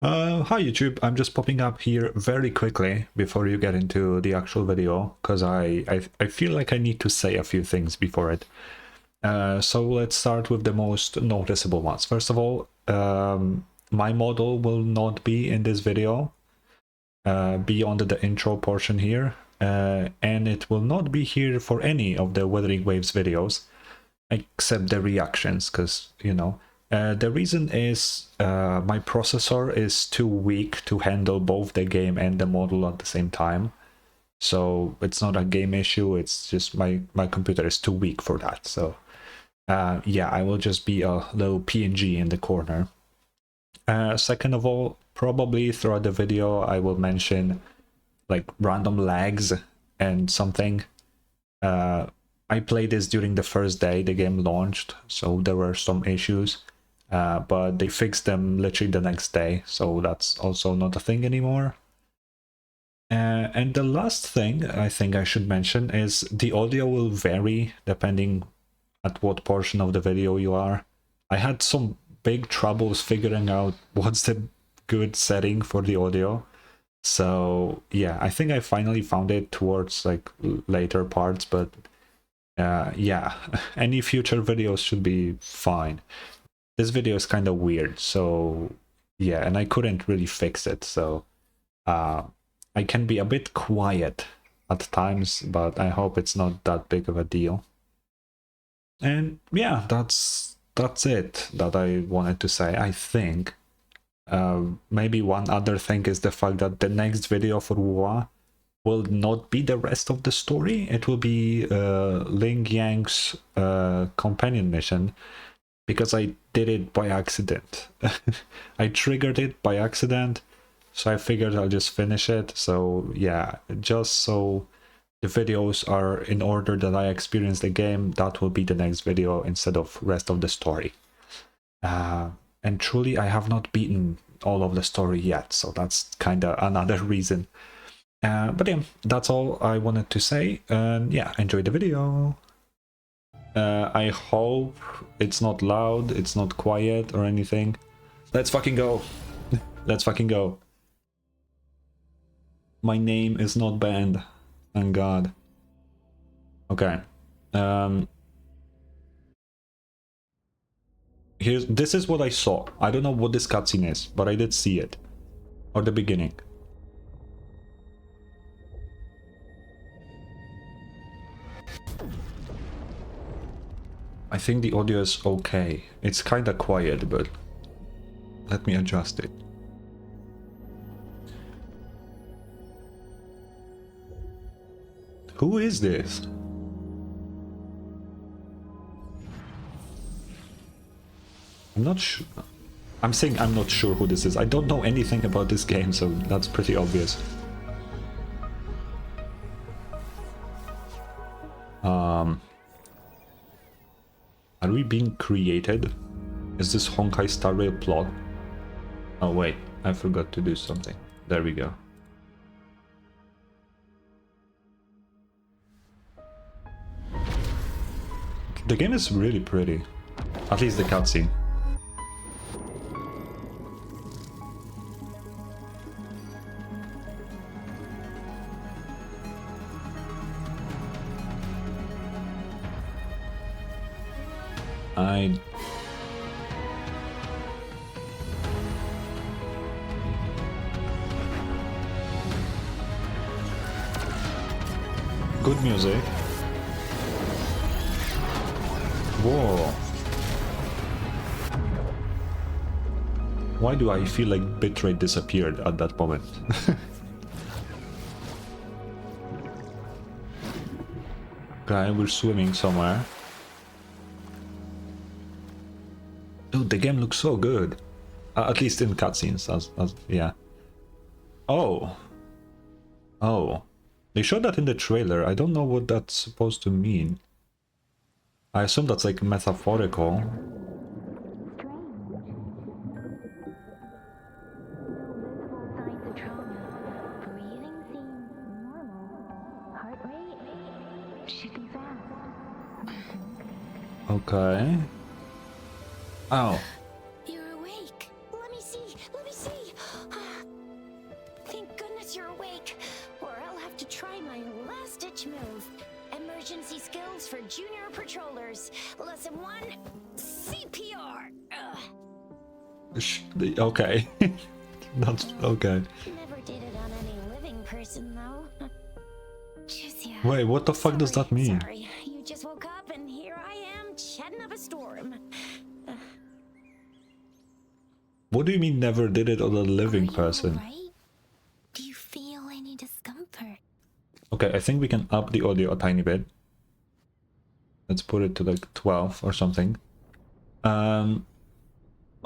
Hi YouTube, I'm just popping up here very quickly before you get into the actual video, because I feel like I need to say a few things before it. So let's start with the most noticeable ones. First of all, my model will not be in this video, beyond the intro portion here, and it will not be here for any of the Wuthering Waves videos, except the reactions, because, you know, the reason is my processor is too weak to handle both the game and the model at the same time. So it's not a game issue, it's just my computer is too weak for that. So yeah, I will just be a little PNG in the corner. Second of all, probably throughout the video I will mention like random lags and something. I played this during the first day the game launched, so there were some issues, but they fixed them literally the next day, so that's also not a thing anymore. And the last thing I think I should mention is the audio will vary depending at what portion of the video you are. I had some big troubles figuring out what's the good setting for the audio. So yeah, I think I finally found it towards like later parts, but yeah, any future videos should be fine. This video is kind of weird, so yeah, and I couldn't really fix it, so I can be a bit quiet at times, but I hope it's not that big of a deal. And yeah, that's it that I wanted to say, I think. Maybe one other thing is the fact that the next video for Wua will not be the rest of the story. It will be Ling Yang's companion mission, because I did it by accident. I triggered it by accident, so I figured I'll just finish it. So yeah, just so the videos are in order that I experience the game, that will be the next video instead of rest of the story. And truly, I have not beaten all of the story yet, so that's kind of another reason. But yeah, that's all I wanted to say, and yeah, enjoy the video. I hope it's not loud, it's not quiet or anything. Let's fucking go. Let's fucking go. My name is not banned, thank God. Okay. This is what I saw. I don't know what this cutscene is, but I did see it. Or the beginning. I think the audio is okay. It's kinda quiet, but let me adjust it. Who is this? I'm not sure. I'm saying I'm not sure who this is. I don't know anything about this game, so that's pretty obvious. Are we being created? Is this Honkai Star Rail plot? Oh wait, I forgot to do something. There we go. The game is really pretty. At least the cutscene. Good music. Whoa. Why do I feel like bitrate disappeared at that moment? Okay, we're swimming somewhere. Dude, the game looks so good. At least in cutscenes, yeah. Oh. Oh. They showed that in the trailer. I don't know what that's supposed to mean. I assume that's like metaphorical. Okay. Oh. You're awake. Let me see. Let me see. guess you're awake, or I'll have to try my last-ditch move. Emergency skills for junior patrollers. Lesson 1, CPR. Okay. That's okay. Never did it on any living person, though. Juicia. Wait, what the fuck does that mean? Sorry, you just woke up and here I am, chatting up a storm. What do you mean never did it on a living person? Right? Do you feel any discomfort? Okay, I think we can up the audio a tiny bit. Let's put it to like 12 or something. Oh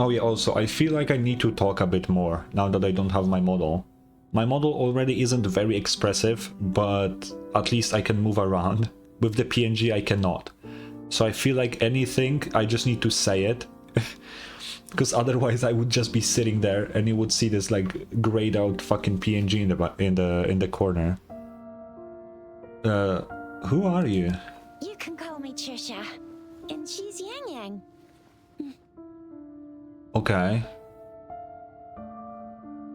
yeah, also, I feel like I need to talk a bit more now that I don't have my model. My model already isn't very expressive, but at least I can move around. With the PNG, I cannot. So I feel like anything, I just need to say it. Because otherwise I would just be sitting there and you would see this like grayed out fucking PNG in the corner. Who are you? You can call me Trisha, and she's Yang Yang. Okay.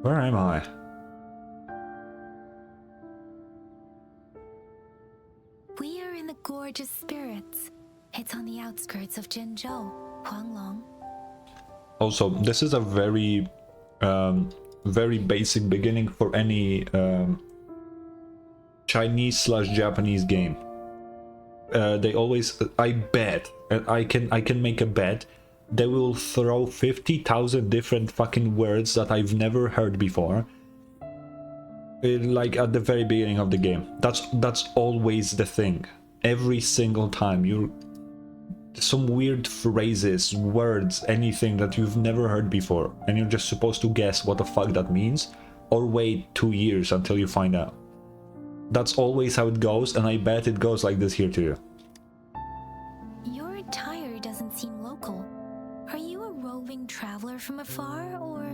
Where am I? We are in the Gorgeous Spirits. It's on the outskirts of Jinzhou, Huanglong. Also, this is a very, very basic beginning for any Chinese/Japanese game. They always, I bet, and I can make a bet, they will throw 50,000 different fucking words that I've never heard before. Like at the very beginning of the game. That's always the thing. Every single time some weird phrases, words, anything that you've never heard before, and you're just supposed to guess what the fuck that means, or wait 2 years until you find out. That's always how it goes, and I bet it goes like this here too. Your attire doesn't seem local. Are you a roving traveler from afar, or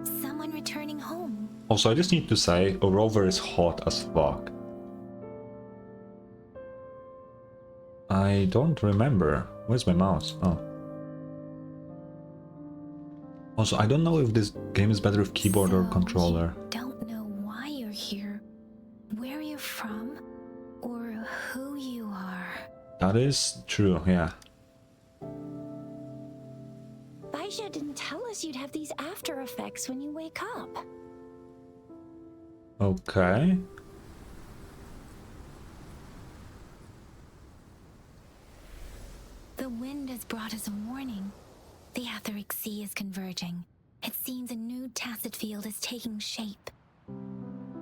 someone returning home? Also, I just need to say, a rover is hot as fuck. I don't remember. Where's my mouse? Oh. Also, I don't know if this game is better with keyboard or controller. You don't know why you're here, where you're from, or who you are. That is true, yeah. Baisha didn't tell us you'd have these after effects when you wake up. Okay. The wind has brought us a warning. The Etheric Sea is converging. It seems a new tacit field is taking shape.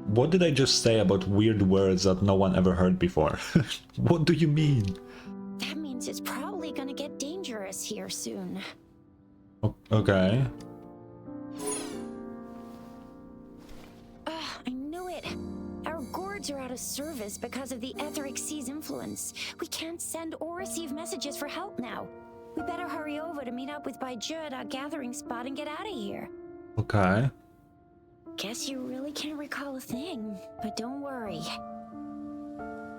What did I just say about weird words that no one ever heard before? What do you mean? That means it's probably gonna get dangerous here soon. Okay. I knew it. Our gourds are out of service because of the Etheric Sea's influence. We can't send or receive messages for help now. We better hurry over to meet up with Baiju at our gathering spot and get out of here. Okay. Guess you really can't recall a thing, but don't worry.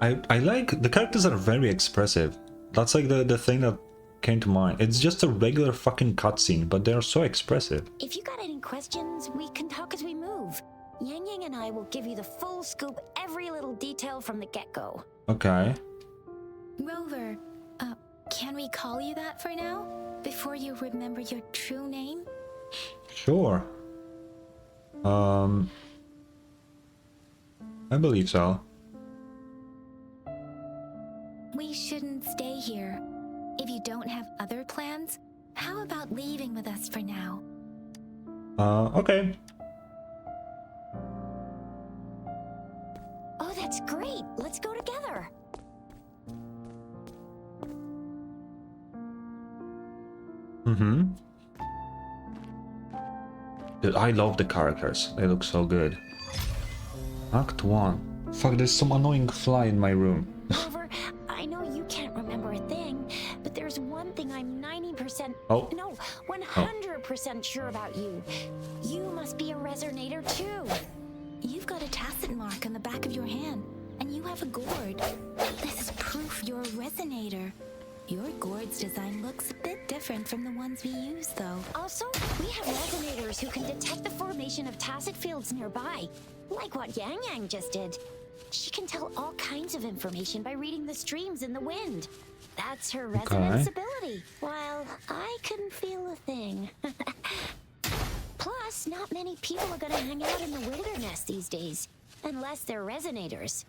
I like, the characters are very expressive. That's like the thing that came to mind. It's just a regular fucking cutscene, but they're so expressive. If you got any questions, we can talk as we move. Yang Yang and I will give you the full scoop, every little detail from the get-go. Okay. Rover, can we call you that for now? Before you remember your true name? Sure. I believe so. We shouldn't stay here. If you don't have other plans, how about leaving with us for now? Okay. Oh, that's great. Let's go together. Mm-hmm. Dude, I love the characters. They look so good. Act 1. Fuck, there's some annoying fly in my room. Rover, I know you can't remember a thing, but there's one thing I'm 90%, Oh. no, 100% sure about you. You must be a resonator too. You've got a tacit mark on the back of your hand, and you have a gourd. This is proof you're a resonator. Your gourd's design looks a bit different from the ones we use, though. Also, we have resonators who can detect the formation of tacit fields nearby, like what Yang Yang just did. She can tell all kinds of information by reading the streams in the wind. That's her resonance ability, while I couldn't feel a thing. Plus, not many people are gonna hang out in the wilderness these days, unless they're resonators.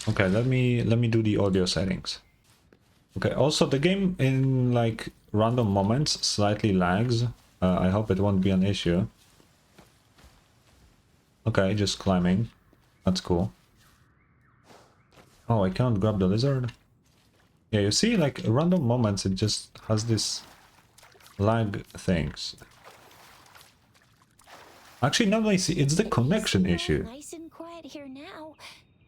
Okay, let me do the audio settings. Okay, also the game in like random moments slightly lags. I hope it won't be an issue. Okay, just climbing. That's cool. Oh, I can't grab the lizard? Yeah, you see, like random moments it just has this lag things. Actually, now I see it's the connection issue. Nice and quiet here now,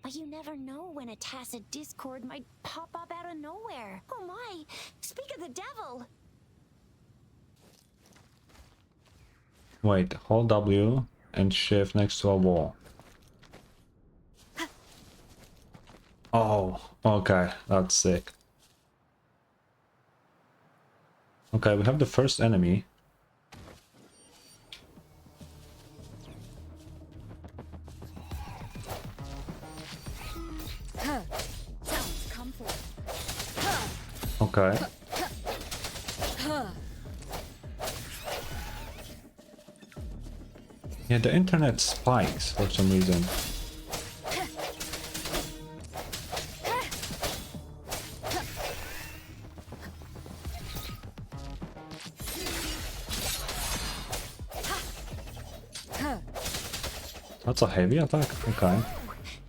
but you never know when a tacit discord might pop up out of nowhere. Oh my! Speak of the devil! Wait, hold W and shift next to a wall. Oh, okay, that's sick. Okay, we have the first enemy. Okay. Yeah, the internet spikes for some reason. That's a heavy attack? Okay.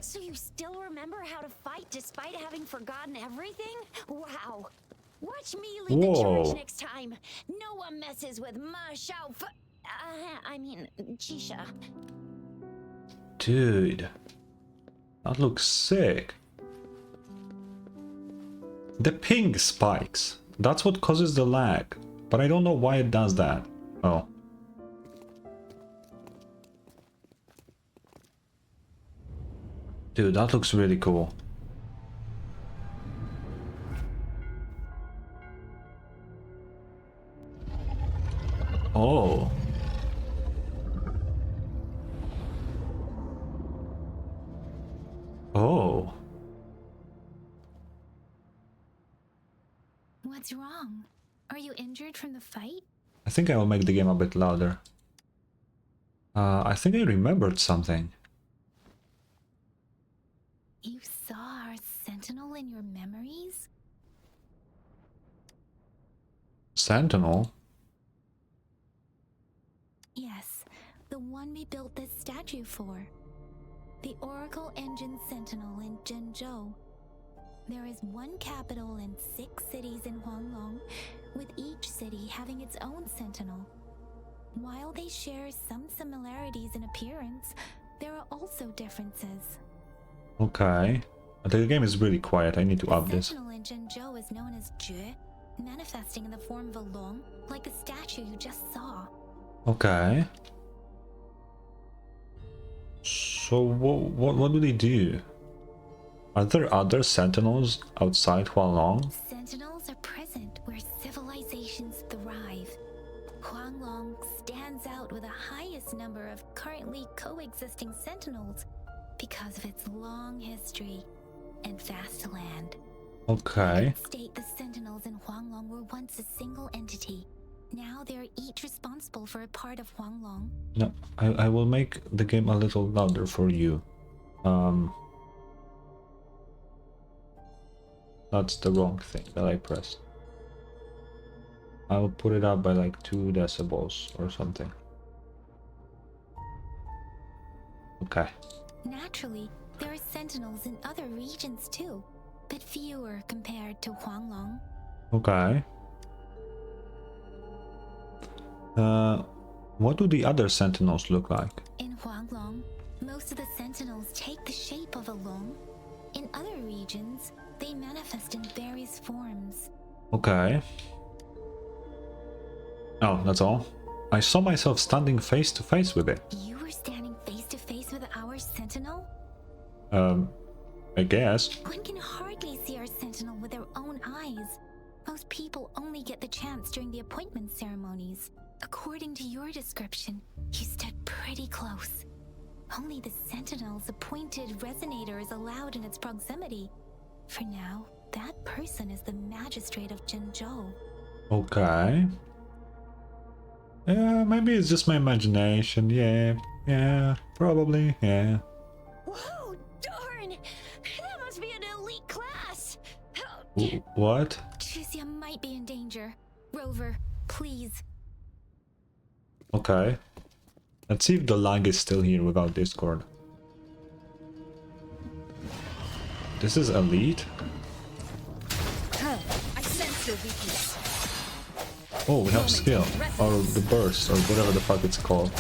So you still remember how to fight despite having forgotten everything? Wow. Watch me lead the Whoa. charge next time. No one messes with Ma Xiao I mean, Chisha. Dude. That looks sick. The ping spikes. That's what causes the lag. But I don't know why it does that. Oh. Dude, that looks really cool. Oh. Oh. What's wrong? Are you injured from the fight? I think I will make the game a bit louder. I think I remembered something. You saw our sentinel in your memories? Sentinel? Yes, the one we built this statue for. The Oracle Engine Sentinel in Zhenzhou. There is one capital and 6 cities in Huanglong, with each city having its own sentinel. While they share some similarities in appearance, there are also differences. Okay. The game is really quiet. I need to up The this. sentinel in Zhenzhou is known as Jue, manifesting in the form of a long, like the statue you just saw. Okay. So what do they do? Are there other sentinels outside Huanglong? Sentinels are present where civilizations thrive. Huanglong stands out with the highest number of currently coexisting sentinels because of its long history and vast land. Okay. State the sentinels in Huanglong were once a single entity. Now they are each responsible for a part of Huanglong. No, I will make the game a little louder for you. That's the wrong thing that I pressed. I'll put it up by like 2 decibels or something. Okay. Naturally, there are sentinels in other regions too, but fewer compared to Huanglong. Okay. What do the other sentinels look like? In Huanglong, most of the sentinels take the shape of a long. In other regions, they manifest in various forms. Okay. Oh, that's all? I saw myself standing face to face with it. You were standing face to face with our sentinel? I guess. One can hardly see our sentinel with their own eyes. people only get the chance during the appointment ceremonies. According to your description, you stood pretty close. Only the Sentinel's appointed resonator is allowed in its proximity. For now, that person is the magistrate of Jinzhou. Okay. Yeah, maybe it's just my imagination. Yeah, probably, yeah. Whoa, darn! That must be an elite class! What? Tricia might be in danger. Rover, please. Okay. Let's see if the lag is still here without Discord. This is elite? I sense your weakness. Oh, we have skill. Or the burst, or whatever the fuck it's called.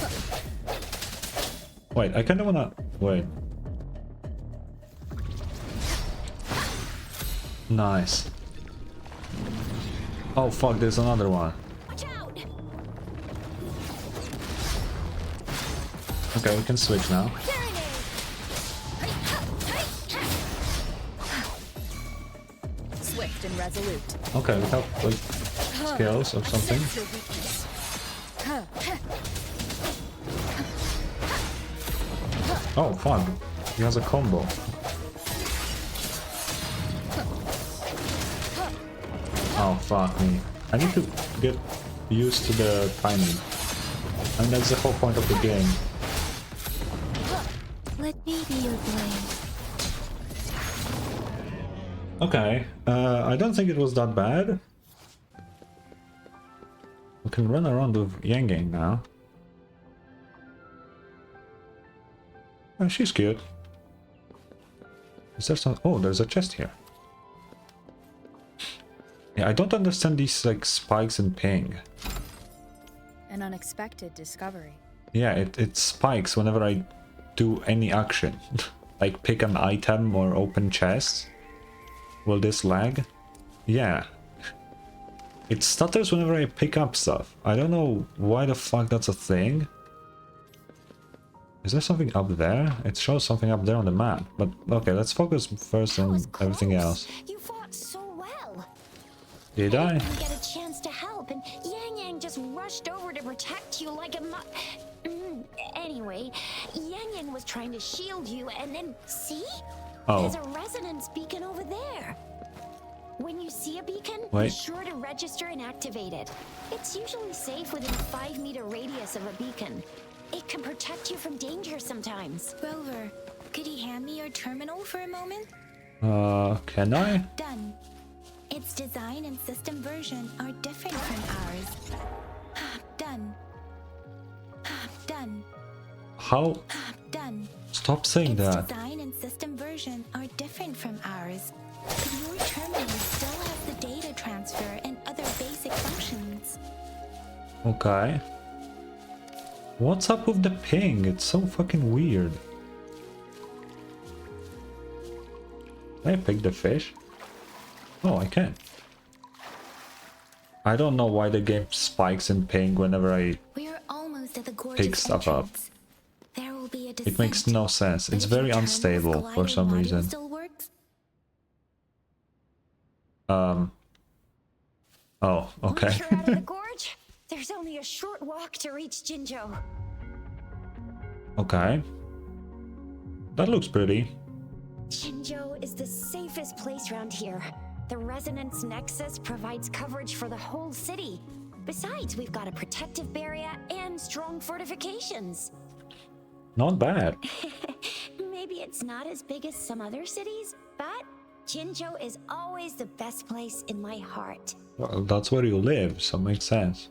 Wait, I kinda wanna... Wait. Nice. Oh fuck, there's another one. Watch out! Okay, we can switch now. Swift and resolute. Okay, we have like skills or something. Sense your weakness. Oh fuck, he has a combo. Oh fuck me. I need to get used to the timing. And that's the whole point of the game. Let me be your blade. Okay, I don't think it was that bad. We can run around with Yang Yang now. Oh, she's cute. Is there some... Oh, there's a chest here. Yeah, I don't understand these, like, spikes and ping. An unexpected discovery. Yeah, it spikes whenever I do any action. Like, pick an item or open chests. Will this lag? Yeah. It stutters whenever I pick up stuff. I don't know why the fuck that's a thing. Is there something up there? It shows something up there on the map. But okay, let's focus first That on was everything close. else. You fought so well. Did I? didn't get a chance to help, and Yang Yang just rushed over to protect you like a Anyway, Yang Yang was trying to shield you, and then see? Oh. There's a resonance beacon over there. When you see a beacon, be Wait. sure to register and activate it. It's usually safe within a 5-meter radius of a beacon. It can protect you from danger sometimes. Rover, could you hand me your terminal for a moment? Can I? Done. Its design and system version are different from ours. Done. Done. How? Done. Stop saying Its that. design and system version are different from ours. Your terminal still has the data transfer and other basic functions. Okay. What's up with the ping? It's so fucking weird. Can I pick the fish? Oh, I can. I don't know why the game spikes and ping whenever I... We're almost at the gorgeous Pick stuff up. entrance. There will be a It makes descent. no sense. But It's if your very terminal's unstable for gliding some module reason. still works, Oh, okay. Once you're out of the gorge, there's only a short walk to reach Jinzhou. Okay. That looks pretty. Jinzhou is the safest place around here. The Resonance Nexus provides coverage for the whole city. Besides, we've got a protective barrier and strong fortifications. Not bad. Maybe it's not as big as some other cities, but Jinzhou is always the best place in my heart. Well, that's where you live, so it makes sense.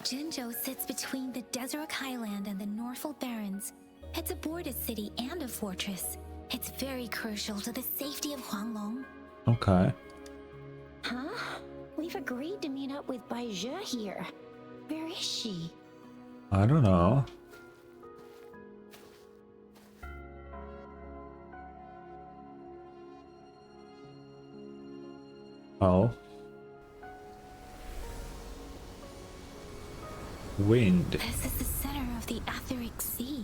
Jinzhou sits between the Desert Highland and the Norfolk Barrens. It's a border city and a fortress. It's very crucial to the safety of Huanglong. Okay. Huh? We've agreed to meet up with Baizhe here. Where is she? I don't know. Oh. Wind. This is the center of the Etheric Sea.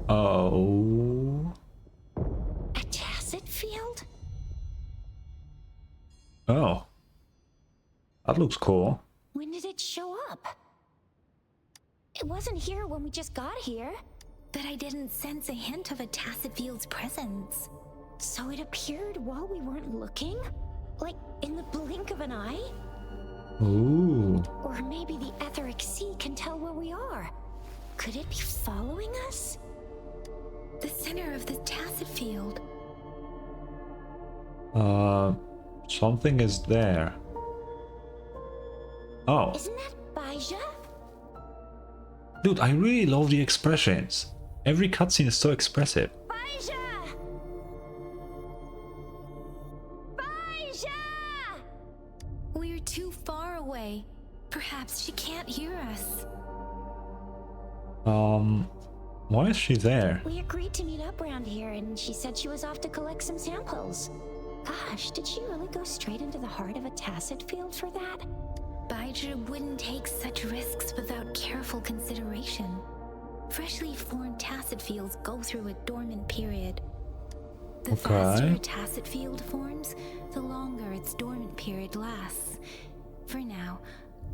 Oh. A tacit field? Oh. That looks cool. When did it show up? It wasn't here when we just got here. But I didn't sense a hint of a tacit field's presence. So it appeared while we weren't looking? Like in the blink of an eye? Ooh. Or maybe the etheric sea can tell where we are. Could it be following us? The center of the tacit field. Something is there. Oh. Isn't that Baija? Dude, I really love the expressions. Every cutscene is so expressive. Baija! Baija! We're too far away. Perhaps she can't hear us. Why is she there? We agreed to meet up around here and she said she was off to collect some samples. Gosh, did she really go straight into the heart of a tacit field for that? Baija wouldn't take such risks without careful consideration. Freshly formed tacit fields go through a dormant period. The faster a tacit field forms, the longer its dormant period lasts. For now,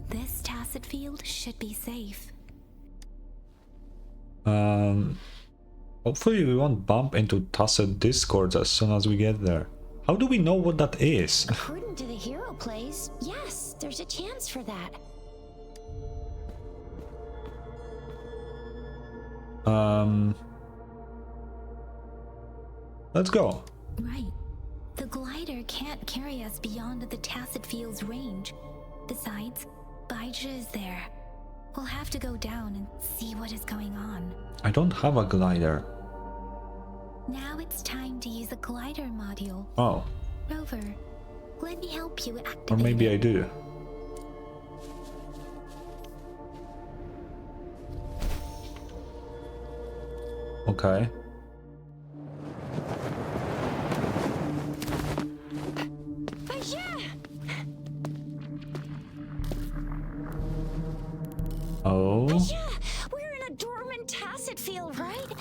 this tacit field should be safe. Hopefully we won't bump into tacit discords as soon as we get there. How do we know what that is? According to the hero plays, yes, there's a chance for that. Let's go. Right. The glider can't carry us beyond the tacit field's range. Besides, Baija is there. We'll have to go down and see what is going on. I don't have a glider. Now it's time to use a glider module. Oh. Rover, let me help you activate Or maybe I it. do. Okay. Baija! Oh. Baija! We're in a dormant tacit field, right?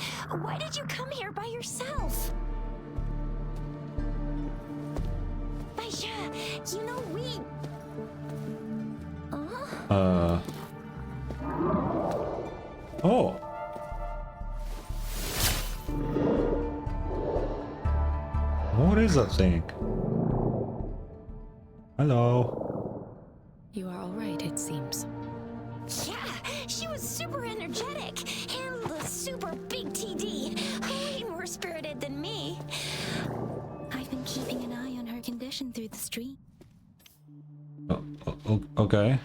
Why did you come here by yourself? Baija, you know we... Oh. What is that thing? Hello. You are all right, it seems. Yeah, she was super energetic. Handled a super big TD. Way more spirited than me. I've been keeping an eye on her condition through the street. Okay.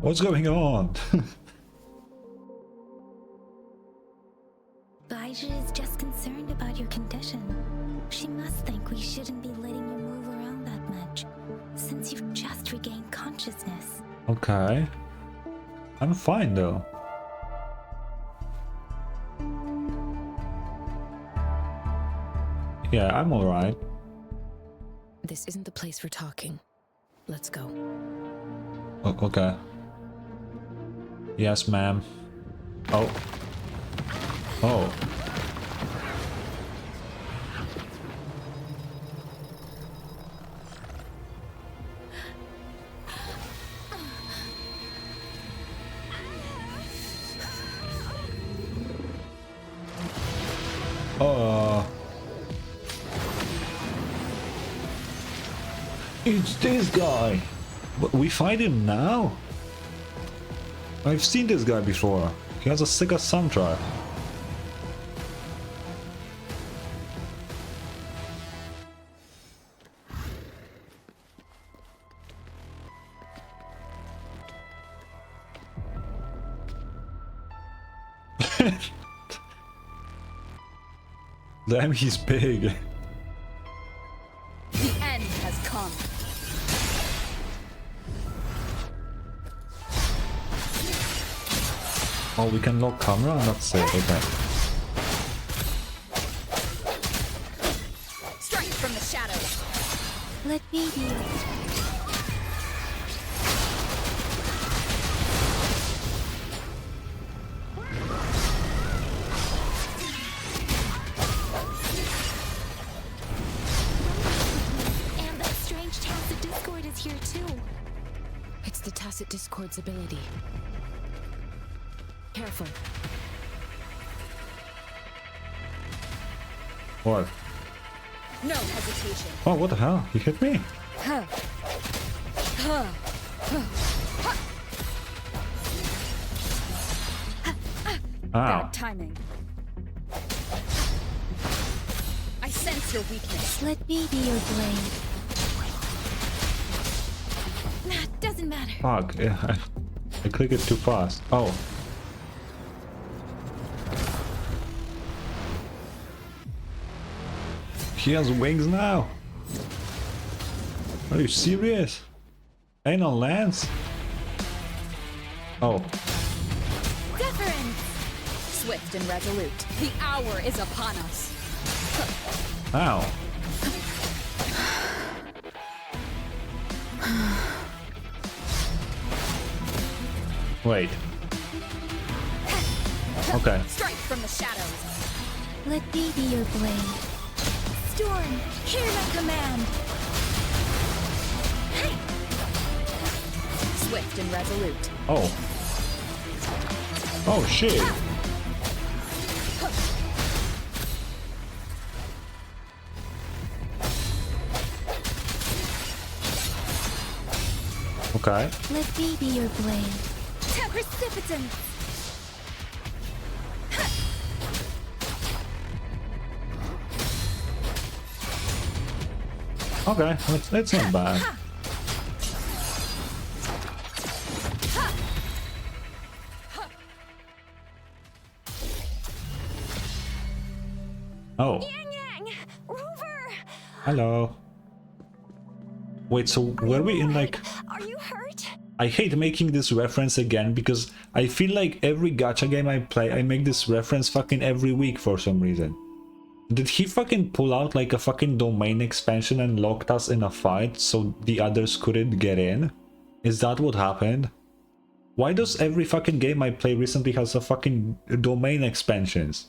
What's going on? Baija is just concerned about your condition. She must think we shouldn't be letting you move around that much, since you've just regained consciousness. Okay. I'm fine though. Yeah, I'm alright. This isn't the place for talking. Let's go. Okay. Yes, ma'am. Oh. Oh. It's this guy. But we fight him now? I've seen this guy before. He has a Sega soundtrack. Damn, he's big. The end has come. Oh, we can lock camera? That's it, okay. Strike from the shadows. Let me be. tacit discord is here too. It's the tacit discord's ability. Careful. What? No hesitation. Oh, what the hell? He hit me? Huh. Huh. Ow. Bad timing. I sense your weakness. Let me be your blade. Nah, doesn't matter. Fuck. Yeah, I clicked it too fast. Oh. He has wings now. Are you serious? Ain't no lance? Oh. Deference! Swift and resolute. The hour is upon us. Ow. Wait. Okay. Strike from the shadows. Let me be your blade. Storm, hear my command. Swift and resolute. Oh. Oh shit. Okay. Let me be your blade. Precipitance! Okay, that's not bad. Oh. Yang Yang! Rover! Hello. Wait, so were we in like... Are you hurt? I hate making this reference again because I feel like every gacha game I play, I make this reference fucking every week for some reason. Did he fucking pull out like a fucking domain expansion and locked us in a fight so the others couldn't get in? Is that what happened? Why does every fucking game I play recently has a fucking domain expansions?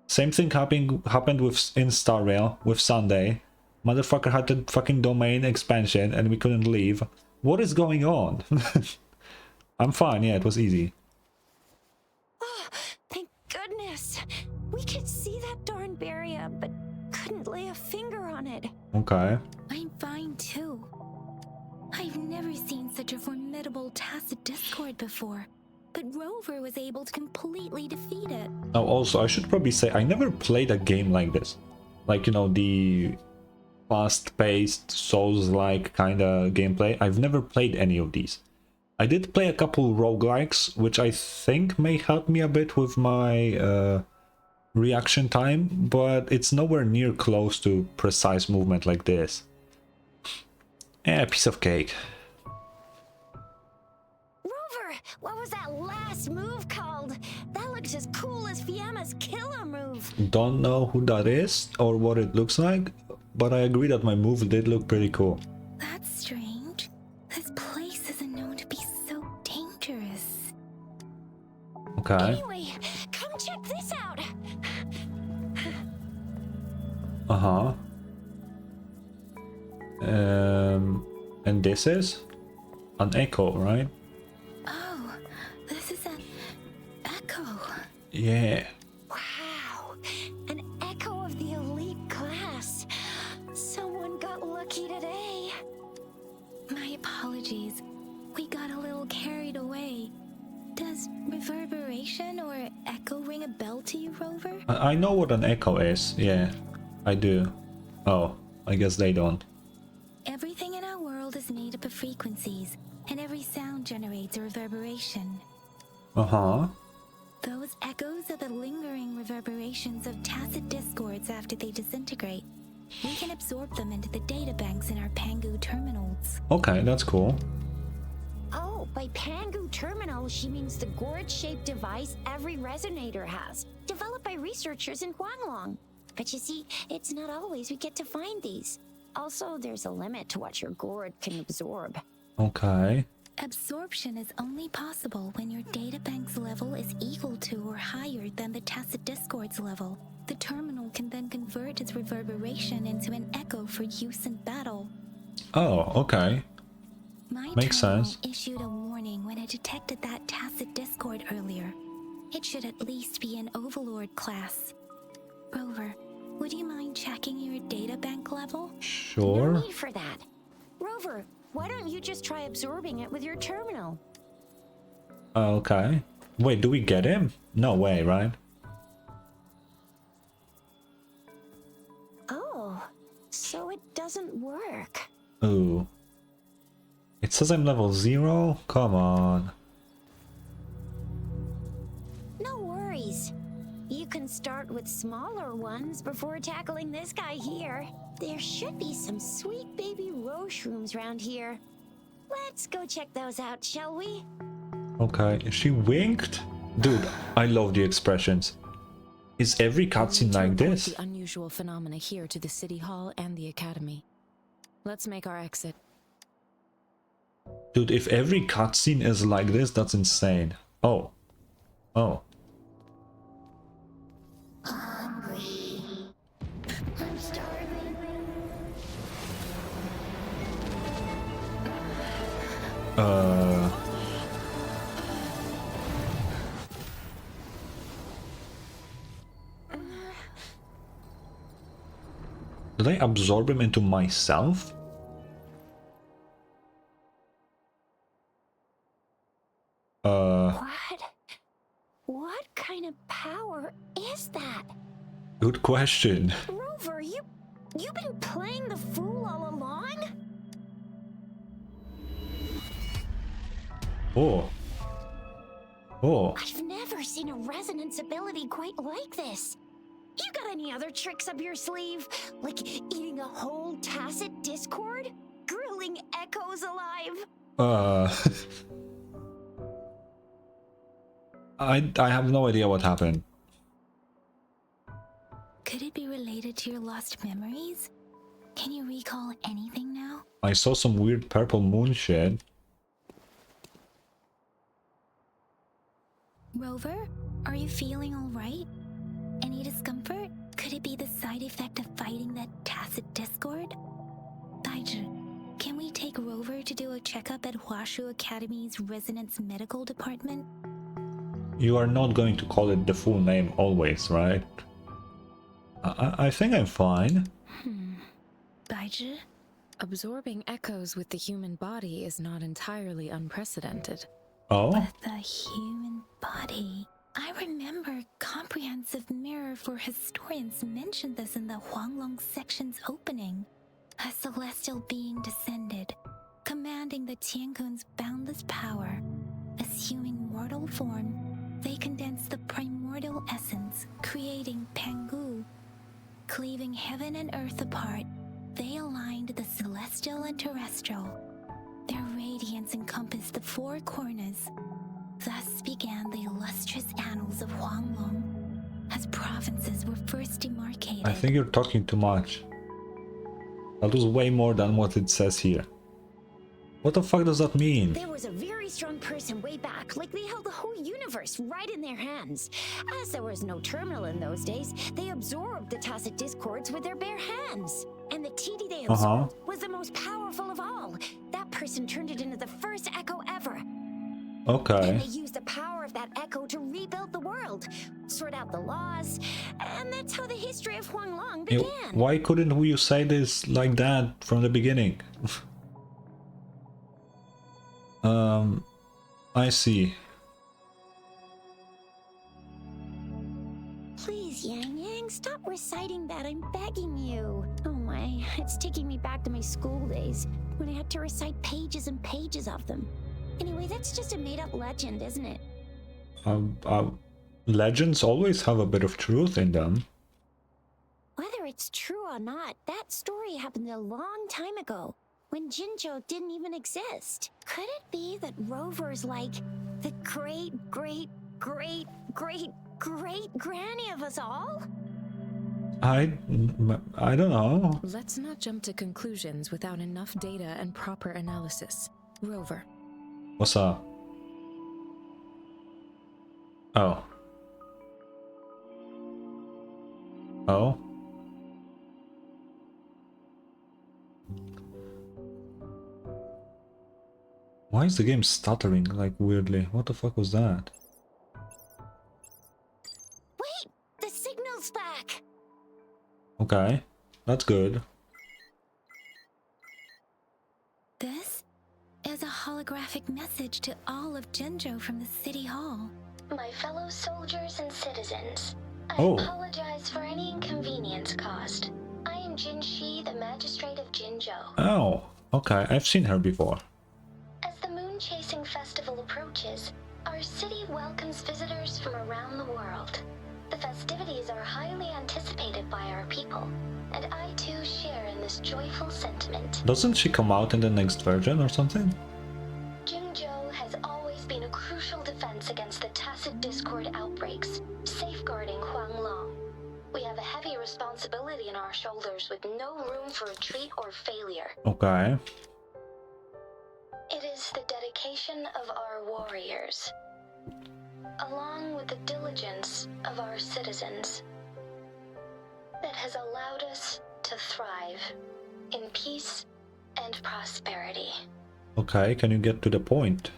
Same thing happened with in Star Rail with Sunday. Motherfucker had a fucking domain expansion and we couldn't leave. What is going on? I'm fine, yeah, it was easy. Oh, thank goodness. We could see that darn barrier, but couldn't lay a finger on it. Okay. I'm fine too. I've never seen such a formidable tacit discord before, but Rover was able to completely defeat it. Now also, I should probably say, I never played a game like this. Like, you know, the fast-paced, Souls-like kind of gameplay. I've never played any of these. I did play a couple roguelikes, which I think may help me a bit with my reaction time, but it's nowhere near close to precise movement like this. Eh, piece of cake. Rover, what was that last move called? That looks as cool as Fiamma's killer move. Don't know who that is or what it looks like, but I agree that my move did look pretty cool. That's strange. This place isn't known to be so dangerous. Okay. Anyway, come check this out. Uh-huh. And this is an echo, right? Oh, this is an echo. Yeah. Wow, an echo of the elite class. Someone got lucky today. My apologies. We got a little carried away. Does reverberation or echo ring a bell to you, Rover? I know what an echo is. Yeah, I do. Oh, I guess they don't. Everything in our world is made up of frequencies, and every sound generates a reverberation. Uh-huh. Those echoes are the lingering reverberations of tacit discords after they disintegrate. We can absorb them into the databanks in our Pangu terminals. Okay, that's cool. Oh, by Pangu Terminal, she means the gourd-shaped device every resonator has, developed by researchers in Huanglong. But you see, it's not always we get to find these. Also, there's a limit to what your gourd can absorb. Okay. Absorption is only possible when your databank's level is equal to or higher than the tacit discord's level. The terminal can then convert its reverberation into an echo for use in battle. Oh, okay. My Makes terminal sense. issued a warning when it detected that tacit discord earlier. It should at least be an Overlord class. Rover, would you mind checking your data bank level? No Sure. need for that. Rover, why don't you just try absorbing it with your terminal? Okay. Wait, do we get him? No way, right? Oh, so it doesn't work. Ooh. It says I'm level 0? Come on. No worries. You can start with smaller ones before tackling this guy here. There should be some sweet baby rooms around here. Let's go check those out, shall we? Okay, she winked? Dude, I love the expressions. Is every We'll need cutscene to like report this? the unusual phenomena here to the City Hall and the Academy. Let's make our exit. Dude, if every cutscene is like this, that's insane. Oh. Oh. Hungry. I'm starving. Did I absorb him into myself? What? What kind of power is that? Good question. Rover, you've been playing the fool all along? Oh. Oh. I've never seen a resonance ability quite like this. You got any other tricks up your sleeve? Like eating a whole tacit discord? Grilling echoes alive? I have no idea what happened. Could it be related to your lost memories? Can you recall anything now? I saw some weird purple moon shit. Rover, are you feeling alright? Any discomfort? Could it be the side effect of fighting that tacit discord? Baiju, can we take Rover to do a checkup at Huashu Academy's Resonance Medical Department? You are not going to call it the full name always, right? I think I'm fine. Baiju? Absorbing echoes with the human body is not entirely unprecedented. Oh? With the human body. I remember Comprehensive Mirror for Historians mentioned this in the Huanglong section's opening. A celestial being descended, commanding the Tiankun's boundless power. Assuming mortal form, they condensed the primordial essence, creating Pangu. Cleaving heaven and earth apart, they aligned the celestial and terrestrial. Their radiance encompassed the four corners. Thus began the illustrious annals of Huanglong, as provinces were first demarcated. I think you're talking too much. That was way more than what it says here. What the fuck does that mean? There was a very strong person way back, like they held the whole universe right in their hands. As there was no terminal in those days, they absorbed the tacit discords with their bare hands. And the TD they absorbed was the most powerful of all. That person turned it into the first echo ever. Okay. And they used the power of that echo to rebuild the world, sort out the laws, and that's how the history of Huanglong Yeah, began. why couldn't you say this like that from the beginning? I see. Please, Yang Yang, stop reciting that. I'm begging you. Oh my, it's taking me back to my school days when I had to recite pages and pages of them. Anyway, that's just a made-up legend, isn't it? Legends always have a bit of truth in them. Whether it's true or not, that story happened a long time ago, when Jinzhou didn't even exist. Could it be that Rover's like the great granny of us all? I don't know. Let's not jump to conclusions without enough data and proper analysis. Rover, What's up? Oh. Oh? Why is the game stuttering like weirdly? What the fuck was that? Wait! The signal's back! Okay, that's good. This is a holographic message to all of Jinzhou from the City Hall. My fellow soldiers and citizens, I Oh. apologize for any inconvenience caused. I am Jin Shi, the Magistrate of Jinzhou. Oh, okay, I've seen her before. As the Moon Chasing Festival approaches, our city welcomes visitors from around the world. The festivities are highly anticipated by our people, and I too share in this joyful sentiment. Doesn't she come out in the next version or something? Jinzhou has always been a crucial defense against the tacit discord outbreaks, safeguarding Huanglong. We have a heavy responsibility on our shoulders with no room for retreat or failure. Okay. It is the dedication of our warriors, along with the diligence of our citizens, that has allowed us to thrive in peace and prosperity. Okay, can you get to the point?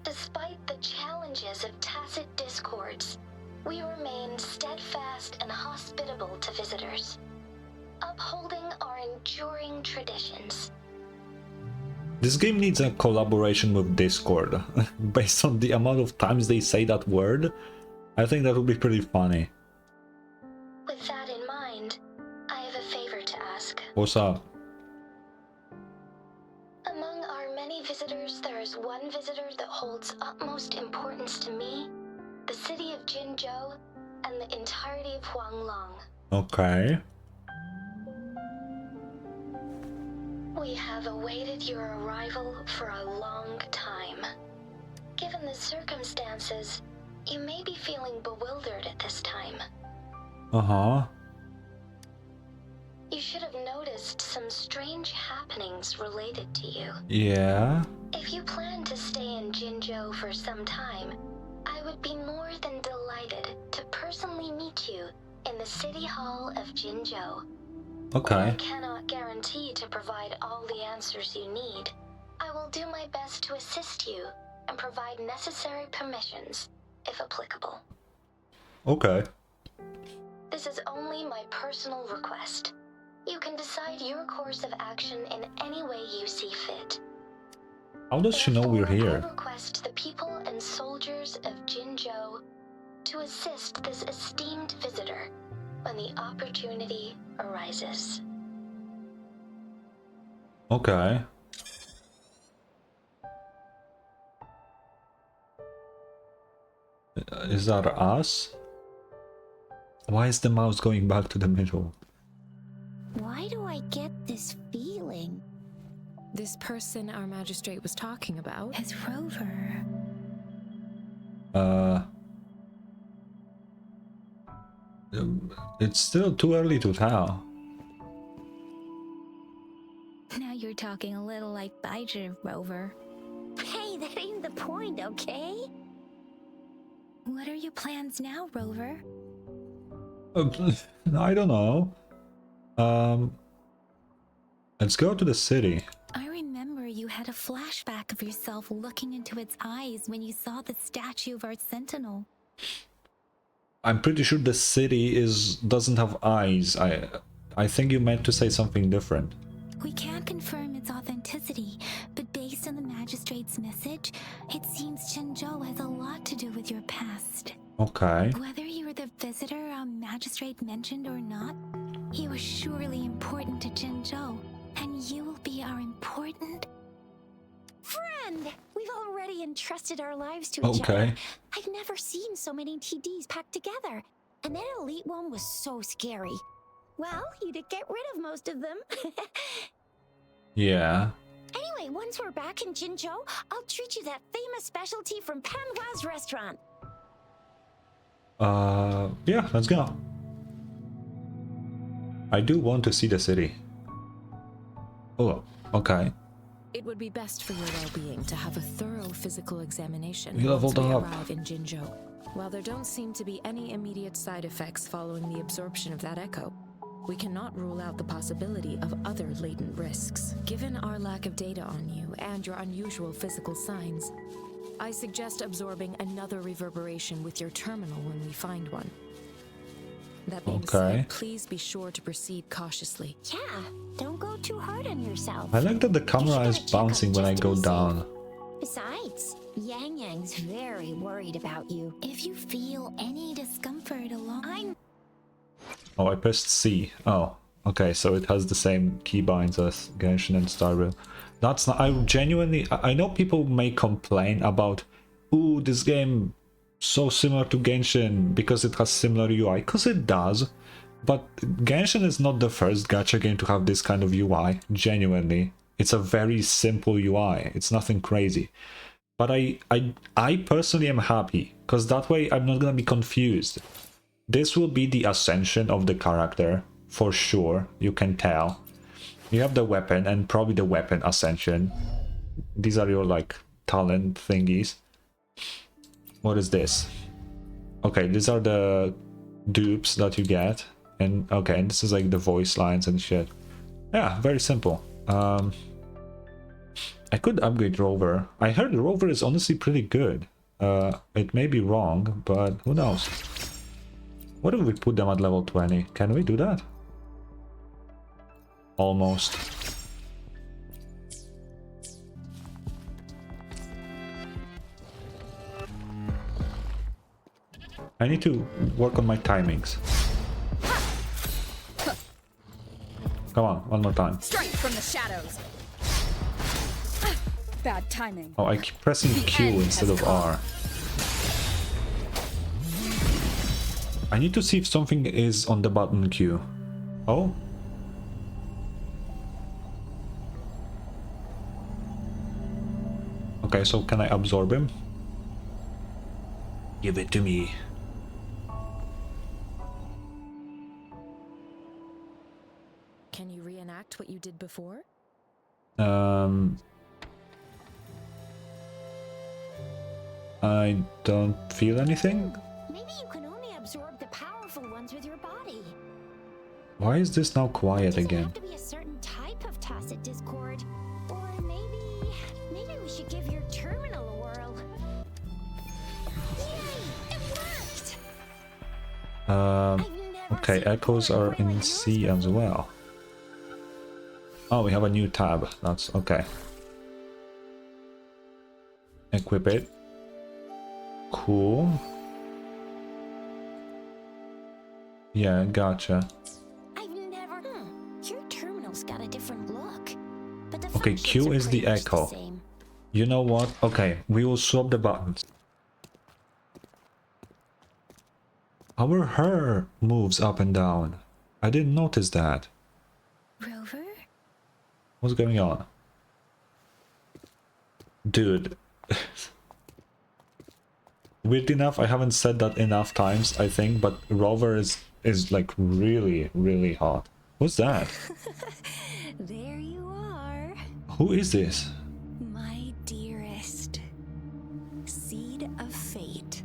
Despite the challenges of tacit discords, we remain steadfast and hospitable to visitors, upholding our enduring traditions. This game needs a collaboration with Discord. Based on the amount of times they say that word, I think that would be pretty funny. With that in mind, I have a favor to ask. What's up? Among our many visitors, there is one visitor that holds utmost importance to me, the city of Jinzhou, and the entirety of Huanglong. Okay. We have awaited your arrival for a long time. Given the circumstances, you may be feeling bewildered at this time. Uh-huh. You should have noticed some strange happenings related to you. Yeah. If you plan to stay in Jinzhou for some time, I would be more than delighted to personally meet you in the City Hall of Jinzhou. While I Okay. cannot guarantee to provide all the answers you need, I will do my best to assist you and provide necessary permissions, if applicable. Okay. This is only my personal request. You can decide your course of action in any way you see fit. How does she know we're Therefore, here? I request the people and soldiers of Jinzhou to assist this esteemed visitor when the opportunity arises. Okay. Is that us? Why is the mouse going back to the middle? Why do I get this feeling? This person our magistrate was talking about. Is Rover. It's still too early to tell. Now you're talking a little like Baizhi, Rover. Hey, that ain't the point, okay? What are your plans now, Rover? I don't know. Let's go to the city. I remember you had a flashback of yourself looking into its eyes when you saw the statue of our sentinel. I'm pretty sure the city doesn't have eyes. I think you meant to say something different. We can't confirm its authenticity, but based on the magistrate's message, it seems Jinzhou has a lot to do with your past. Okay. Whether you were the visitor our magistrate mentioned or not, you are surely important to Jinzhou, and you will be our important... Friend! We've already entrusted our lives to each Okay. other. I've never seen so many TDs packed together. And that elite one was so scary. Well, you did get rid of most of them. Yeah. Anyway, once we're back in Jinzhou, I'll treat you that famous specialty from Panhua's restaurant. Yeah, let's go. I do want to see the city. Oh, okay. It would be best for your well-being to have a thorough physical examination You leveled once we up. arrive in Jinzhou. While there don't seem to be any immediate side effects following the absorption of that echo, We cannot rule out the possibility of other latent risks. Given our lack of data on you and your unusual physical signs, I suggest absorbing another reverberation with your terminal when we find one. That being said, please be sure to proceed cautiously. Yeah, don't go too hard on yourself. I like that the You camera should is get a checkup bouncing when I just to go be safe. down. Besides, Yang Yang's very worried about you. If you feel any discomfort along... Oh, I pressed C. Oh, okay, so it has the same keybinds as Genshin and Stardew. That's not... I genuinely... I know people may complain about, ooh, this game so similar to Genshin because it has similar UI, because it does. But Genshin is not the first gacha game to have this kind of UI, genuinely. It's a very simple UI, it's nothing crazy. But I personally am happy, because that way I'm not gonna be confused. This will be the ascension of the character, for sure, you can tell. You have the weapon, and probably the weapon ascension. These are your, like, talent thingies. What is this? Okay, these are the dupes that you get. And, okay, and this is like the voice lines and shit. Yeah, very simple. I could upgrade Rover. I heard Rover is honestly pretty good. It may be wrong, but who knows? What if we put them at level 20? Can we do that? Almost. I need to work on my timings. Come on, one more time. Strike from the shadows. Bad timing. Oh, I keep pressing Q instead of R. I need to see if something is on the button Q. Oh? Okay, so can I absorb him? Give it to me. Can you reenact what you did before? I don't feel anything. Maybe you can only absorb the powerful ones with your body. Why is this now quiet Does it again? have to be a certain type of tacit discord? Or maybe we should give your terminal a whirl. Yay! It worked! I've never Okay, seen echoes porn are really in use C them. as well. Oh, we have a new tab. That's okay. Equip it. Cool. Yeah, gotcha. I've never. Your terminal's got a different look. But the Okay, functions Q are is the pretty much echo. same. You know what? Okay, we will swap the buttons. Our hair moves up and down. I didn't notice that. Rover? What's going on? Dude. Weird enough, I haven't said that enough times, I think, but Rover is like really, really hot. What's that? There you are, Who is this? my dearest. Seed of fate.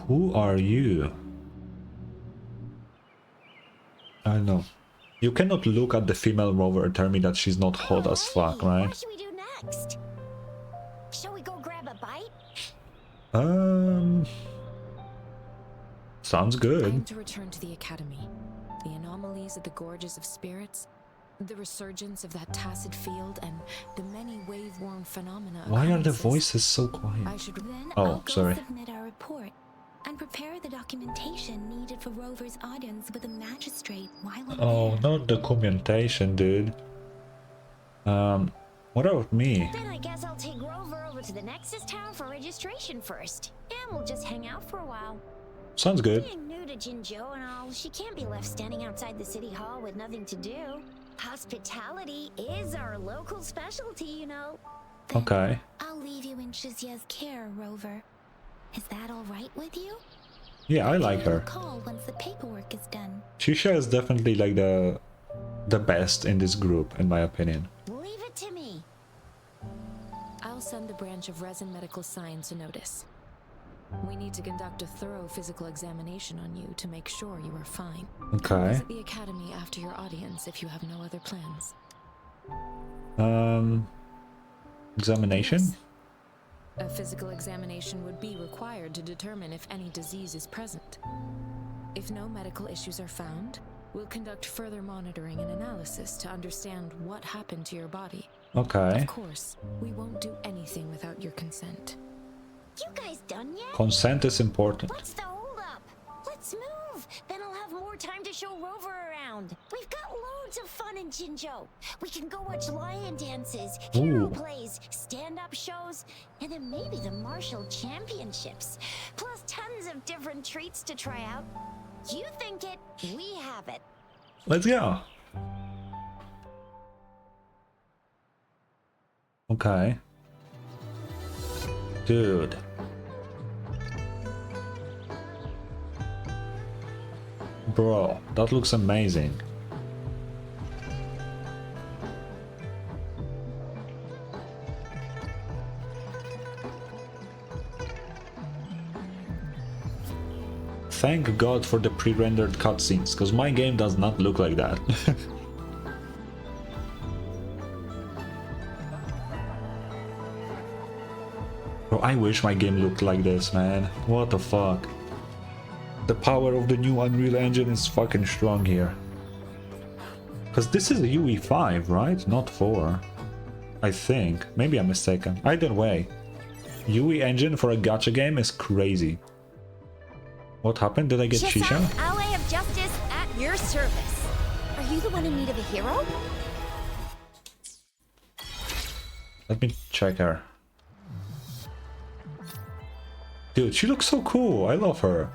Who are you? I don't know. You cannot look at the female Rover and tell me that she's not hot as fuck, Hey, right? What should we do next? Shall we go grab a bite? Sounds I am good. to return to the academy. The anomalies of the gorges of spirits, the resurgence of that tacit field, and the many wave-worn phenomena. Why are the occurrences. voices so I quiet? should. Then Oh, I'll go sorry. submit our report and prepare the documentation needed for Rover's audience with a magistrate while I'm Oh, there. not documentation, dude. What about me? Then I guess I'll take Rover over to the Nexus town for registration first. And we'll just hang out for a while. Sounds good. Being new to Jinzhou and all, she can't be left standing outside the city hall with nothing to do. Hospitality is our local specialty, you know. Then Okay. I'll leave you in Shizia's care, Rover. Is that all right with you? Yeah, I like Give you a her. call once the paperwork is done. Shisha is definitely like the best in this group, in my opinion. Leave it to me. I'll send the branch of Resin Medical Science a notice. We need to conduct a thorough physical examination on you to make sure you are fine. Okay. Visit the academy after your audience if you have no other plans. Examination? Yes. A physical examination would be required to determine if any disease is present. If no medical issues are found, we'll conduct further monitoring and analysis to understand what happened to your body. Okay. Of course, we won't do anything without your consent. You guys done yet? Consent is important. What's the holdup? Let's move. Then I'll have more time to show Rover around. We've got loads of fun in Jinzhou. We can go watch lion dances, hero Ooh. plays, stand-up shows, and then maybe the martial championships. Plus tons of different treats to try out. You think it, we have it. Let's go. Okay. Dude. Bro, that looks amazing. Thank God for the pre-rendered cutscenes, because my game does not look like that. Bro, I wish my game looked like this, man. What the fuck? The power of the new Unreal Engine is fucking strong here. Because this is UE5, right? Not 4. I think. Maybe I'm mistaken. Either way. UE engine for a gacha game is crazy. What happened? Did I get Shisha? ally of justice at your service. Are you the one in need of a hero? Let me check her. Dude, she looks so cool. I love her.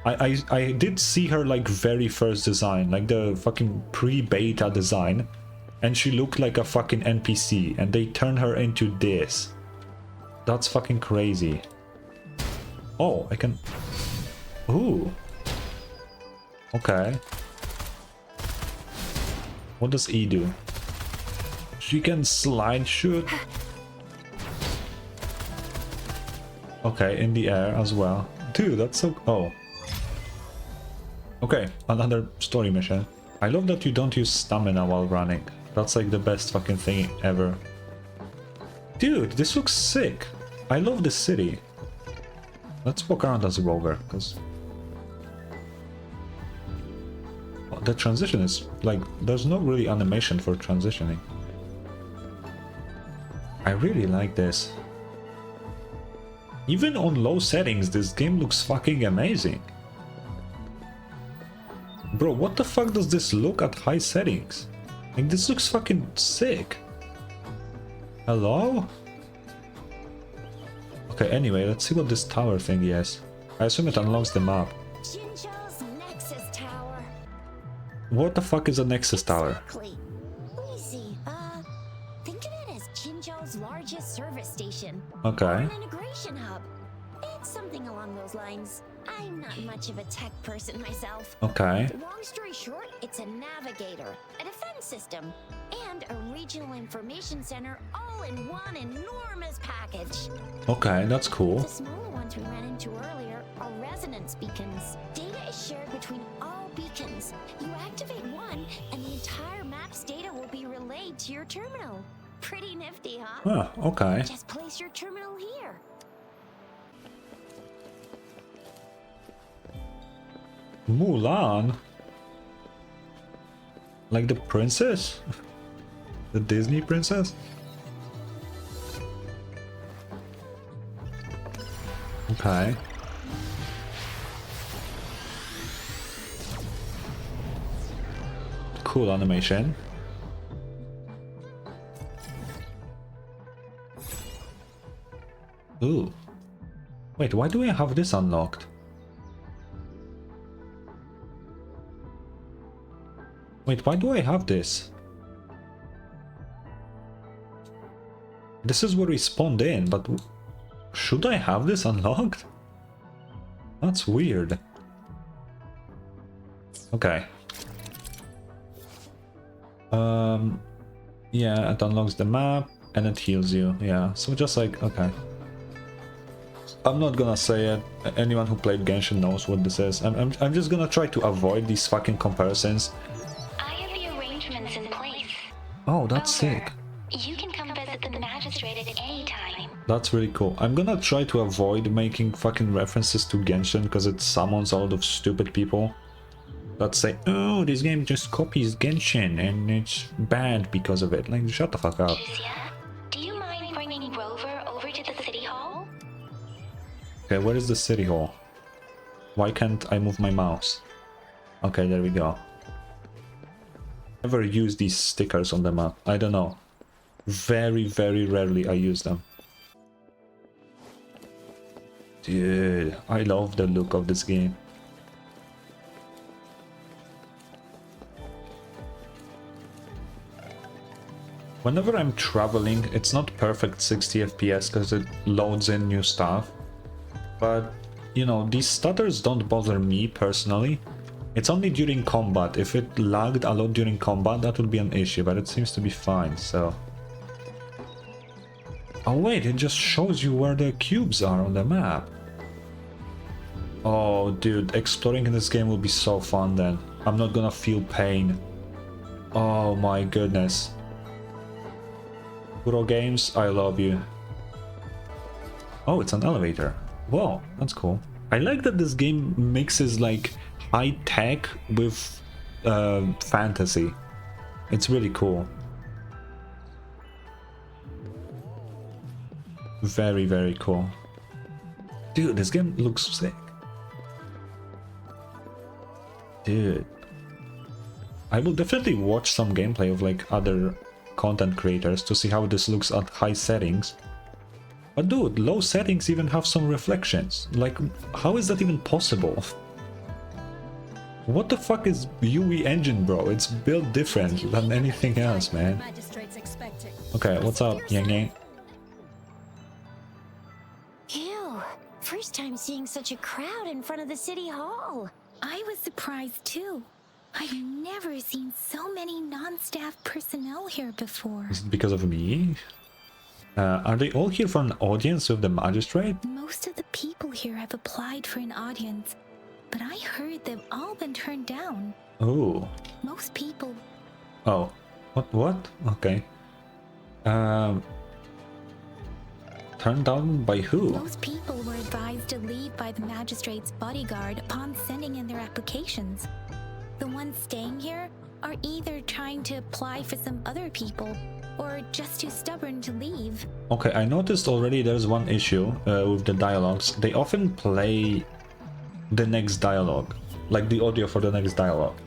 I did see her like very first design, like the fucking pre-beta design, and she looked like a fucking NPC, and they turned her into this. That's fucking crazy. Oh, I can... Ooh. Okay. What does E do? She can slide shoot. Okay, in the air as well. Dude, that's so... Oh. Okay, another story mission. I love that you don't use stamina while running. That's like the best fucking thing ever. Dude, this looks sick. I love this city. Let's walk around as a rover, because... Oh, the transition is... like, there's no really animation for transitioning. I really like this. Even on low settings, this game looks fucking amazing. Bro, what the fuck does this look at high settings? Like, this looks fucking sick. Hello? Okay, anyway, let's see what this tower thingy is. I assume it unlocks the map. Jinzhou's Nexus Tower. What the fuck is a Nexus Tower? Exactly. Easy. Think of it as Jinzhou's largest service station. Or Okay. an integration hub. It's something along those lines. I'm not much of a tech person myself. Okay. Long story short, it's a navigator, a defense system, and a regional information center all in one enormous package. Okay, that's cool. The smaller ones we ran into earlier are resonance beacons. Data is shared between all beacons. You activate one, and the entire map's data will be relayed to your terminal. Pretty nifty, huh? Huh, okay. Just place your terminal here. Mulan? Like the princess? The Disney princess? Okay. Cool animation. Ooh. Wait, why do I have this unlocked? Wait, why do I have this? This is where we spawned in, but should I have this unlocked? That's weird. Okay. Yeah, it unlocks the map and it heals you. Yeah, so just like, okay. I'm not gonna say it. Anyone who played Genshin knows what this is. I'm just gonna try to avoid these fucking comparisons. I have the arrangements in place. Oh, that's sick. You can come visit the magistrate at any time. That's really cool. I'm gonna try to avoid making fucking references to Genshin because it summons a lot of stupid people that say, oh, this game just copies Genshin and it's bad because of it. Like, shut the fuck up. Lucia, do you mind bringing Rover over to the city hall? Okay, where is the city hall? Why can't I move my mouse? Okay, there we go. Never use these stickers on the map. I don't know. Very, very rarely I use them. Dude, I love the look of this game. Whenever I'm traveling, it's not perfect 60 FPS because it loads in new stuff. But, you know, these stutters don't bother me personally. It's only during combat. If it lagged a lot during combat, that would be an issue, but it seems to be fine, so... Oh wait, it just shows you where the cubes are on the map. Oh dude, exploring in this game will be so fun then. I'm not gonna feel pain. Oh my goodness. Kuro Games, I love you. Oh, it's an elevator. Whoa, that's cool. I like that this game mixes like high tech with fantasy. It's really cool. Very, very cool. Dude, this game looks sick. Dude. I will definitely watch some gameplay of like other content creators to see how this looks at high settings. But dude, low settings even have some reflections. Like, how is that even possible? What the fuck is UE engine, bro? It's built different than anything else, man. Okay, what's up, Yang Yang? Ew, first time seeing such a crowd in front of the city hall. I was surprised too. I've never seen so many non-staff personnel here before. Is it because of me? Are they all here for an audience with the magistrate? Most of the people here have applied for an audience, but I heard they've all been turned down. Oh. Most people... Oh. What? Okay. Turned down by who? Most people were advised to leave by the magistrate's bodyguard upon sending in their applications. The ones staying here are either trying to apply for some other people or just too stubborn to leave. Okay, I noticed already there's one issue with the dialogues. They often play the next dialogue, like the audio for the next dialogue.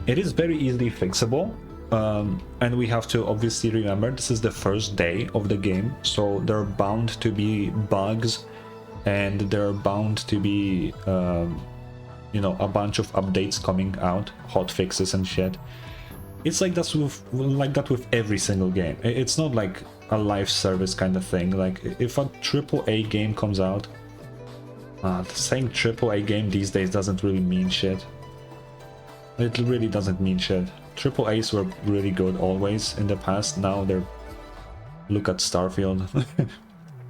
It is very easily fixable, and we have to obviously remember this is the first day of the game, so there are bound to be bugs, and there are bound to be you know, a bunch of updates coming out, hot fixes and shit. It's like that with every single game. It's not like a live service kind of thing. Like if a AAA game comes out, saying AAA game these days doesn't really mean shit. It really doesn't mean shit. AAAs were really good always in the past. Now they're... Look at Starfield.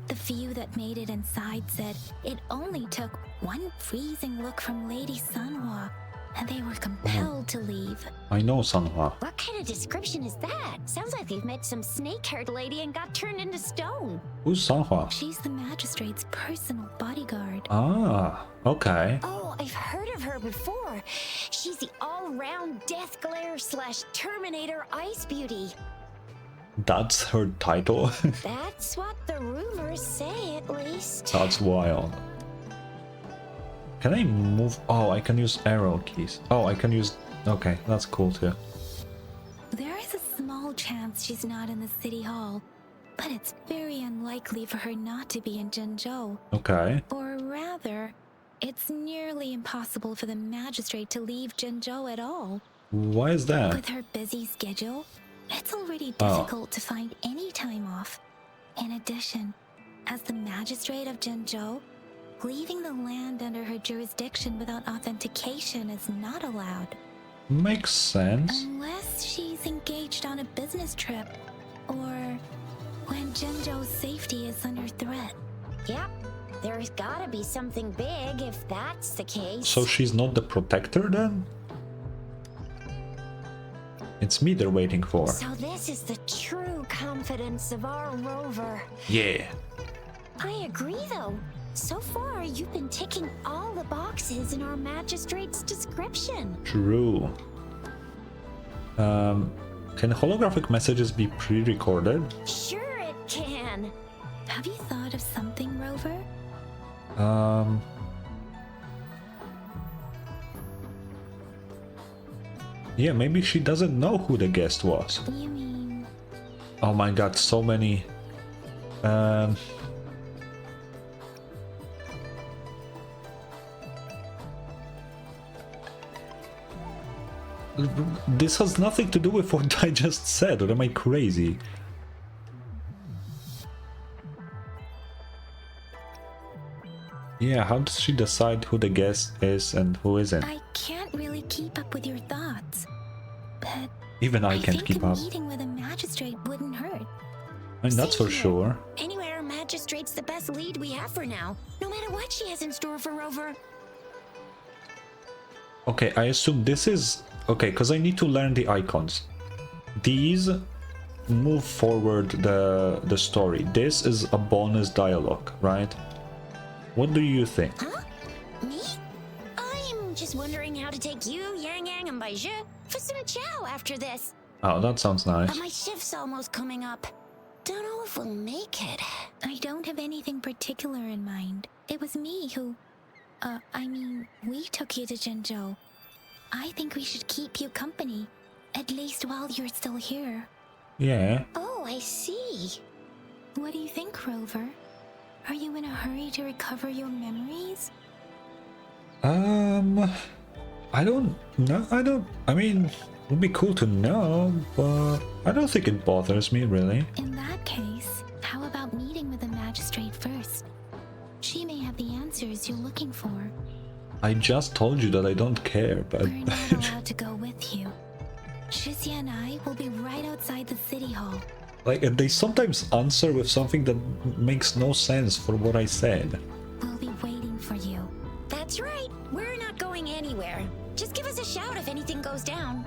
The few that made it inside said it only took one freezing look from Lady Sanhua, and they were compelled to leave. I know Sanhua. What kind of description is that? Sounds like they've met some snake-haired lady and got turned into stone. Who's Sanhua? She's the magistrate's personal bodyguard. Ah, okay. Oh, I've heard of her before. She's the all-round Death Glare / Terminator Ice Beauty. That's her title? That's what the rumors say, at least. That's wild. Can I move? Oh, I can use arrow keys. Oh, I can use... Okay, that's cool too. There is a small chance she's not in the city hall, but it's very unlikely for her not to be in Zhengzhou. Okay. Or rather, it's nearly impossible for the magistrate to leave Zhengzhou at all. Why is that? With her busy schedule, it's already difficult to find any time off. In addition, as the magistrate of Zhengzhou, leaving the land under her jurisdiction without authentication is not allowed. Makes sense. Unless she's engaged on a business trip, or when Zhengzhou's safety is under threat. Yep, There's gotta be something big if that's the case. So she's not the protector then? It's me they're waiting for. So this is the true confidence of our rover. Yeah. I agree though. So far, you've been ticking all the boxes in our magistrate's description. True. Can holographic messages be pre-recorded? Sure it can. Have you thought of something, Rover? Yeah, maybe she doesn't know who the guest was. You mean... Oh my god, so many. This has nothing to do with what I just said, or am I crazy? Yeah, how does she decide who the guest is and who isn't? I can't really keep up with your thoughts. But Even I can't keep up. a meeting with a magistrate wouldn't hurt. I mean, that's Same for here. sure. Anyway, our magistrate's the best lead we have for now. No matter what she has in store for Rover. Okay, I assume this is... Okay, because I need to learn the icons. These move forward the story. This is a bonus dialogue, right? What do you think? Huh? Me? I'm just wondering how to take you, Yang Yang, and Baiju for some chow after this. Oh, that sounds nice. But my shift's almost coming up. Don't know if we'll make it. I don't have anything particular in mind. It was me who... we took you to Jinzhou. I think we should keep you company. At least while you're still here. Yeah. Oh, I see. What do you think, Rover? Are you in a hurry to recover your memories? I don't know. I mean, it would be cool to know, but I don't think it bothers me, really. In that case, how about meeting with the magistrate first? She may have the answers you're looking for. I just told you that I don't care, but... We're not allowed to go with you. Shixia and I will be right outside the city hall. Like, they sometimes answer with something that makes no sense for what I said. We'll be waiting for you. That's right. We're not going anywhere. Just give us a shout if anything goes down.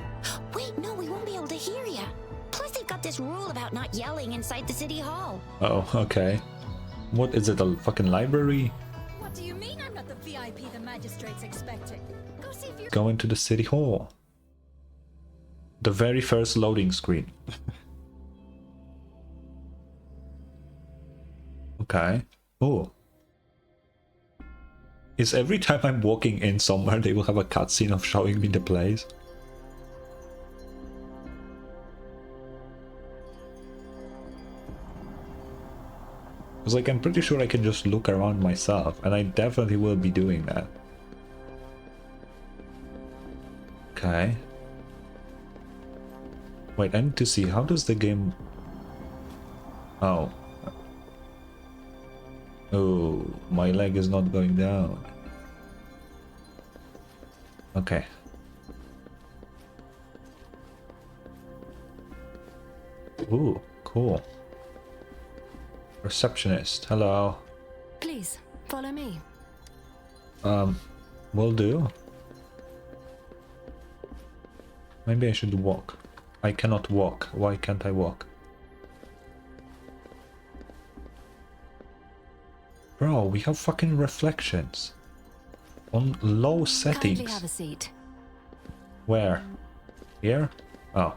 Wait, no, we won't be able to hear ya. Plus, they've got this rule about not yelling inside the city hall. Oh, okay. What is it, a fucking library? What do you mean I'm not the VIP the magistrate's expecting? Go see if you're... Go into the city hall. The very first loading screen. Okay. Oh. Is every time I'm walking in somewhere they will have a cutscene of showing me the place? Because like I'm pretty sure I can just look around myself, and I definitely will be doing that. Okay. Wait, I need to see, how does the game... Oh. Oh, my leg is not going down. Okay. Ooh, cool. Receptionist, hello. Please, follow me. Will do. Maybe I should walk. I cannot walk. Why can't I walk? Bro, we have fucking reflections. On low settings. Kindly have a seat. Where? Here? Oh.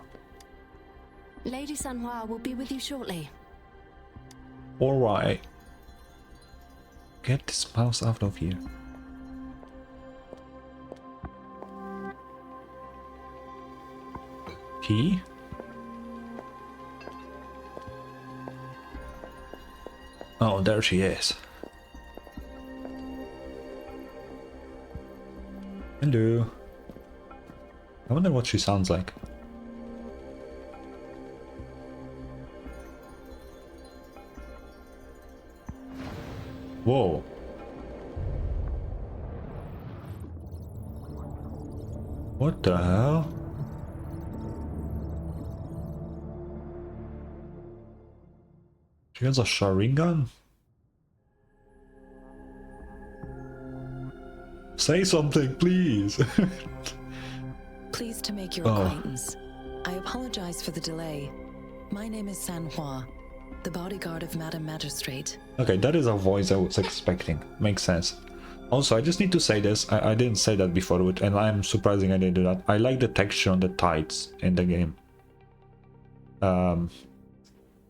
Lady Sanhua will be with you shortly. Alright. Get this mouse out of here. Key? Oh, there she is. Hello. I wonder what she sounds like. Whoa. What the hell? She has a Sharingan? Say something, please. Pleased to make your Oh. acquaintance. I apologize for the delay. My name is Sanhua, the bodyguard of Madam Magistrate. Okay, that is a voice I was expecting. Makes sense. Also, I just need to say this. I didn't say that before, and I'm surprising I didn't do that. I like the texture on the tights in the game.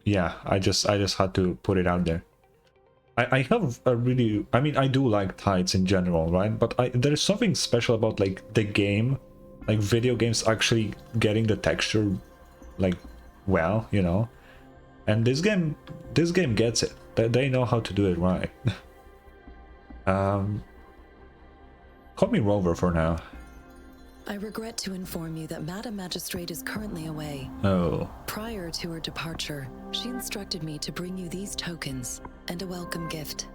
Yeah, I just had to put it out there. I have a really, I mean, I do like tights in general, right? But there's something special about like the game, like video games actually getting the texture like well, you know. And this game gets it. They know how to do it right. Call me Rover for now. I regret to inform you that Madam Magistrate is currently away. Oh. Prior to her departure, she instructed me to bring you these tokens and a welcome gift.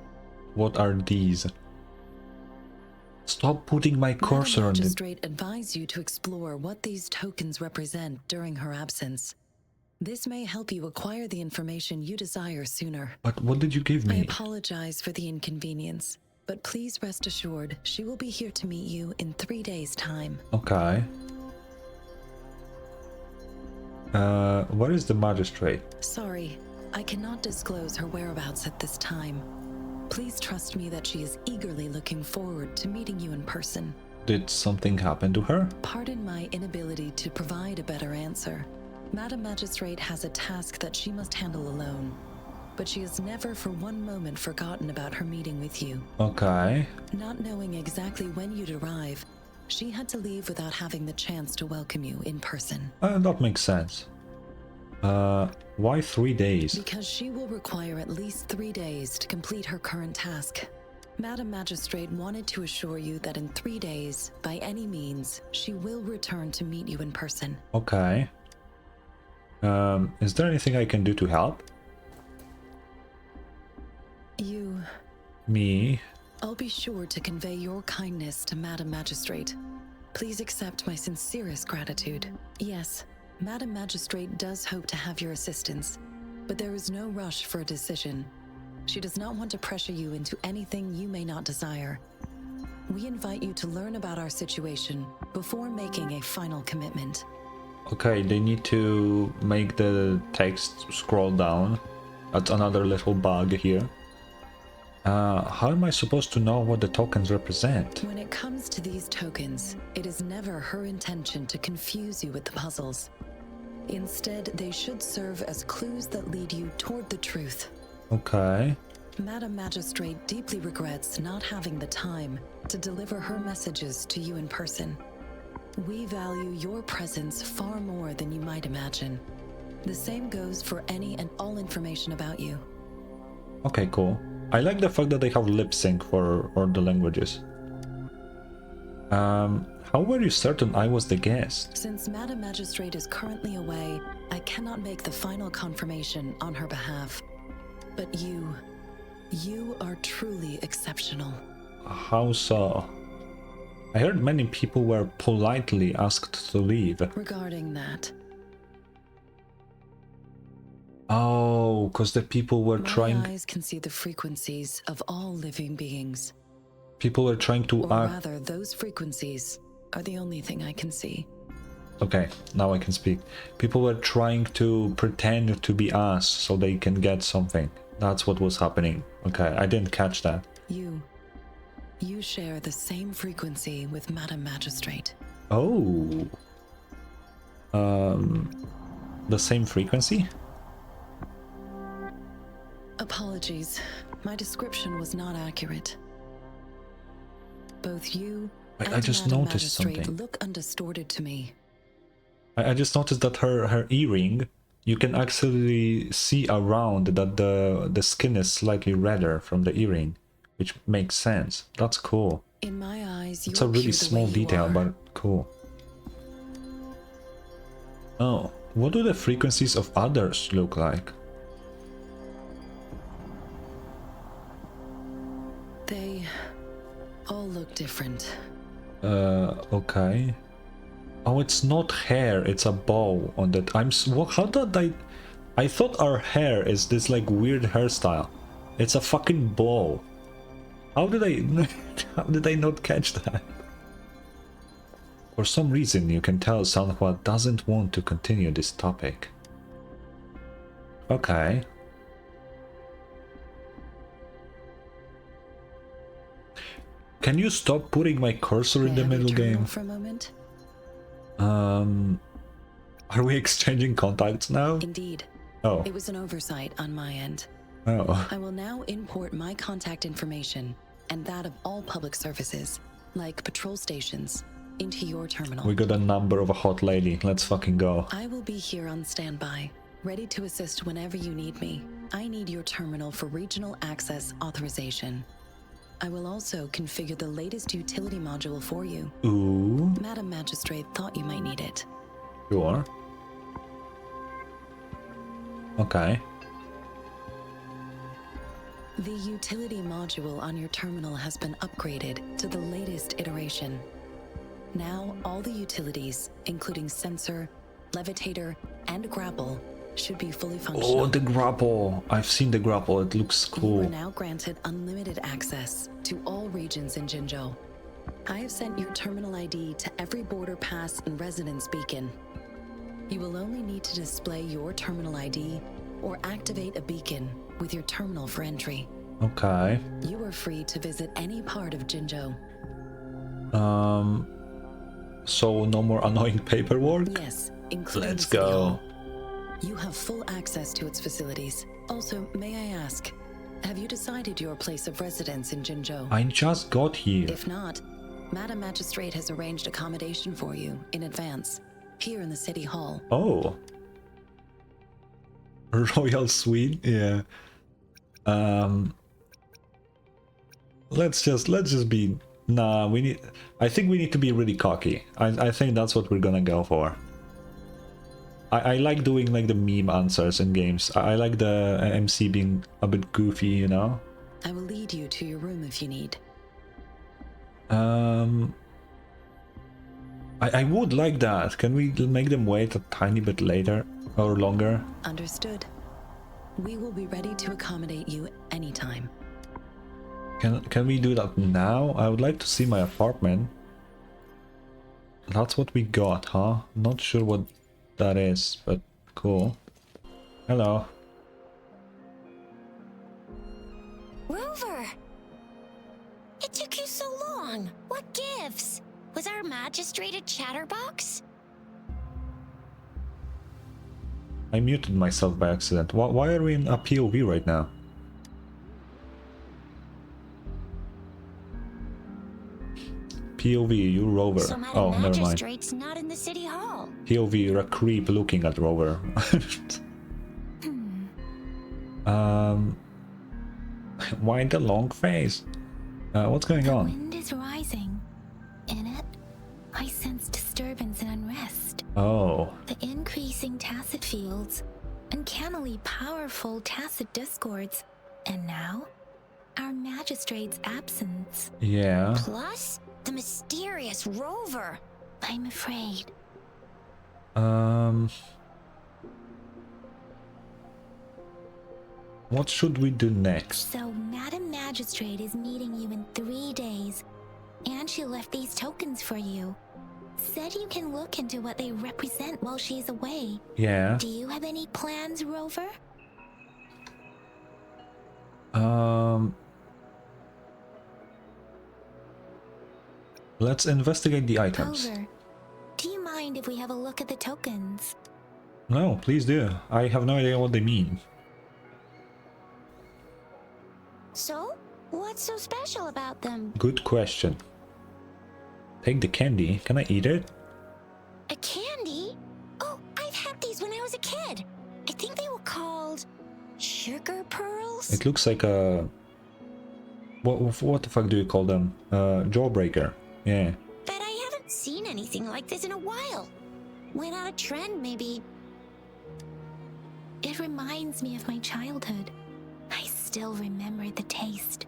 What are these? Stop putting my cursor Madam on the... Magistrate advised you to explore what these tokens represent during her absence. This may help you acquire the information you desire sooner. But what did you give I me? apologize for the inconvenience, but please rest assured she will be here to meet you in 3 days' time. Okay. Where is the magistrate? Sorry, I cannot disclose her whereabouts at this time. Please trust me that she is eagerly looking forward to meeting you in person. Did something happen to her? Pardon my inability to provide a better answer. Madam Magistrate has a task that she must handle alone, but she has never for one moment forgotten about her meeting with you. Okay. Not knowing exactly when you'd arrive, she had to leave without having the chance to welcome you in person. That makes sense. Why 3 days? Because she will require at least 3 days to complete her current task. Madam Magistrate wanted to assure you that in 3 days, by any means, she will return to meet you in person. Okay. Is there anything I can do to help? Me? I'll be sure to convey your kindness to Madam Magistrate. Please accept my sincerest gratitude. Yes, Madam Magistrate does hope to have your assistance, but there is no rush for a decision. She does not want to pressure you into anything you may not desire. We invite you to learn about our situation before making a final commitment. Okay, they need to make the text scroll down. That's another little bug here. How am I supposed to know what the tokens represent? When it comes to these tokens, it is never her intention to confuse you with the puzzles. Instead, they should serve as clues that lead you toward the truth. Okay. Madam Magistrate deeply regrets not having the time to deliver her messages to you in person. We value your presence far more than you might imagine. The same goes for any and all information about you. Okay, cool. I like the fact that they have lip sync for all the languages. How were you certain I was the guest? Since Madam Magistrate is currently away, I cannot make the final confirmation on her behalf. But you are truly exceptional. How so? I heard many people were politely asked to leave. Regarding that, Oh, because the people were my trying... eyes can see the frequencies of all living beings. People were trying to Or act... rather, those frequencies are the only thing I can see. Okay, now I can speak. People were trying to pretend to be us so they can get something. That's what was happening. Okay, I didn't catch that. You share the same frequency with Madam Magistrate. Oh. The same frequency? Apologies, my description was not accurate. Both you and I just Madam noticed Magistrate something. look undistorted to me. I just noticed that her earring, you can actually see around that the skin is slightly redder from the earring, which makes sense. That's cool. In my eyes, you It's a really appear the small way you detail, are. but cool. Oh, what do the frequencies of others look like? They all look different. Okay. Oh, it's not hair, it's a bow on that. How did I thought our hair is this like weird hairstyle. It's a fucking bow. How did I how did I not catch that? For some reason you can tell Sanhua doesn't want to continue this topic. Okay. Can you stop putting my cursor in the middle game? For a moment? Are we exchanging contacts now? Indeed. Oh. It was an oversight on my end. Oh. I will now import my contact information and that of all public services, like patrol stations, into your terminal. We got a number of a hot lady. Let's fucking go. I will be here on standby, ready to assist whenever you need me. I need your terminal for regional access authorization. I will also configure the latest utility module for you. Ooh. Madam Magistrate thought you might need it. Sure. Okay. The utility module on your terminal has been upgraded to the latest iteration. Now, all the utilities, including sensor, levitator, and grapple, should be fully functional. Oh, the grapple. I've seen the grapple. It looks You cool. are now granted unlimited access to all regions in Jinzhou. I have sent your terminal ID to every border pass and residence beacon. You will only need to display your terminal ID or activate a beacon with your terminal for entry. Okay. You are free to visit any part of Jinzhou. So no more annoying paperwork? Yes, including Let's City go. Hall. You have full access to its facilities. Also, may I ask, have you decided your place of residence in Jinzhou? I just got here. If not, Madam Magistrate has arranged accommodation for you in advance, here in the City Hall. Oh. Royal suite? Yeah. Let's just be... Nah, I think we need to be really cocky. I think that's what we're gonna go for. I like doing like the meme answers in games. I like the MC being a bit goofy, you know? I will lead you to your room if you need. I would like that. Can we make them wait a tiny bit later or longer? Understood. We will be ready to accommodate you anytime. Can we do that now? I would like to see my apartment. That's what we got, huh? Not sure what that is, but cool. Hello. Rover! It took you so long. What gives? Was our magistrate a chatterbox? I muted myself by accident. Why are we in a POV right now? POV, you Rover. So Madam Oh, never mind. Magistrate's not in the city hall. POV, you're a creep looking at Rover. Why the long face? What's going The on? wind is rising. In it, I sense disturbance and unrest. Oh, The increasing tacit fields, uncannily powerful tacit discords, and now, our magistrate's absence. yeah. Plus, the mysterious Rover. I'm afraid. What should we do next? So, Madam Magistrate is meeting you in 3 days, and she left these tokens for you. Said you can look into what they represent while she's away. Yeah. Do you have any plans, Rover? Let's investigate the items. Rover, do you mind if we have a look at the tokens? No, please do. I have no idea what they mean. So, what's so special about them? Good question. Take the candy. Can I eat it? A candy? Oh, I've had these when I was a kid. I think they were called sugar pearls. It looks like a... What the fuck do you call them? Jawbreaker. Yeah. But I haven't seen anything like this in a while. Went on a trend, maybe. It reminds me of my childhood. I still remember the taste.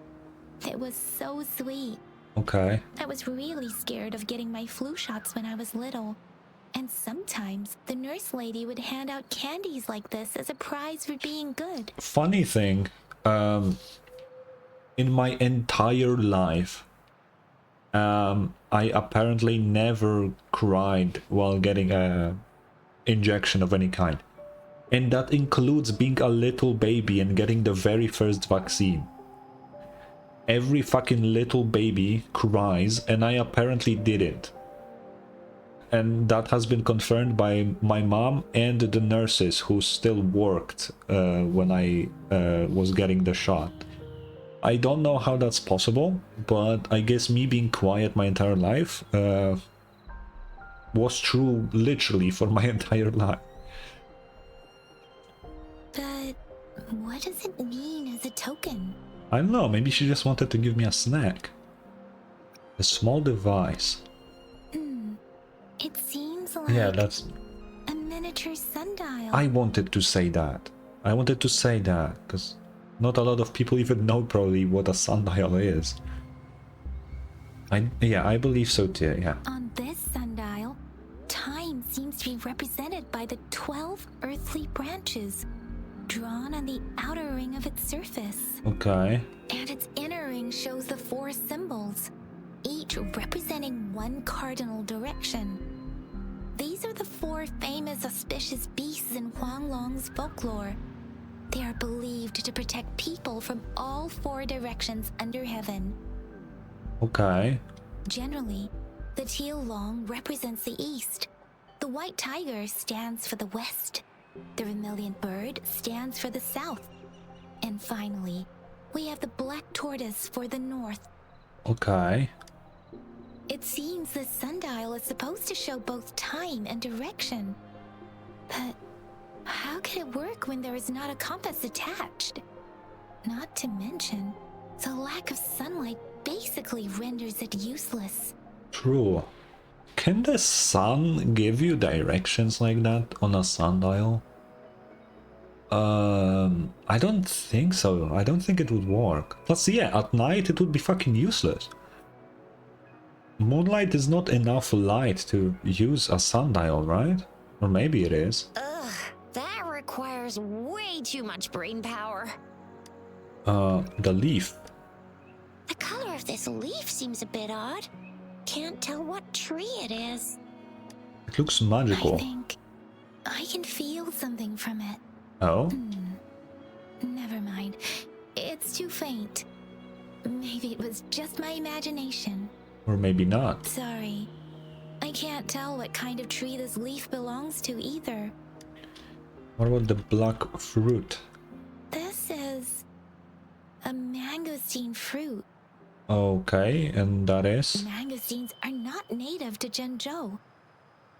It was so sweet. Okay. I was really scared of getting my flu shots when I was little. And sometimes the nurse lady would hand out candies like this as a prize for being good. Funny thing, in my entire life, I apparently never cried while getting a injection of any kind. And that includes being a little baby and getting the very first vaccine. Every fucking little baby cries, and I apparently didn't. And that has been confirmed by my mom and the nurses who still worked when I was getting the shot. I don't know how that's possible, but I guess me being quiet my entire life was true literally for my entire life. But what does it mean as a token? I don't know, maybe she just wanted to give me a snack. A small device. It seems like Yeah, that's... a miniature sundial. I wanted to say that. I wanted to say that, because not a lot of people even know probably what a sundial is. Yeah, I believe so too, yeah. On this sundial, time seems to be represented by the 12 earthly branches drawn on the outer ring of its surface. Okay. And its inner ring shows the 4 symbols, each representing one cardinal direction. These are the 4 famous auspicious beasts in Huanglong's folklore. They are believed to protect people from all 4 directions under heaven. Okay. Generally, the teal long represents the east. The white tiger stands for the west. The vermilion bird stands for the south. And finally, we have the black tortoise for the north. Okay. It seems the sundial is supposed to show both time and direction. But how could it work when there is not a compass attached? Not to mention, the lack of sunlight basically renders it useless. True. Can the sun give you directions like that on a sundial? I don't think so. I don't think it would work. Plus, yeah, at night it would be fucking useless. Moonlight is not enough light to use a sundial, right? Or maybe it is. Ugh, that requires way too much brain power. The leaf. The color of this leaf seems a bit odd. Can't tell what tree it is. It looks magical. I think I can feel something from it. Oh? Never mind. It's too faint. Maybe it was just my imagination. Or maybe not. Sorry. I can't tell what kind of tree this leaf belongs to either. What about the black fruit? This is a mangosteen fruit. Okay, and that is? Mangosteens are not native to Zhengzhou.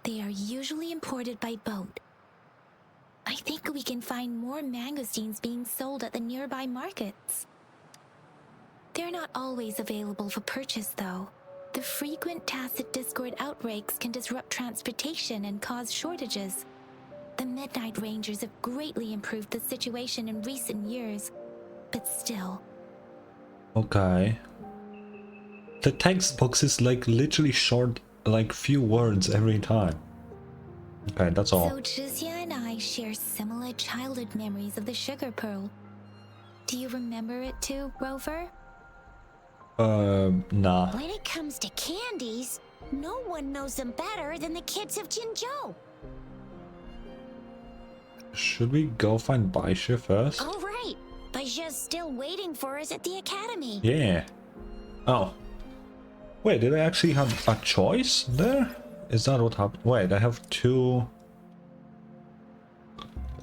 They are usually imported by boat. I think we can find more mangosteens being sold at the nearby markets. They're not always available for purchase, though. The frequent tacit discord outbreaks can disrupt transportation and cause shortages. The Midnight Rangers have greatly improved the situation in recent years, but still. Okay. The text box is like literally short, like few words every time. Okay, that's all. So Zhixia and I share similar childhood memories of the sugar pearl. Do you remember it too, Rover? Nah. When it comes to candies, no one knows them better than the kids of Jinzhou. Should we go find Baisha first? All right, Baijia's still waiting for us at the academy. Yeah. Oh. Wait, did I actually have a choice there? Is that what happened? Wait, I have 2...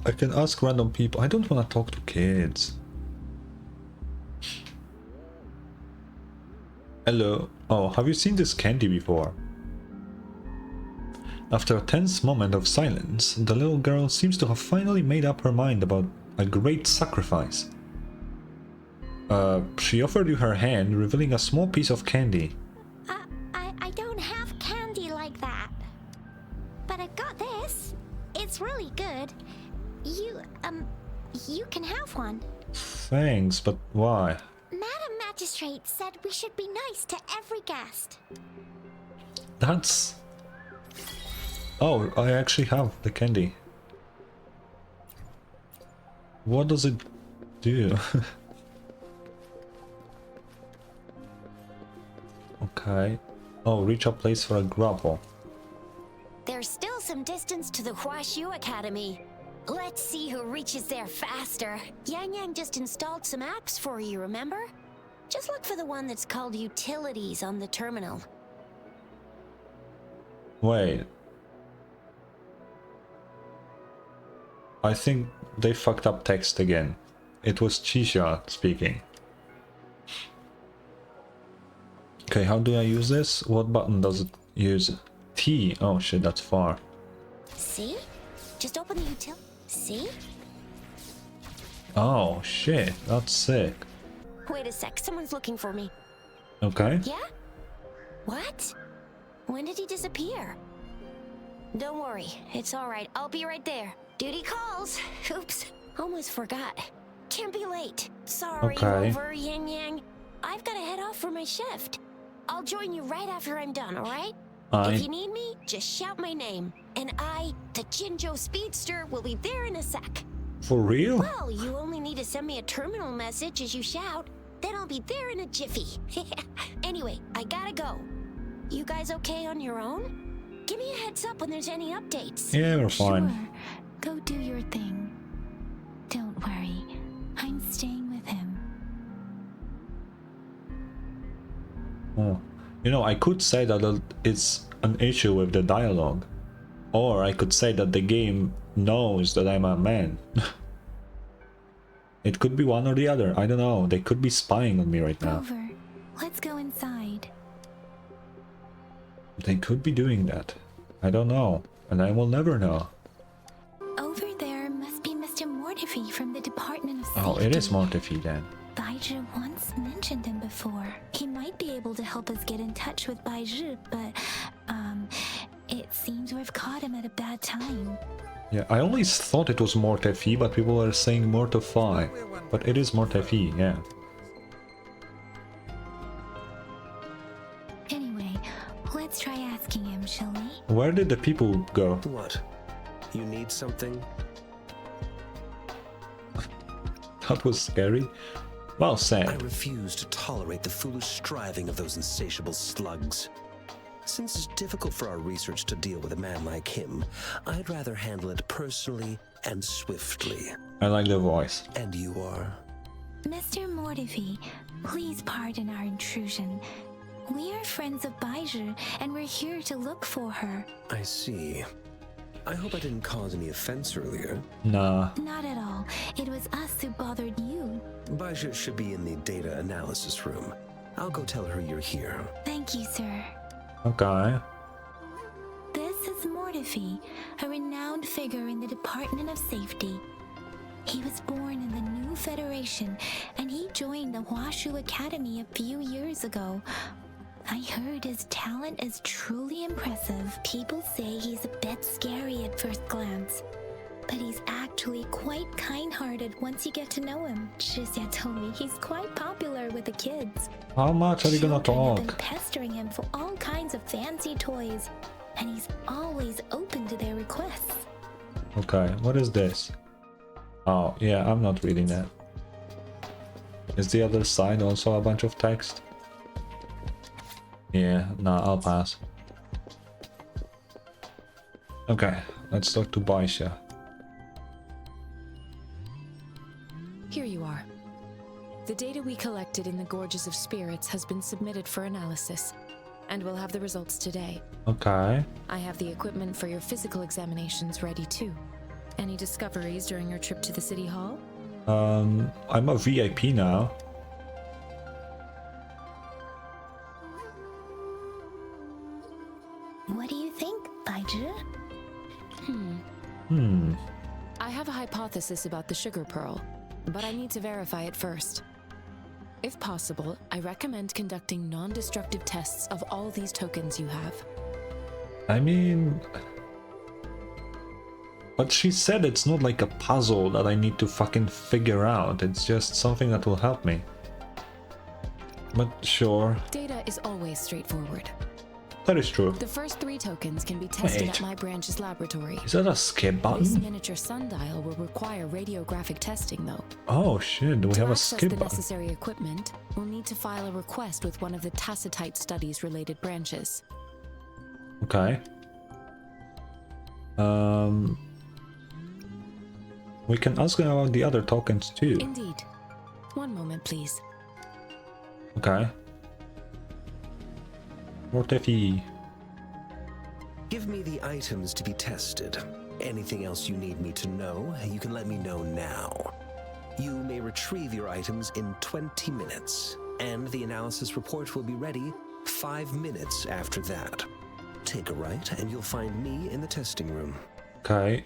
I can ask random people. I don't want to talk to kids. Hello. Oh, have you seen this candy before? After a tense moment of silence, the little girl seems to have finally made up her mind about a great sacrifice. She offered you her hand, revealing a small piece of candy. I don't have candy like that. But I've got this. It's really good. You can have one. Thanks, but why? Madam Magistrate said we should be nice to every guest. That's... Oh, I actually have the candy. What does it do? Okay. Oh, reach a place for a grapple. There's still some distance to the Huashu Academy. Let's see who reaches there faster. Yang Yang just installed some apps for you, remember? Just look for the one that's called Utilities on the terminal. Wait. I think they fucked up text again. It was Chisha speaking. Okay, how do I use this? What button does it use? T. Oh shit, that's far. See? Just open the util. See? Oh shit, that's sick. Wait a sec, someone's looking for me. Okay. Yeah? What? When did he disappear? Don't worry, it's alright. I'll be right there. Duty calls. Oops, almost forgot. Can't be late. Sorry, Okay. Rover, Yang Yang. I've got to head off for my shift. I'll join you right after I'm done, alright? If you need me, just shout my name. And I, the Jinjo Speedster, will be there in a sec. For real? Well, you only need to send me a terminal message as you shout. Then I'll be there in a jiffy. Anyway, I gotta go. You guys okay on your own? Give me a heads up when there's any updates. Yeah, we're fine. Sure. Go do your thing. Don't worry. I'm staying with him. Oh. You know, I could say that it's an issue with the dialogue. Or I could say that the game knows that I'm a man. It could be one or the other. I don't know. They could be spying on me right now. Rover, let's go inside. They could be doing that. I don't know. And I will never know. Over there must be Mr. Mortifi from the Department of Safety. Oh, it is Mortifi then. Baizhi once mentioned him before. He might be able to help us get in touch with Baizhi, but, it seems we've caught him at a bad time. Yeah, I always thought it was Mortifi, but people are saying Mortify. But it is Mortifi, yeah. Anyway, let's try asking him, shall we? Where did the people go? What? You need something? That was scary. Well I said. refuse to tolerate the foolish striving of those insatiable slugs. Since it's difficult for our research to deal with a man like him, I'd rather handle it personally and swiftly. I like the voice. And you are? Mr. Mortifi, please pardon our intrusion. We are friends of Baizhi, and we're here to look for her. I see. I hope I didn't cause any offense earlier. Nah. Not at all. It was us who bothered you. Baizhi should be in the data analysis room. I'll go tell her you're here. Thank you, sir. Okay. This is Mortifi, a renowned figure in the Department of Safety. He was born in the new Federation, and he joined the Huashu Academy a few years ago. I heard his talent is truly impressive. People say he's a bit scary at first glance, but he's actually quite kind-hearted once you get to know him. Shizia told me he's quite popular with the kids. How much are you gonna Children have been talk? pestering him for all kinds of fancy toys, and he's always open to their requests. Okay, what is this? Oh, yeah, I'm not reading that. Is the other side also a bunch of text? Yeah, no, I'll pass. Okay, let's talk to Baisha. Here you are. The data we collected in the Gorges of Spirits has been submitted for analysis, and we'll have the results today. Okay. I have the equipment for your physical examinations ready too. Any discoveries during your trip to the City Hall? I'm a VIP now. What do you think, Baizhi? I have a hypothesis about the sugar pearl, but I need to verify it first. If possible, I recommend conducting non-destructive tests of all these tokens you have. I mean... But she said it's not like a puzzle that I need to fucking figure out. It's just something that will help me. But sure. Data is always straightforward. That is true. The first 3 tokens can be tested Wait. at my branch's laboratory. Is that a skip This button? miniature sundial will require radiographic testing, though. Oh shit, do we To have a access skip the button? necessary equipment, we'll need to file a request with one of the Tacitite Studies related branches. Okay. We can ask about the other tokens too. Indeed. One moment, please. Okay. What if he... Give me the items to be tested. Anything else you need me to know, you can let me know now. You may retrieve your items in 20 minutes, and the analysis report will be ready 5 minutes after that. Take a right, and you'll find me in the testing room. Okay,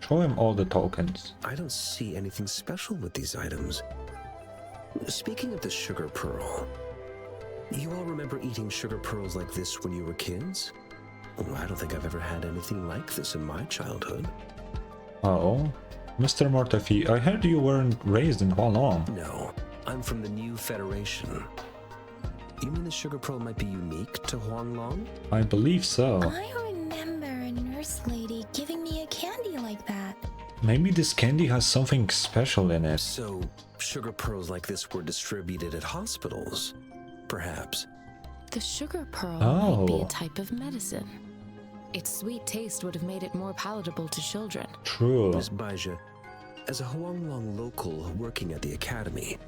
show him all the tokens. I don't see anything special with these items. Speaking of the sugar pearl, you all remember eating sugar pearls like this when you were kids? I don't think I've ever had anything like this in my childhood. Oh, Mr. Mortefi, I heard you weren't raised in Hualong. No, I'm from the New Federation. You mean the sugar pearl might be unique to Huanglong? I believe so. I remember a nurse lady giving me a candy like that. Maybe this candy has something special in it. So, sugar pearls like this were distributed at hospitals? Perhaps. The sugar pearl might be Oh. a type of medicine. Its sweet taste would have made it more palatable to children. True. Miss Baija, as a Huanglong local working at the academy,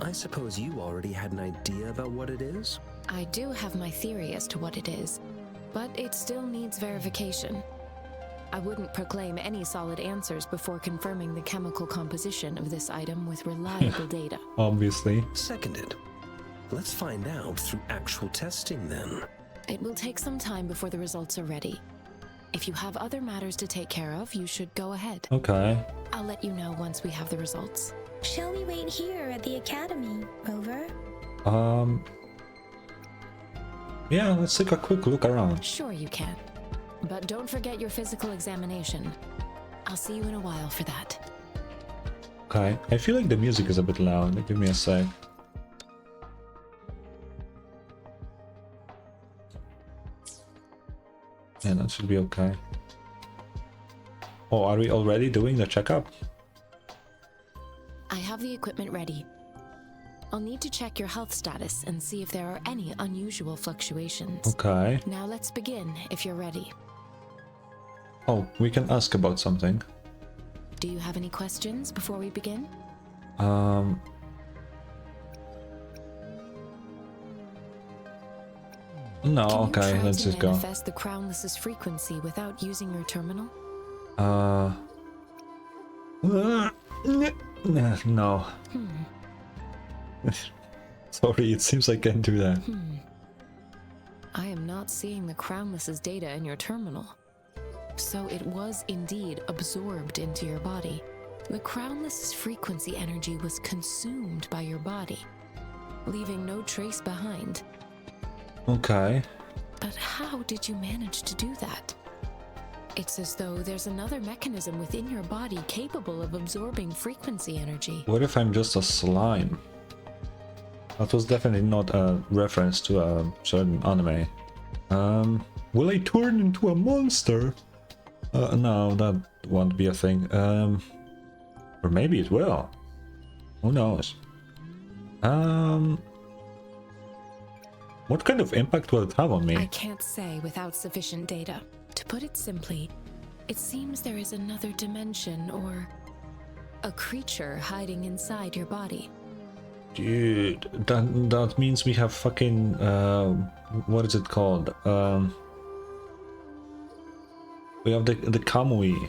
I suppose you already had an idea about what it is? I do have my theory as to what it is, but it still needs verification. I wouldn't proclaim any solid answers before confirming the chemical composition of this item with reliable data. Obviously. Seconded. Let's find out through actual testing then. It will take some time before the results are ready. If you have other matters to take care of, you should go ahead. Okay. I'll let you know once we have the results. Shall we wait here at the academy, Rover? Yeah, let's take a quick look around. Sure you can. But don't forget your physical examination. I'll see you in a while for that. Okay, I feel like the music is a bit loud. Give me a sec. Yeah, that should be okay. Oh, are we already doing the checkup? I have the equipment ready. I'll need to check your health status and see if there are any unusual fluctuations. Okay. Now let's begin, if you're ready. Oh, we can ask about something. Do you have any questions before we begin? No, Can okay, you try let's to just go. manifest the crownless's frequency without using your terminal? No. Sorry, it seems I can't do that. I am not seeing the crownless's data in your terminal. So it was indeed absorbed into your body. The crownless's frequency energy was consumed by your body, leaving no trace behind. Okay. But how did you manage to do that? It's as though there's another mechanism within your body capable of absorbing frequency energy. What if I'm just a slime? That was definitely not a reference to a certain anime. Will I turn into a monster? No, that won't be a thing. Or maybe it will. Who knows? What kind of impact will it have on me? I can't say without sufficient data. To put it simply, it seems there is another dimension or a creature hiding inside your body. Dude, that means we have fucking what is it called? We have the Kamui.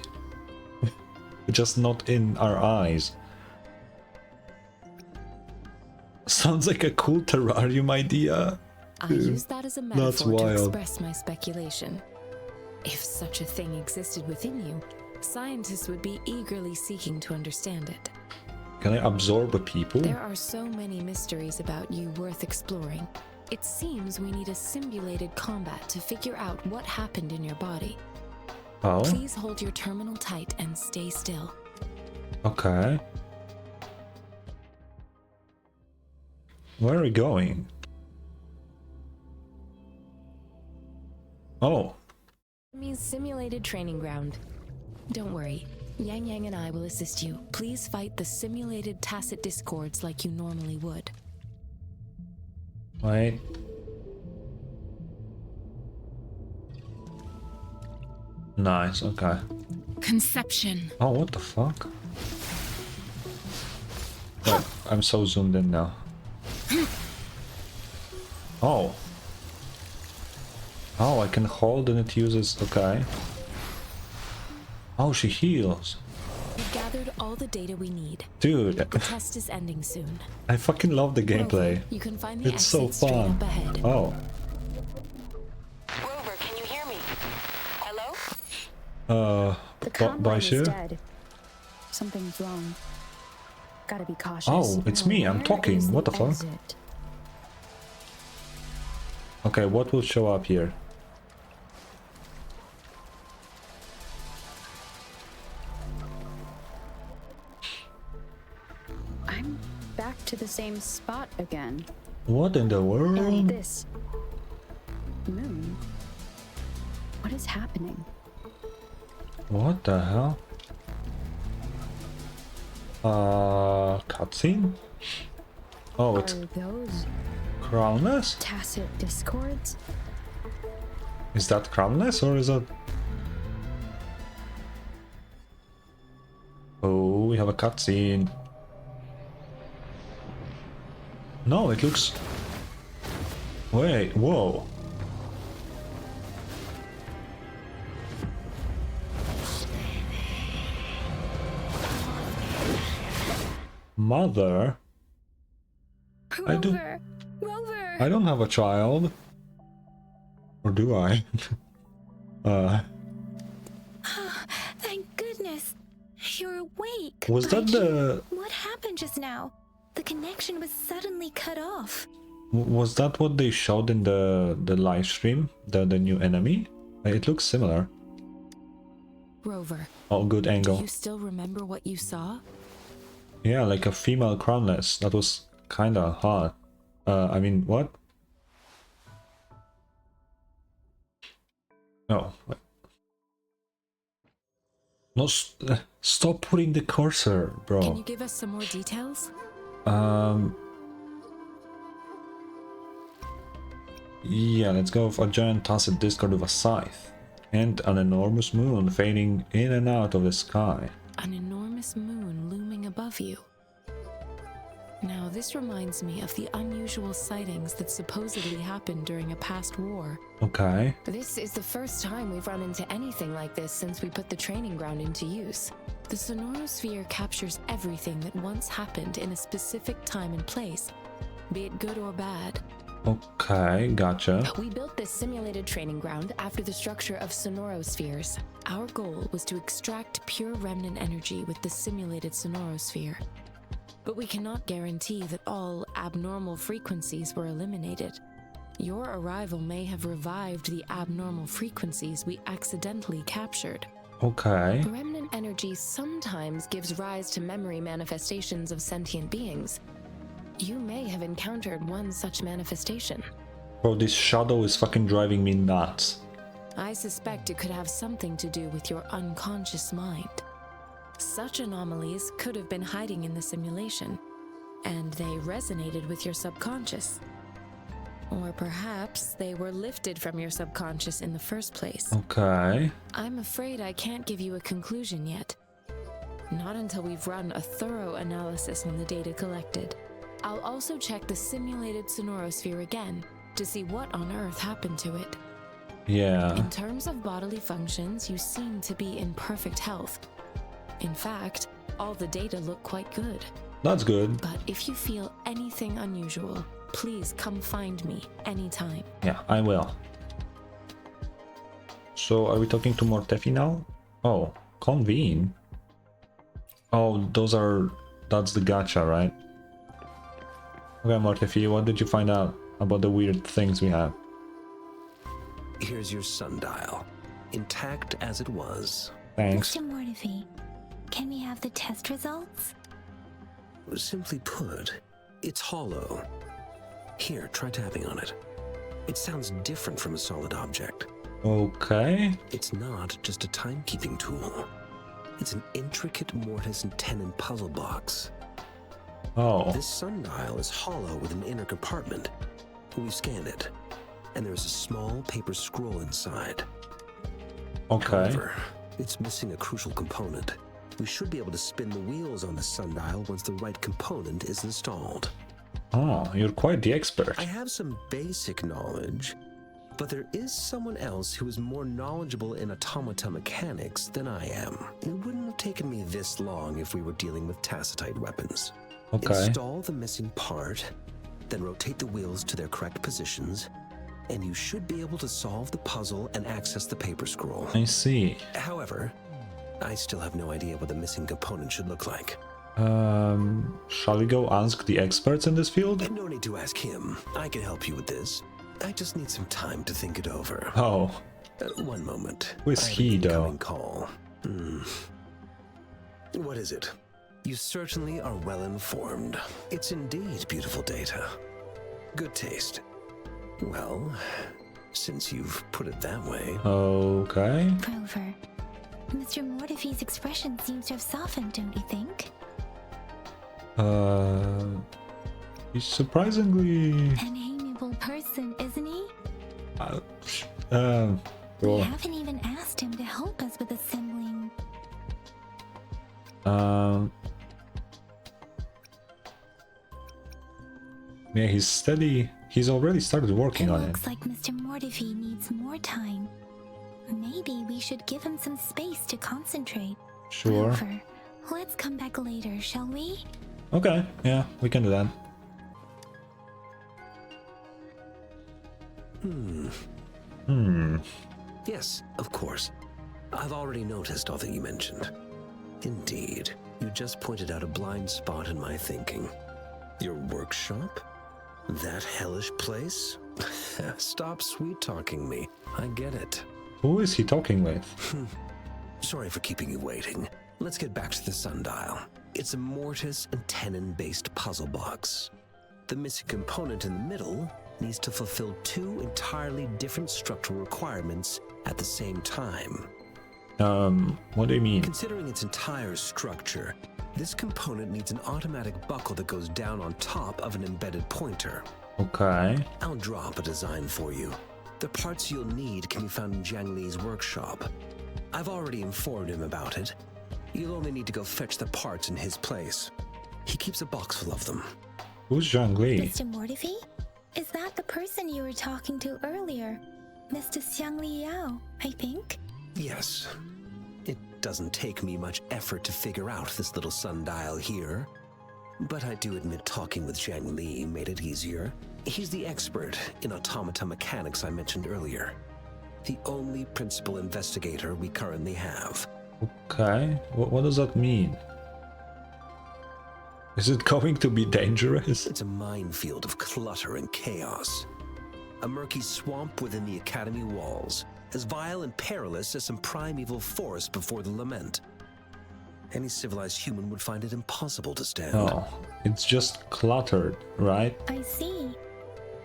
Just not in our eyes. Sounds like a cool terrarium idea. I use that as a metaphor That's to wild. express my speculation. If such a thing existed within you, scientists would be eagerly seeking to understand it. Can I absorb a people? There are so many mysteries about you worth exploring. It seems we need a simulated combat to figure out what happened in your body. Oh, Please hold your terminal tight and stay still. okay. Where are we going? Oh. Enemy's simulated training ground. Don't worry. Yang Yang and I will assist you. Please fight the simulated tacit discords like you normally would. Wait. Nice, okay. Conception. Oh, what the fuck? Oh, I'm so zoomed in now. Oh. Oh, I can hold and it uses... Okay. Oh, she heals. We've gathered all the data we need. Dude. The test is ending soon. I fucking love the gameplay. You can find the It's so exit straight fun. up ahead. Oh. Rover, can you hear me? Hello? The comm line is Baishu? dead. Something's wrong. Gotta be cautious. Oh, it's me. I'm Where talking. is What the fuck? exit? Okay, what will show up here? I'm back to the same spot again. What in the And world? this moon. What is happening? What the hell? Cutscene? Oh, it's Are those crownless? tacit discords? Is that crownless or is that... Oh, we have a cutscene. No, it looks... Wait, whoa. Mother? I do... Rover! I don't have a child. Or do I? Thank goodness. You're awake. Was that the... What happened just now? The connection was suddenly cut off. Was that what they showed in the live stream? The new enemy? It looks similar. Rover, Oh, good do angle. you still remember what you saw? Yeah, like a female crownless. That was kinda hot. I mean, what? No. Wait. No, stop putting the cursor, Can bro. you give us some more details? Yeah, let's go with a giant tacit discord with a scythe. And an enormous moon fading in and out of the sky. An enormous moon looming above you. Now, this reminds me of the unusual sightings that supposedly happened during a past war. Okay. This is the first time we've run into anything like this since we put the training ground into use. The sonorosphere captures everything that once happened in a specific time and place, be it good or bad. Okay, gotcha. We built this simulated training ground after the structure of sonorospheres. Our goal was to extract pure remnant energy with the simulated sonorosphere. But we cannot guarantee that all abnormal frequencies were eliminated. Your arrival may have revived the abnormal frequencies we accidentally captured. Okay. Remnant energy sometimes gives rise to memory manifestations of sentient beings. You may have encountered one such manifestation. Bro, this shadow is fucking driving me nuts. I suspect it could have something to do with your unconscious mind. Such anomalies could have been hiding in the simulation, and they resonated with your subconscious. Or perhaps they were lifted from your subconscious in the first place. Okay. I'm afraid I can't give you a conclusion yet. Not until we've run a thorough analysis on the data collected. I'll also check the simulated sonorosphere again to see what on earth happened to it. Yeah. In terms of bodily functions, you seem to be in perfect health. In fact, all the data look quite good. That's good. But if you feel anything unusual, please come find me anytime. Yeah, I will. So, are we talking to Mortefi now? Oh, convene. Oh, that's the gacha, right? Okay, Mortefi, what did you find out about the weird things we have? Here's your sundial, intact as it was. Thanks. Mr. Mortefi, can we have the test results? Simply put, it's hollow. Here, try tapping on it. It sounds different from a solid object. Okay. It's not just a timekeeping tool. It's an intricate mortise and tenon puzzle box. Oh. This sundial is hollow with an inner compartment. We've scanned it, and there's a small paper scroll inside. Okay. However, it's missing a crucial component. We should be able to spin the wheels on the sundial once the right component is installed. Oh, you're quite the expert. I have some basic knowledge, but there is someone else who is more knowledgeable in automata mechanics than I am. It wouldn't have taken me this long if we were dealing with tacitite weapons. Okay. Install the missing part, then rotate the wheels to their correct positions, and you should be able to solve the puzzle and access the paper scroll. I see. However, I still have no idea what the missing component should look like. Shall we go ask the experts in this field? No need to ask him. I can help you with this. I just need some time to think it over. Oh. One moment. Who is I have he, an though? incoming call. What is it? You certainly are well informed. It's indeed beautiful data. Good taste. Well, since you've put it that way. Okay. Rover, Mr. Mortife's expression seems to have softened, don't you think? He's surprisingly... An amiable person, isn't he? We well, haven't even asked him to help us with assembling. yeah, he's steady. He's already started working on it. Looks like Mr. Mortife needs more time. Maybe we should give him some space to concentrate. Sure. Rover, let's come back later, shall we? Okay, yeah, we can do that. Yes, of course. I've already noticed all that you mentioned. Indeed, you just pointed out a blind spot in my thinking. Your workshop? That hellish place? Stop sweet-talking me. I get it. Who is he talking with? Sorry for keeping you waiting. Let's get back to the sundial. It's a mortise and tenon-based puzzle box. The missing component in the middle needs to fulfill two entirely different structural requirements at the same time. What do you mean? Considering its entire structure, this component needs an automatic buckle that goes down on top of an embedded pointer. Okay. I'll draw up a design for you. The parts you'll need can be found in Jiang Li's workshop. I've already informed him about it. You'll only need to go fetch the parts in his place. He keeps a box full of them. Who's Zhang Li? Mr. Mortife? Is that the person you were talking to earlier? Mr. Xiang Liao, I think? Yes. It doesn't take me much effort to figure out this little sundial here. But I do admit talking with Jiang Li made it easier. He's the expert in automata mechanics I mentioned earlier. The only principal investigator we currently have. Okay. What does that mean? Is it going to be dangerous? It's a minefield of clutter and chaos. A murky swamp within the Academy walls, as vile and perilous as some primeval forest before the lament. Any civilized human would find it impossible to stand. Oh, it's just cluttered, right? I see.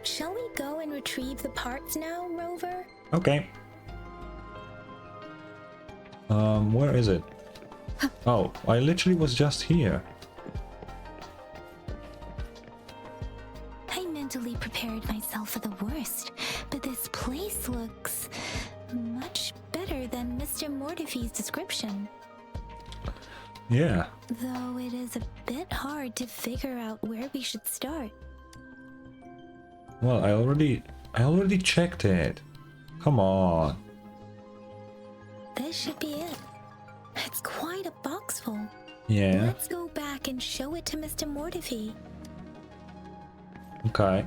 Shall we go and retrieve the parts now, Rover? Okay. Where is it? Oh, I literally was just here. I mentally prepared myself for the worst, but this place looks much better than Mr. Mortife's description. Yeah. Though it is a bit hard to figure out where we should start. Well, I already checked it. Come on. This should be it. It's quite a box full. Yeah. Let's go back and show it to Mr. Mortife. Okay.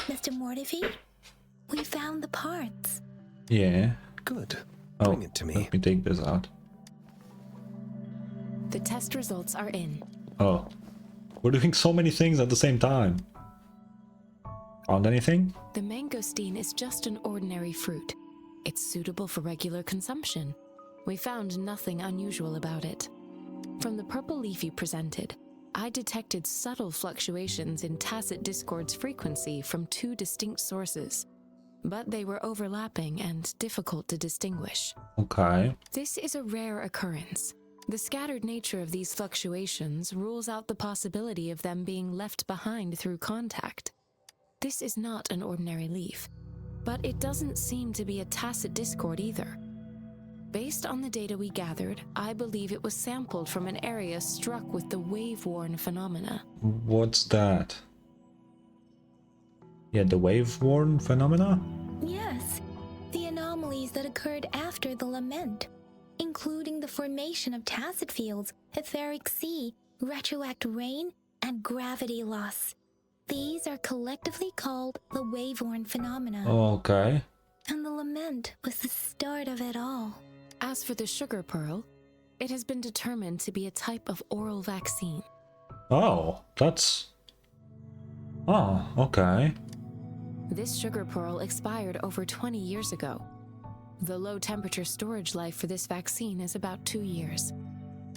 Mr. Mortife, we found the parts. Yeah. Good. Oh, Bring it to me. let me take this out. The test results are in. Oh. We're doing so many things at the same time. Found anything? The mangosteen is just an ordinary fruit. It's suitable for regular consumption. We found nothing unusual about it. From the purple leaf you presented, I detected subtle fluctuations in Tacit Discord's frequency from 2 distinct sources, but they were overlapping and difficult to distinguish. Okay. This is a rare occurrence. The scattered nature of these fluctuations rules out the possibility of them being left behind through contact. This is not an ordinary leaf, but it doesn't seem to be a Tacit Discord either. Based on the data we gathered, I believe it was sampled from an area struck with the wave-worn phenomena. What's that? Yeah, the wave-worn phenomena? Yes, the anomalies that occurred after the lament, including the formation of tacit fields, etheric sea, retroact rain, and gravity loss. These are collectively called the wave-worn phenomena. Okay. And the lament was the start of it all. As for the sugar pearl, it has been determined to be a type of oral vaccine. Oh, that's... Oh, okay. This sugar pearl expired over 20 years ago. The low-temperature storage life for this vaccine is about 2 years.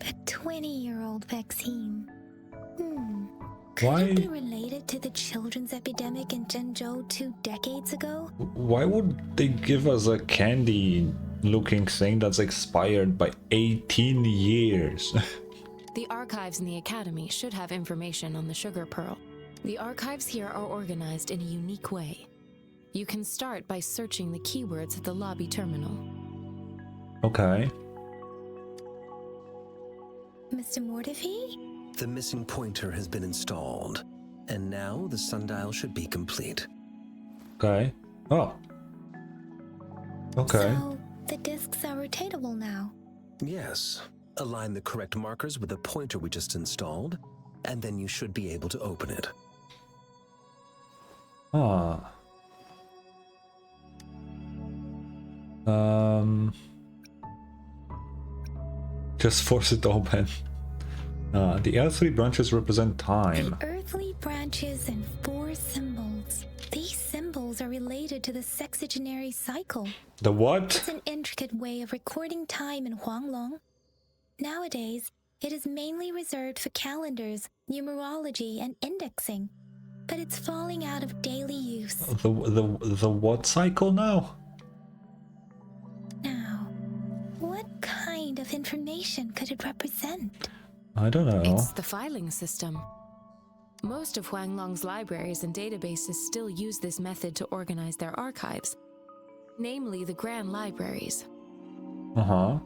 A 20-year-old vaccine. Could Why... it be related to the children's epidemic in Zhengzhou 2 decades ago? Why would they give us a candy-looking thing that's expired by 18 years? The archives in the Academy should have information on the sugar pearl. The archives here are organized in a unique way. You can start by searching the keywords at the lobby terminal. Okay. Mr. Mortefi? The missing pointer has been installed, and now the sundial should be complete. Okay. Oh. Okay. So, the discs are rotatable now. Yes. Align the correct markers with the pointer we just installed, and then you should be able to open it. Ah. Just force it open. The earthly branches represent time. The earthly branches and 4 symbols. These symbols are related to the sexagenary cycle. The what? It's an intricate way of recording time in Huanglong. Nowadays, it is mainly reserved for calendars, numerology, and indexing, but it's falling out of daily use. The what cycle now? Now, what kind of information could it represent? I don't know. It's the filing system. Most of Huanglong's libraries and databases still use this method to organize their archives, namely the Grand Libraries. Uh-huh.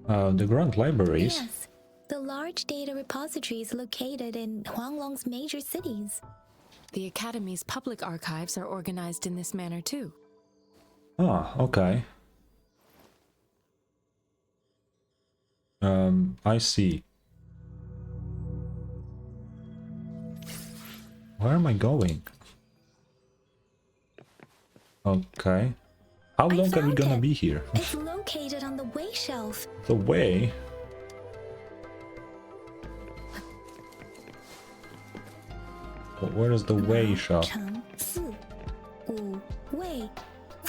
The Grand Libraries? Yes, the large data repositories located in Huanglong's major cities. The Academy's public archives are organized in this manner too. Ah, okay. I see. Where am I going? Okay. How long are we gonna be here? It's located on the way shelf. The way? But where is the way shop? Cheng, Si, Wu, Wei.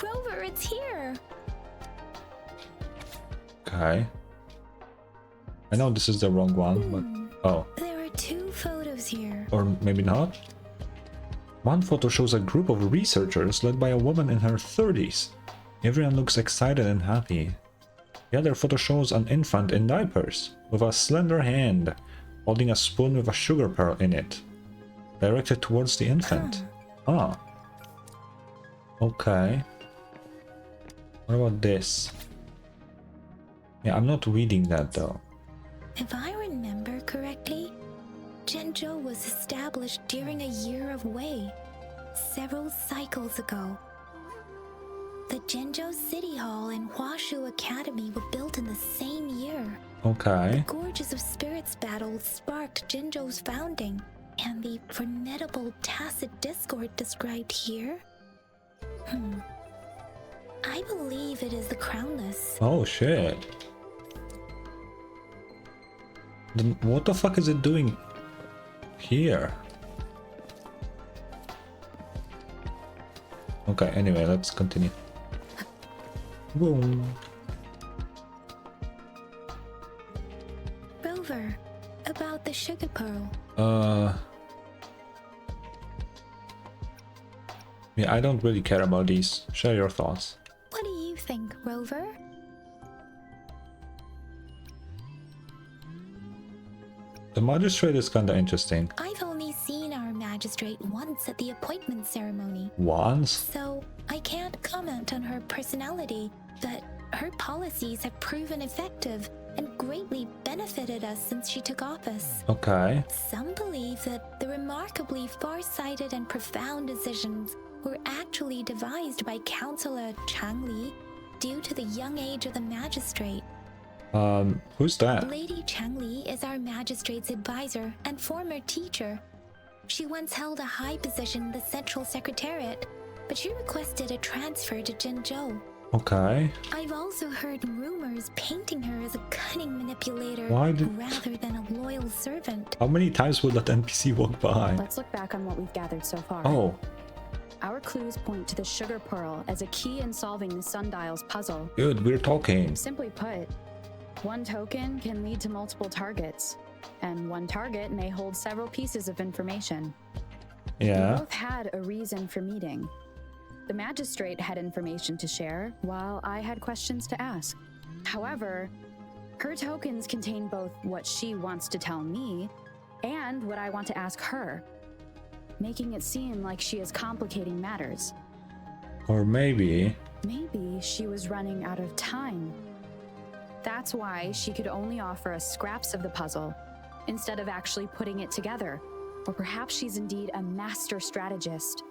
Rover, it's here. Okay. I know this is the wrong one, but... Oh. There are 2 photos here. Or maybe not? One photo shows a group of researchers led by a woman in her 30s. Everyone looks excited and happy. The other photo shows an infant in diapers, with a slender hand, holding a spoon with a sugar pearl in it, directed towards the infant. Ah. Okay. What about this? Yeah, I'm not reading that though. If I remember correctly, Zhengzhou was established during a year of Wei, several cycles ago. The Zhengzhou City Hall and Huashu Academy were built in the same year. Okay. The Gorges of Spirits battle sparked Zhengzhou's founding, and the formidable Tacit Discord described here? I believe it is the Crownless. Oh shit. Then what the fuck is it doing here? Okay, anyway, let's continue. Boom. Rover, about the sugar pearl. Yeah, I don't really care about these. Share your thoughts. What do you think, Rover? The magistrate is kinda interesting. I've only seen our magistrate once at the appointment ceremony, Once? so I can't comment on her personality, but her policies have proven effective and greatly benefited us since she took office. Okay. Some believe that the remarkably far-sighted and profound decisions were actually devised by Councillor Changli due to the young age of the magistrate. Who's that? Lady Changli is our magistrate's advisor and former teacher. She once held a high position in the Central Secretariat, but she requested a transfer to Jinzhou. Okay. I've also heard rumors painting her as a cunning manipulator rather than a loyal servant. How many times will that NPC walk by? Let's look back on what we've gathered so far. Oh. Our clues point to the sugar pearl as a key in solving the sundial's puzzle. Good, we're talking. Simply put, one token can lead to multiple targets, and one target may hold several pieces of information. Yeah. We both had a reason for meeting. The magistrate had information to share, while I had questions to ask. However, her tokens contain both what she wants to tell me and what I want to ask her, making it seem like she is complicating matters. Or maybe she was running out of time. That's why she could only offer us scraps of the puzzle, instead of actually putting it together. Or perhaps she's indeed a master strategist,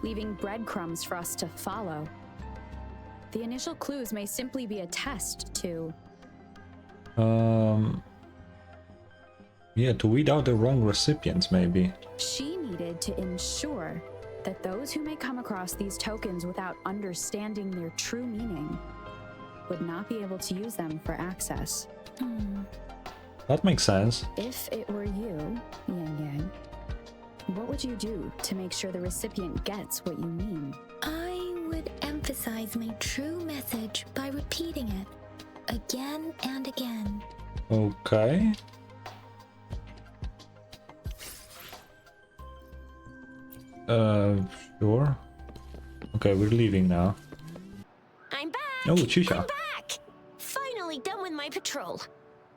leaving breadcrumbs for us to follow. The initial clues may simply be a test to... Yeah, to weed out the wrong recipients, maybe. She needed to ensure that those who may come across these tokens without understanding their true meaning would not be able to use them for access. That makes sense. If it were you, Yang Yang, what would you do to make sure the recipient gets what you mean? I would emphasize my true message by repeating it again and again. Okay. Sure. Okay, we're leaving now. I'm back! Oh, Chisha. I'm back! Finally done with my patrol.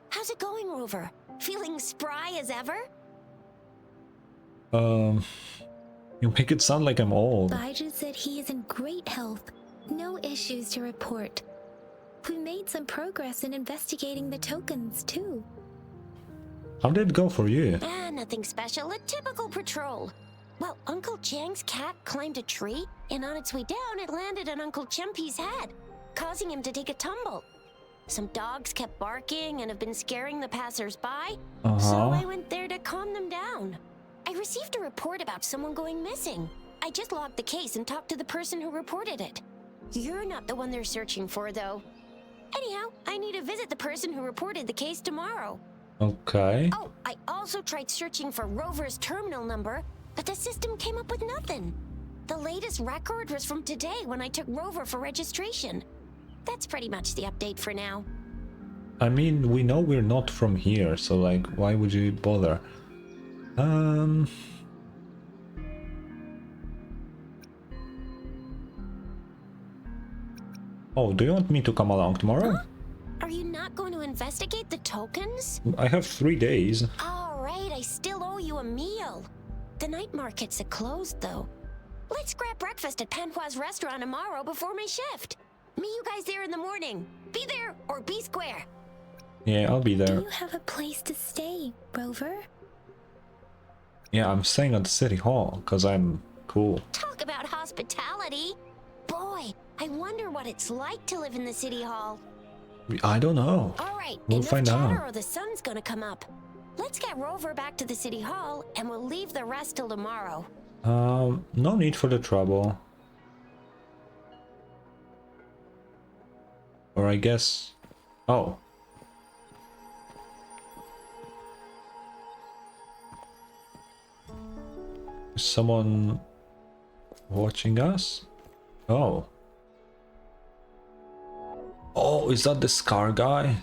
How's it going, Rover? Feeling spry as ever? You make it sound like I'm old. Baiju said he is in great health. No issues to report. We made some progress in investigating the tokens, too. How did it go for you? Nothing special. A typical patrol. Well, Uncle Chang's cat climbed a tree, and on its way down, it landed on Uncle Chempi's head, causing him to take a tumble. Some dogs kept barking and have been scaring the passers-by, so I went there to calm them down. I received a report about someone going missing. I just logged the case and talked to the person who reported it. You're not the one they're searching for, though. Anyhow, I need to visit the person who reported the case tomorrow. Okay. Oh, I also tried searching for Rover's terminal number, but the system came up with nothing. The latest record was from today when I took Rover for registration. That's pretty much the update for now. I mean, we know we're not from here, so like, why would you bother? Oh, do you want me to come along tomorrow? Huh? Are you not going to investigate the tokens? I have 3 days. All right, I still owe you a meal. The night markets are closed, though. Let's grab breakfast at Panhua's restaurant tomorrow before my shift. Meet you guys there in the morning. Be there or be square. Yeah, I'll be there. Do you have a place to stay, Rover? Yeah, I'm staying at the city hall, because I'm cool. Talk about hospitality. Boy, I wonder what it's like to live in the city hall. I don't know. All right, We'll enough find chatter out. or the sun's gonna come up. Let's get Rover back to the city hall, and we'll leave the rest till tomorrow. No need for the trouble. Or I guess... Oh. Is someone watching us? Oh. Oh, is that the Scar guy?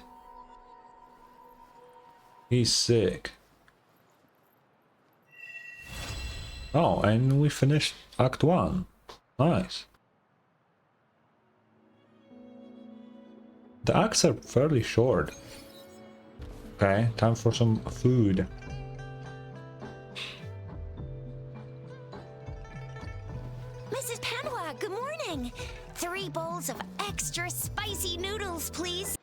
He's sick. Oh, and we finished Act 1. Nice. The acts are fairly short. Okay, time for some food. Mrs. Panwa, good morning. 3 bowls of extra spicy noodles, please.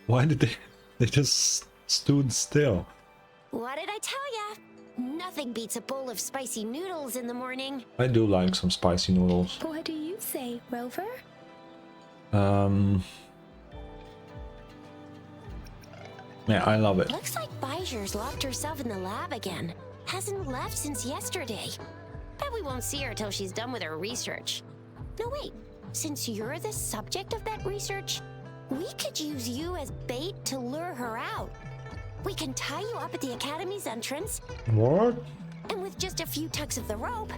Why did they just stood still? What did I tell ya? Nothing beats a bowl of spicy noodles in the morning. I do like some spicy noodles. What do you say, Rover? Yeah, I love it. Looks like Bijur's locked herself in the lab again. Hasn't left since yesterday. Bet we won't see her till she's done with her research. No, wait. Since you're the subject of that research, we could use you as bait to lure her out. We can tie you up at the Academy's entrance, What? and with just a few tugs of the rope,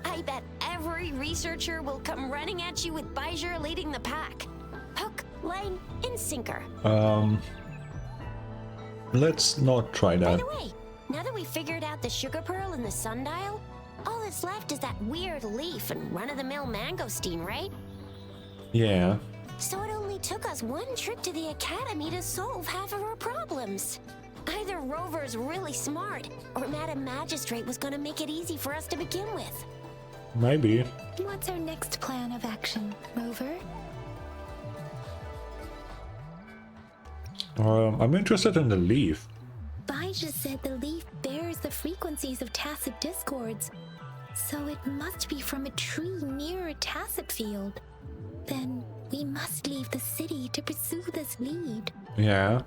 I bet every researcher will come running at you with Bijur leading the pack. Hook, line, and sinker. Let's not try By that. the way, now that we've figured out the sugar pearl and the sundial, all that's left is that weird leaf and run-of-the-mill mangosteen, right? Yeah. So it only took us 1 trip to the Academy to solve half of our problems. Either Rover's really smart, or Madam Magistrate was gonna make it easy for us to begin with. Maybe. What's our next plan of action, Rover? I'm interested in the leaf. Bijah said the leaf bears the frequencies of tacit discords, so it must be from a tree near a tacit field. Then we must leave the city to pursue this lead. Yeah.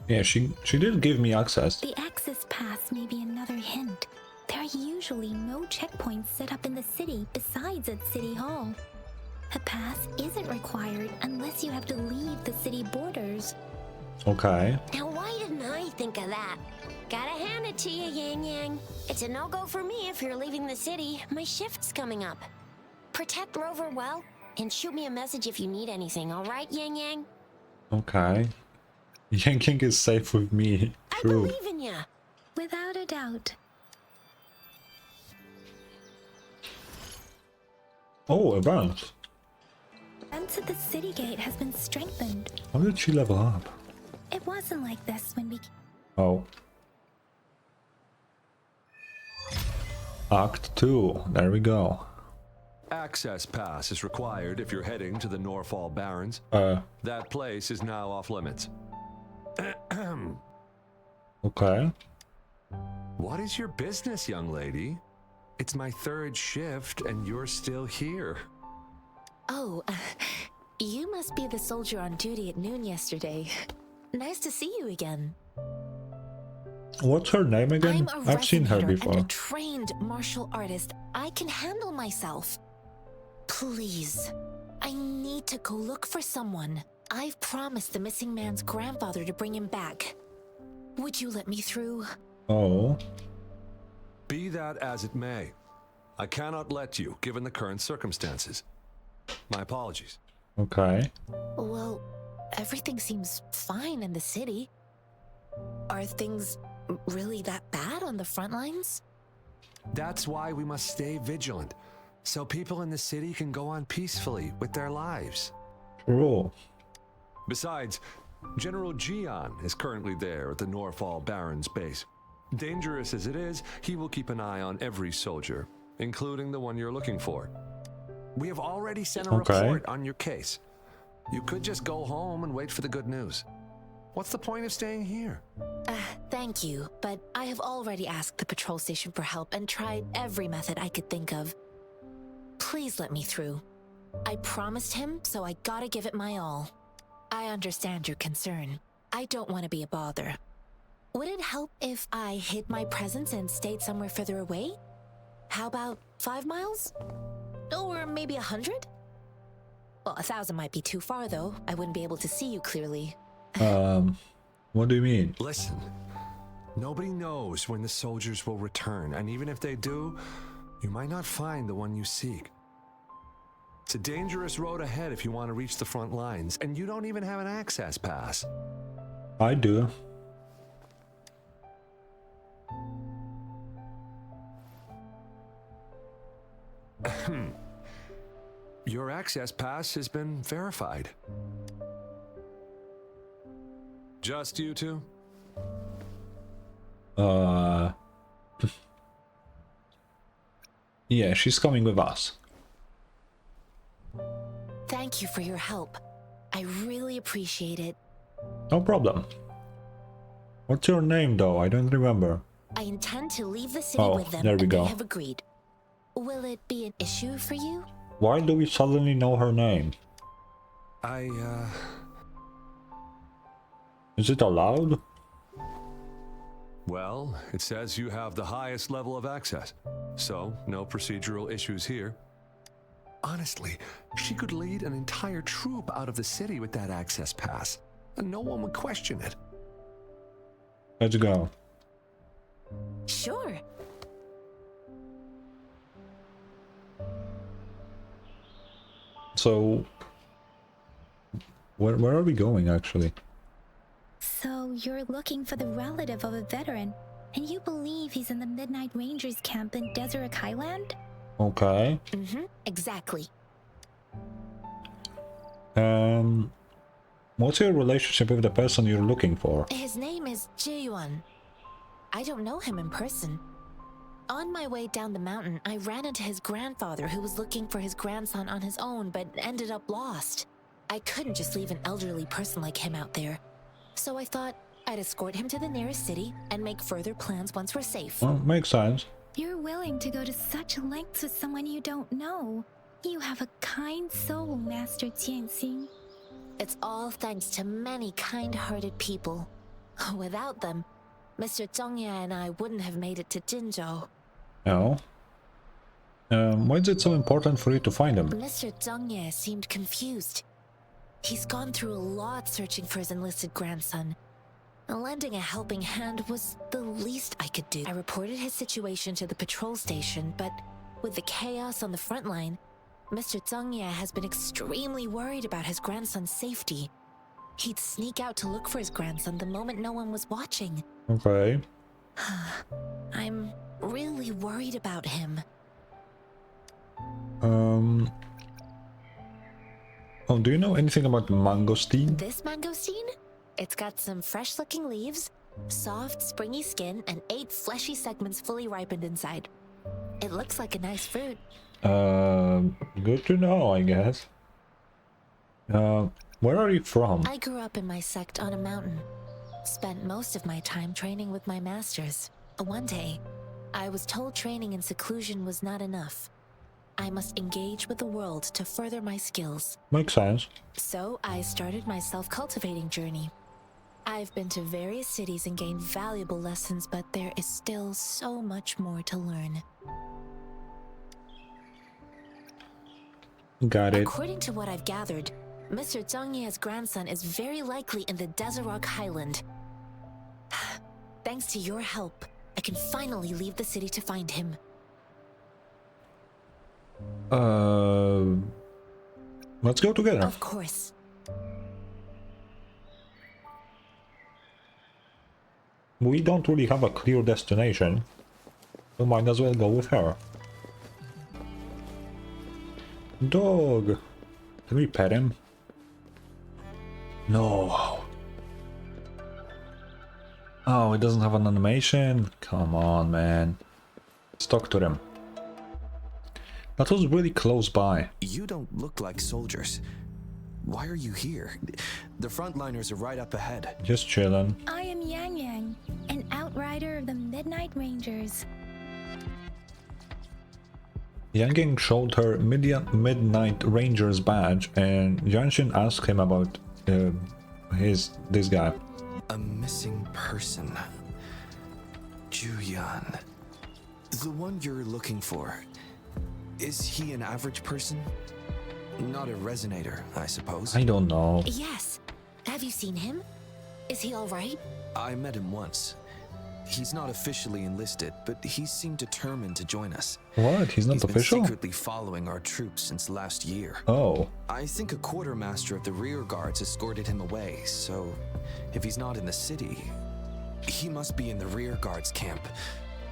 Yeah, she did give me access. The access pass may be another hint. There are usually no checkpoints set up in the city besides at City Hall. A pass isn't required unless you have to leave the city borders. Okay. Now why didn't I think of that? Gotta hand it to you, Yang Yang. It's a no-go for me if you're leaving the city. My shift's coming up. Protect Rover well, and shoot me a message if you need anything, alright, Yang Yang? Okay. Yang Yang is safe with me. I True. believe in ya. Without a doubt. Oh, advance. Defense at the city gate has been strengthened. How did she level up? It wasn't like this when we... Oh. Act 2. There we go. Access pass is required if you're heading to the Norfall Barrens. That place is now off limits. Okay. What is your business, young lady? It's my 3rd shift and you're still here. Oh, you must be the soldier on duty at noon yesterday. Nice to see you again. What's her name again? I'm a I've seen her resonator before. and a trained martial artist. I can handle myself. Please, I need to go look for someone. I've promised the missing man's grandfather to bring him back. Would you let me through? Oh. Be that as it may, I cannot let you, given the current circumstances. My apologies. Okay. Well, everything seems fine in the city. Are things really that bad on the front lines? That's why we must stay vigilant, so people in the city can go on peacefully with their lives. True. Besides, General Gian is currently there at the Norfall Barrens base. Dangerous as it is, he will keep an eye on every soldier, including the one you're looking for. We have already sent a report on your case. You could just go home and wait for the good news. What's the point of staying here? Thank you, but I have already asked the patrol station for help and tried every method I could think of. Please let me through. I promised him, so I gotta give it my all. I understand your concern. I don't want to be a bother. Would it help if I hid my presence and stayed somewhere further away? How about 5 miles? Or maybe 100? Well, 1,000 might be too far, though. I wouldn't be able to see you clearly. What do you mean? Listen, nobody knows when the soldiers will return, and even if they do, you might not find the one you seek. It's a dangerous road ahead if you want to reach the front lines, and you don't even have an access pass. I do. Your access pass has been verified. Just you two? Yeah, she's coming with us. Thank you for your help. I really appreciate it. No problem. What's your name, though? I don't remember. I intend to leave the city Oh, with them, there we and go. they have agreed. Will it be an issue for you? Why do we suddenly know her name? Is it allowed? Well, it says you have the highest level of access, so no procedural issues here. Honestly, she could lead an entire troop out of the city with that access pass, and no one would question it. Let's go. Sure. So, where are we going, actually? So you're looking for the relative of a veteran, and you believe he's in the Midnight Rangers camp in Deseret Highland? Okay. Exactly. What's your relationship with the person you're looking for? His name is Jae-yuan. I don't know him in person. On my way down the mountain, I ran into his grandfather who was looking for his grandson on his own but ended up lost. I couldn't just leave an elderly person like him out there. So I thought I'd escort him to the nearest city and make further plans once we're safe. Well, makes sense. You're willing to go to such lengths with someone you don't know. You have a kind soul, Master Tianxing. It's all thanks to many kind-hearted people. Without them, Mr. Zhongye and I wouldn't have made it to Jinzhou. No. Why is it so important for you to find him? Mr. Zhongye seemed confused. He's gone through a lot searching for his enlisted grandson. Lending a helping hand was the least I could do. I reported his situation to the patrol station, but with the chaos on the front line, Mr. Zhongye has been extremely worried about his grandson's safety. He'd sneak out to look for his grandson the moment no one was watching. Okay. I'm really worried about him. Oh, do you know anything about mangosteen? This mangosteen? It's got some fresh-looking leaves, soft, springy skin, and 8 fleshy segments fully ripened inside. It looks like a nice fruit. Good to know, I guess. Where are you from? I grew up in my sect on a mountain. Spent most of my time training with my masters. One day, I was told training in seclusion was not enough. I must engage with the world to further my skills. Makes sense. So I started my self-cultivating journey. I've been to various cities and gained valuable lessons, but there is still so much more to learn. Got it. According to what I've gathered, Mr. Zhongye's grandson is very likely in the Deseret Highland. Thanks to your help, I can finally leave the city to find him. Let's go together. Of course. We don't really have a clear destination. We might as well go with her. Dog! Can we pet him? No. Oh, it doesn't have an animation? Come on, man. Let's talk to them. That was really close by. You don't look like soldiers. Why are you here? The frontliners are right up ahead. Just chilling. I am Yang Yang, an outrider of the Midnight Rangers. Yang Yang showed her Midnight Rangers badge, and Yanshin asked him about this guy. A missing person. Juyan. The one you're looking for. Is he an average person? Not a resonator, I suppose. I don't know. Yes. Have you seen him? Is he all right? I met him once. He's not officially enlisted, but he seemed determined to join us. What? He's not official? Been secretly following our troops since last year. Oh. I think a quartermaster of the rear guards escorted him away, so if he's not in the city, he must be in the rear guards camp.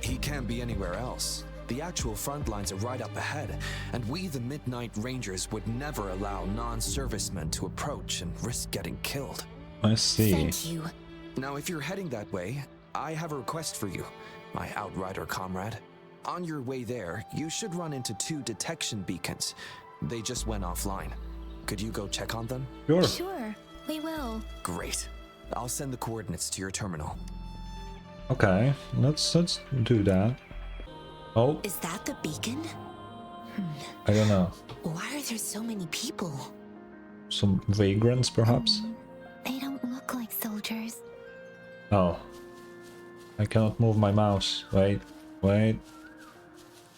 He can't be anywhere else. The actual front lines are right up ahead, and we, the Midnight Rangers, would never allow non-servicemen to approach and risk getting killed. I see. Thank you. Now, if you're heading that way, I have a request for you, my Outrider comrade. On your way there, you should run into 2 detection beacons. They just went offline. Could you go check on them? Sure. Sure, we will. Great. I'll send the coordinates to your terminal. Okay, let's do that. Oh. Is that the beacon? I don't know. Why are there so many people? Some vagrants, perhaps? They don't look like soldiers. Oh. I cannot move my mouse. Wait.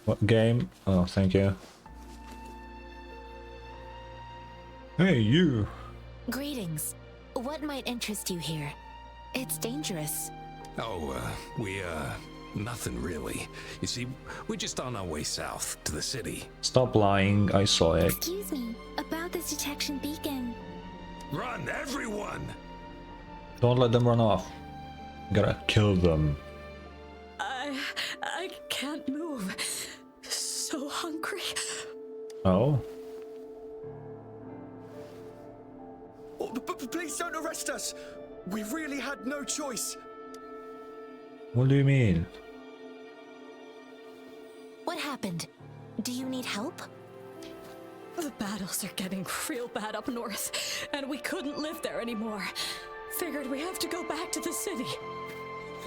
What game? Oh, thank you. Hey, you! Greetings. What might interest you here? It's dangerous. Oh, nothing really. You see, we're just on our way south to the city. Stop lying, I saw it. Excuse me, about this detection beacon. Run, everyone! Don't let them run off. Gotta kill them. I can't move. So hungry. Oh? Please don't arrest us! We really had no choice. What do you mean? What happened? Do you need help? The battles are getting real bad up north, and we couldn't live there anymore. Figured we have to go back to the city.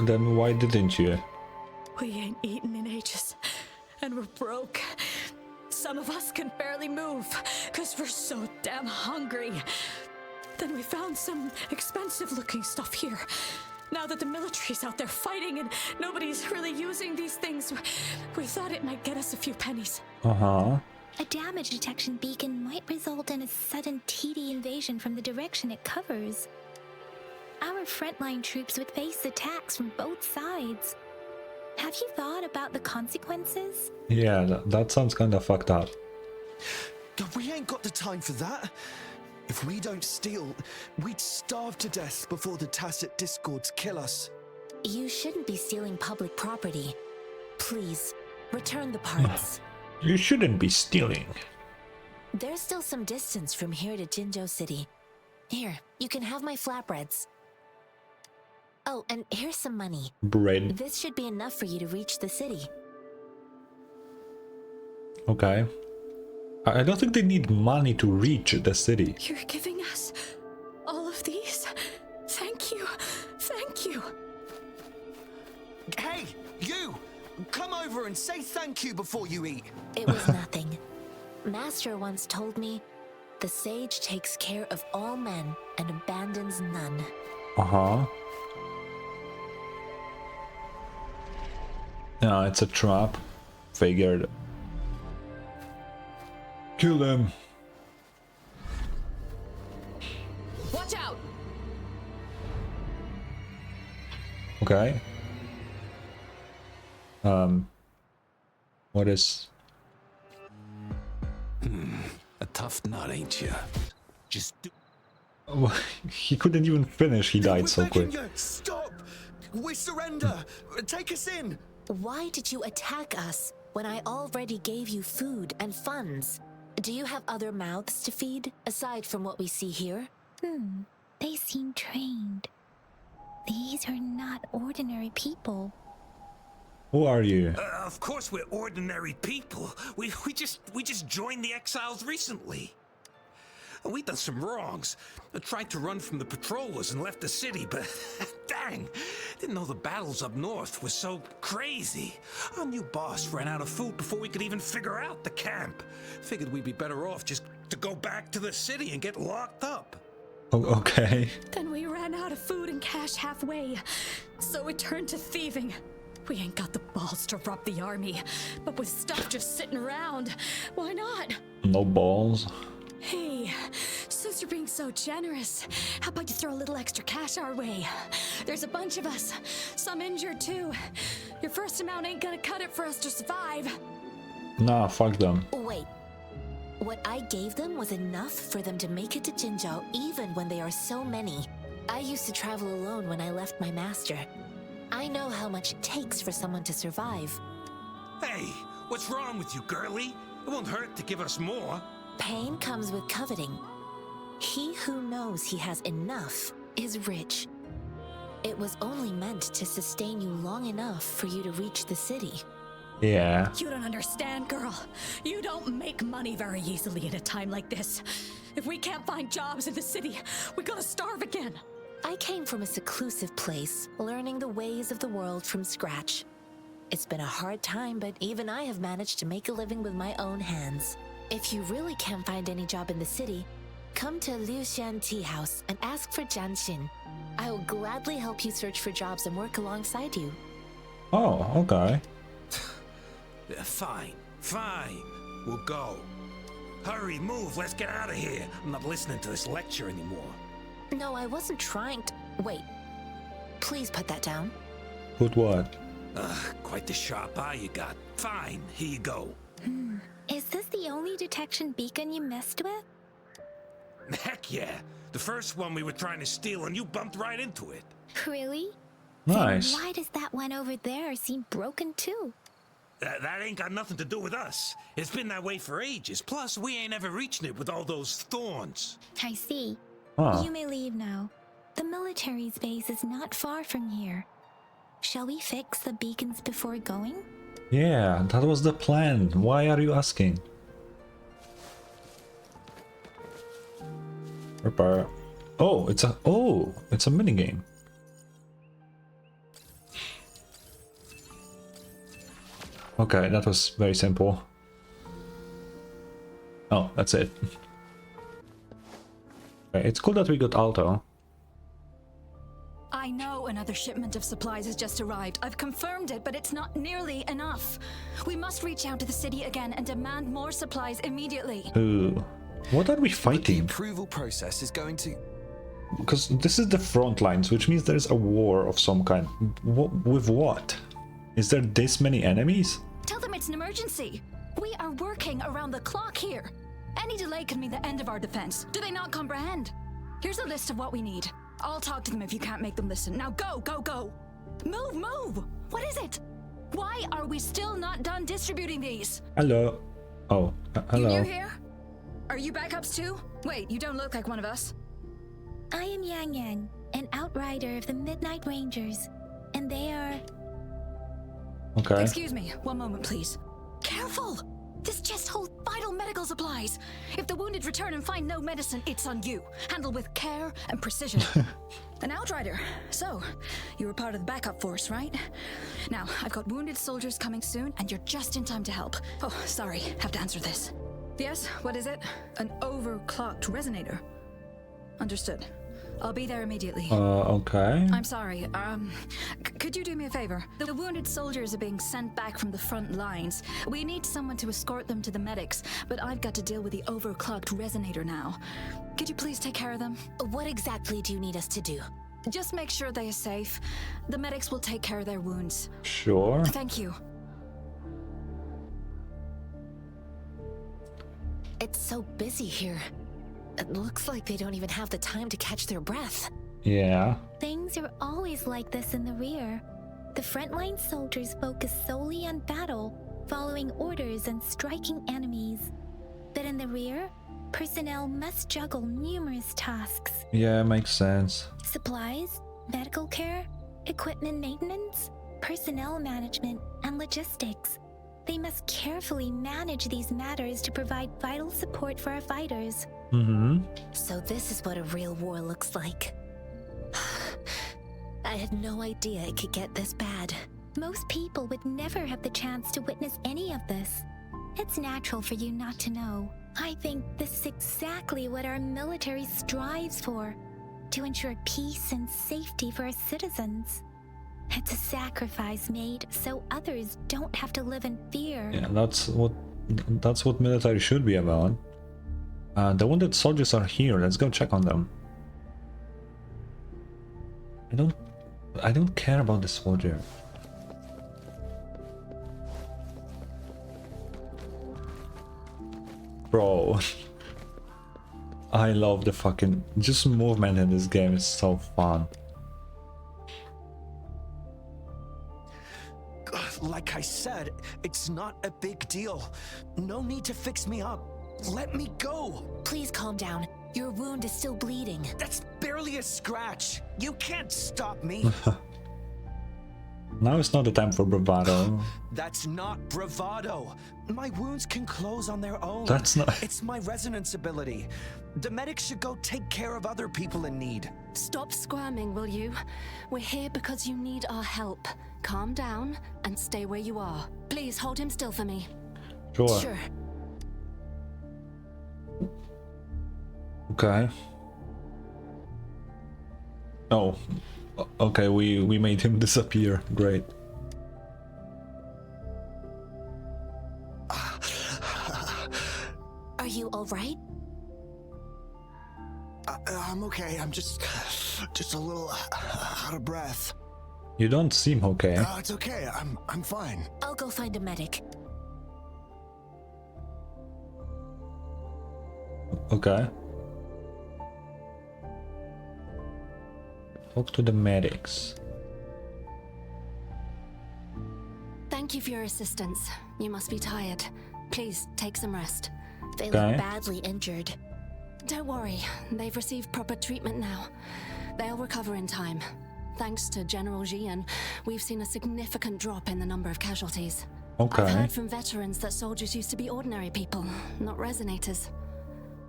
Then why didn't you? We ain't eaten in ages, and we're broke. Some of us can barely move, cause we're so damn hungry. Then we found some expensive-looking stuff here. Now that the military's out there fighting and nobody's really using these things, we thought it might get us a few pennies. Uh-huh. A damage detection beacon might result in a sudden TD invasion from the direction it covers. Our frontline troops would face attacks from both sides. Have you thought about the consequences? Yeah, that sounds kind of fucked up. God, we ain't got the time for that. If we don't steal, we'd starve to death before the Tacit Discords kill us. You shouldn't be stealing public property. Please, return the parts. You shouldn't be stealing. There's still some distance from here to Jinzhou City. Here, you can have my flatbreads. Oh, and here's some money. Bread. This should be enough for you to reach the city. Okay. I don't think they need money to reach the city. You're giving us all of these? Thank you. Thank you. Hey, you! Come over and say thank you before you eat. It was nothing. Master once told me, the sage takes care of all men and abandons none. Uh-huh. No, it's a trap. Figured. Kill them. Watch out! Okay. What is... A tough nut, ain't you? Just do... He couldn't even finish, he died so quick. Stop! We surrender! Take us in! Why did you attack us when I already gave you food and funds? Do you have other mouths to feed, aside from what we see here? They seem trained. These are not ordinary people. Who are you? Of course we're ordinary people. We just joined the exiles recently. We've done some wrongs. I tried to run from the patrollers and left the city, but dang, didn't know the battles up north were so crazy. Our new boss ran out of food before we could even figure out the camp. Figured we'd be better off just to go back to the city and get locked up. Oh, okay. Then we ran out of food and cash halfway, so we turned to thieving. We ain't got the balls to rob the army, but with stuff just sitting around, why not? No balls. Hey, so Since you're being so generous, how about you throw a little extra cash our way? There's a bunch of us, some injured too. Your first amount ain't gonna cut it for us to survive. Nah, fuck them. Wait. What I gave them was enough for them to make it to Jinzhou even when they are so many. I used to travel alone when I left my master. I know how much it takes for someone to survive. Hey, what's wrong with you, girlie? It won't hurt to give us more. Pain comes with coveting. He who knows he has enough is rich. It was only meant to sustain you long enough for you to reach the city. Yeah. You don't understand, girl. You don't make money very easily at a time like this. If we can't find jobs in the city, we're gonna starve again. I came from a seclusive place, learning the ways of the world from scratch. It's been a hard time, but even I have managed to make a living with my own hands. If you really can't find any job in the city, come to Liu Xian Tea House and ask for Jian Xin. I will gladly help you search for jobs and work alongside you. Oh, okay. Fine. We'll go. Hurry, move, let's get out of here. I'm not listening to this lecture anymore. No, I wasn't trying to... Wait. Please put that down. Put what? Quite the sharp eye you got. Fine, here you go. Is this the only detection beacon you messed with? Heck yeah. The first one we were trying to steal and you bumped right into it. Really? Nice. Then why does that one over there seem broken too? That ain't got nothing to do with us. It's been that way for ages. Plus, we ain't ever reaching it with all those thorns. I see. Huh. You may leave now. The military base is not far from here. Shall we fix the beacons before going? Yeah, that was the plan. Why are you asking? Repair. Oh, it's a minigame. Okay, that was very simple. Oh, that's it. Okay, it's cool that we got Alto. I know another shipment of supplies has just arrived. I've confirmed it, but it's not nearly enough. We must reach out to the city again and demand more supplies immediately. Ooh. What are we fighting? The approval process is going to... Because this is the front lines, which means there's a war of some kind. With what? Is there this many enemies? Tell them it's an emergency. We are working around the clock here. Any delay could mean the end of our defense. Do they not comprehend? Here's a list of what we need. I'll talk to them if you can't make them listen. Now go! Move! What is it? Why are we still not done distributing these? Hello. Oh, hello. You new here? Are you backups too? Wait, you don't look like one of us. I am Yang Yang, an outrider of the Midnight Rangers, and they are... Okay. Excuse me, one moment please. Careful! This chest holds vital medical supplies. If the wounded return and find no medicine, it's on you. Handle with care and precision. An outrider. So, you were part of the backup force, right? Now, I've got wounded soldiers coming soon, and you're just in time to help. Oh, sorry, have to answer this. Yes, what is it? An overclocked resonator. Understood. I'll be there immediately. Okay. I'm sorry, could you do me a favor? The wounded soldiers are being sent back from the front lines. We need someone to escort them to the medics, but I've got to deal with the overclocked resonator now. Could you please take care of them? What exactly do you need us to do? Just make sure they are safe. The medics will take care of their wounds. Sure. Thank you. It's so busy here. It looks like they don't even have the time to catch their breath. Yeah. Things are always like this in the rear. The frontline soldiers focus solely on battle, following orders and striking enemies. But in the rear, personnel must juggle numerous tasks. Yeah, makes sense. Supplies, medical care, equipment maintenance, personnel management, and logistics. They must carefully manage these matters to provide vital support for our fighters. So this is what a real war looks like. I had no idea it could get this bad. Most people would never have the chance to witness any of this. It's natural for you not to know. I think this is exactly what our military strives for, to ensure peace and safety for our citizens. It's a sacrifice made so others don't have to live in fear. Yeah, that's what military should be about. The wounded soldiers are here. Let's go check on them. I don't care about the soldier. Bro. I love the fucking just movement in this game is so fun. Like I said, it's not a big deal. No need to fix me up. Let me go. Please calm down. Your wound is still bleeding. That's barely a scratch. You can't stop me. Now it's not the time for bravado. That's not bravado. My wounds can close on their own. That's not... It's my resonance ability. The medics should go take care of other people in need. Stop squirming, will you? We're here because you need our help. Calm down and stay where you are. Please hold him still for me. Sure. Okay. Oh. Okay, we made him disappear. Great. Are you all right? I'm okay. I'm just a little out of breath. You don't seem okay. It's okay. I'm fine. I'll go find a medic. Okay. Talk to the medics. Thank you for your assistance. You must be tired. Please take some rest. They look badly injured. Don't worry, they've received proper treatment now. They'll recover in time. Thanks to General Jian, we've seen a significant drop in the number of casualties. Okay. I've heard from veterans that soldiers used to be ordinary people, not resonators.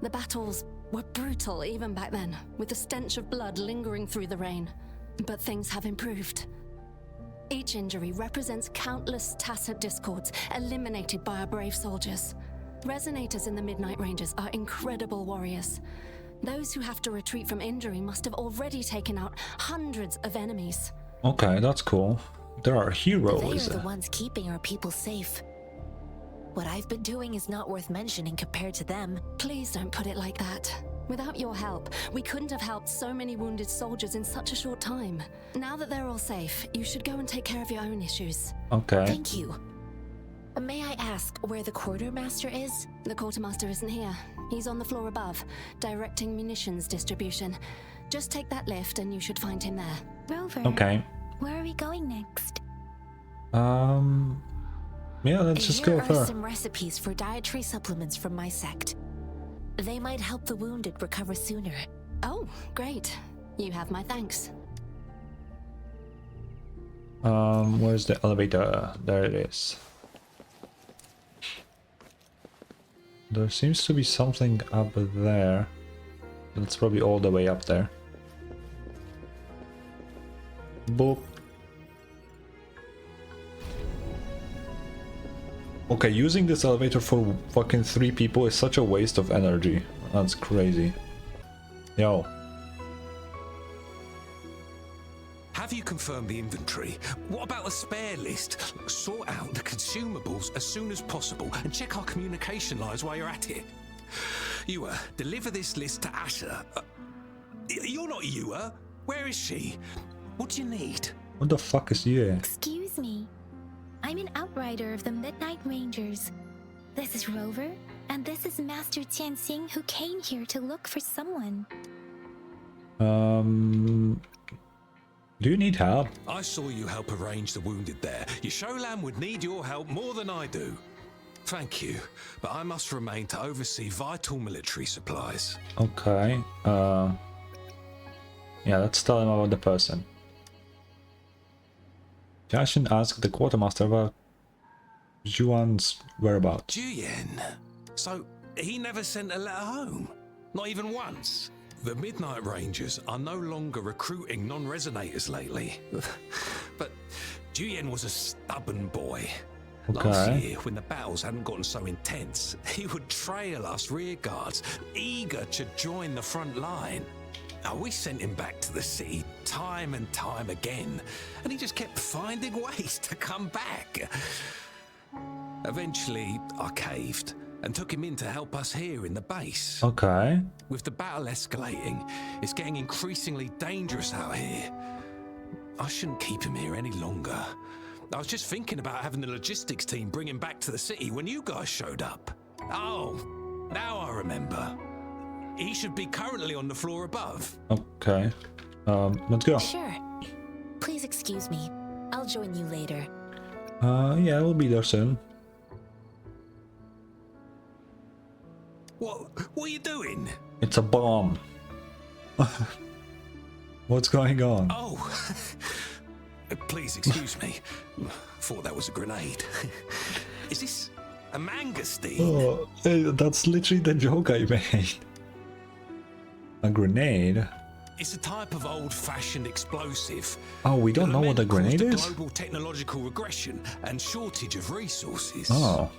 The battles were brutal even back then, with the stench of blood lingering through the rain. But things have improved. Each injury represents countless tacit discords eliminated by our brave soldiers. Resonators in the Midnight Rangers are incredible warriors. Those who have to retreat from injury must have already taken out hundreds of enemies. Okay, that's cool. There are heroes. They are the ones keeping our people safe. What I've been doing is not worth mentioning compared to them. Please don't put it like that. Without your help, we couldn't have helped so many wounded soldiers in such a short time. Now that they're all safe, you should go and take care of your own issues. Okay. Thank you. May I ask where the quartermaster is? The quartermaster isn't here. He's on the floor above, directing munitions distribution. Just take that lift and you should find him there. Rover. Okay. Where are we going next? Yeah, let's just go Here for are some recipes for dietary supplements from my sect. They might help the wounded recover sooner. Oh, great. You have my thanks. Where's the elevator? There it is. There seems to be something up there. That's probably all the way up there. Book. Okay, using this elevator for fucking 3 people is such a waste of energy. That's crazy. Yo. Have you confirmed the inventory? What about the spare list? Sort out the consumables as soon as possible and check our communication lines while you're at it. Yua, deliver this list to Asher. You're not Yua. Where is she? What do you need? What the fuck is you? Excuse me. I'm an outrider of the Midnight Rangers. This is Rover, and this is Master Tianxing, who came here to look for someone. Do you need help? I saw you help arrange the wounded there. Yasholan would need your help more than I do. Thank you, but I must remain to oversee vital military supplies. Okay. Yeah, let's tell him about the person. Jashin asked the quartermaster about Juan's whereabouts. Juyen? So he never sent a letter home? Not even once? The Midnight Rangers are no longer recruiting non-resonators lately. But Juyen was a stubborn boy. Okay. Last year, when the battles hadn't gotten so intense, he would trail us rearguards, eager to join the front line. Now, we sent him back to the city time and time again, and he just kept finding ways to come back. Eventually, I caved. and took him in to help us here in the base. Okay. With the battle escalating, it's getting increasingly dangerous out here. I shouldn't keep him here any longer. I was just thinking about having the logistics team bring him back to the city when you guys showed up. Oh, now I remember. He should be currently on the floor above. Okay. Let's go. Sure. Please excuse me. I'll join you later. Yeah, we'll be there soon. What are you doing? It's a bomb. What's going on? Oh, please excuse me. Thought that was a grenade. Is this a mangosteen? Oh, hey, that's literally the joke I made. A grenade? It's a type of old-fashioned explosive. Oh, we don't know what a grenade is? Global technological regression and shortage of resources. Oh.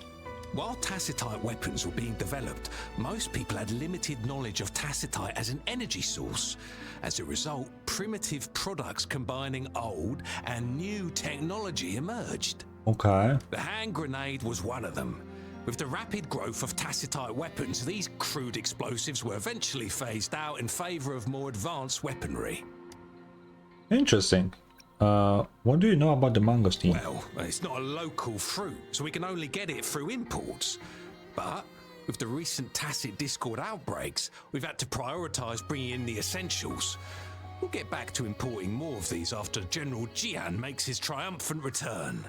While tacitite weapons were being developed, most people had limited knowledge of tacitite as an energy source. As a result, primitive products combining old and new technology emerged. Okay. The hand grenade was one of them. With the rapid growth of tacitite weapons, these crude explosives were eventually phased out in favor of more advanced weaponry. Interesting. What do you know about the mangosteen? Well, it's not a local fruit, so we can only get it through imports. But with the recent tacit discord outbreaks, we've had to prioritize bringing in the essentials. We'll get back to importing more of these after General Jian makes his triumphant return.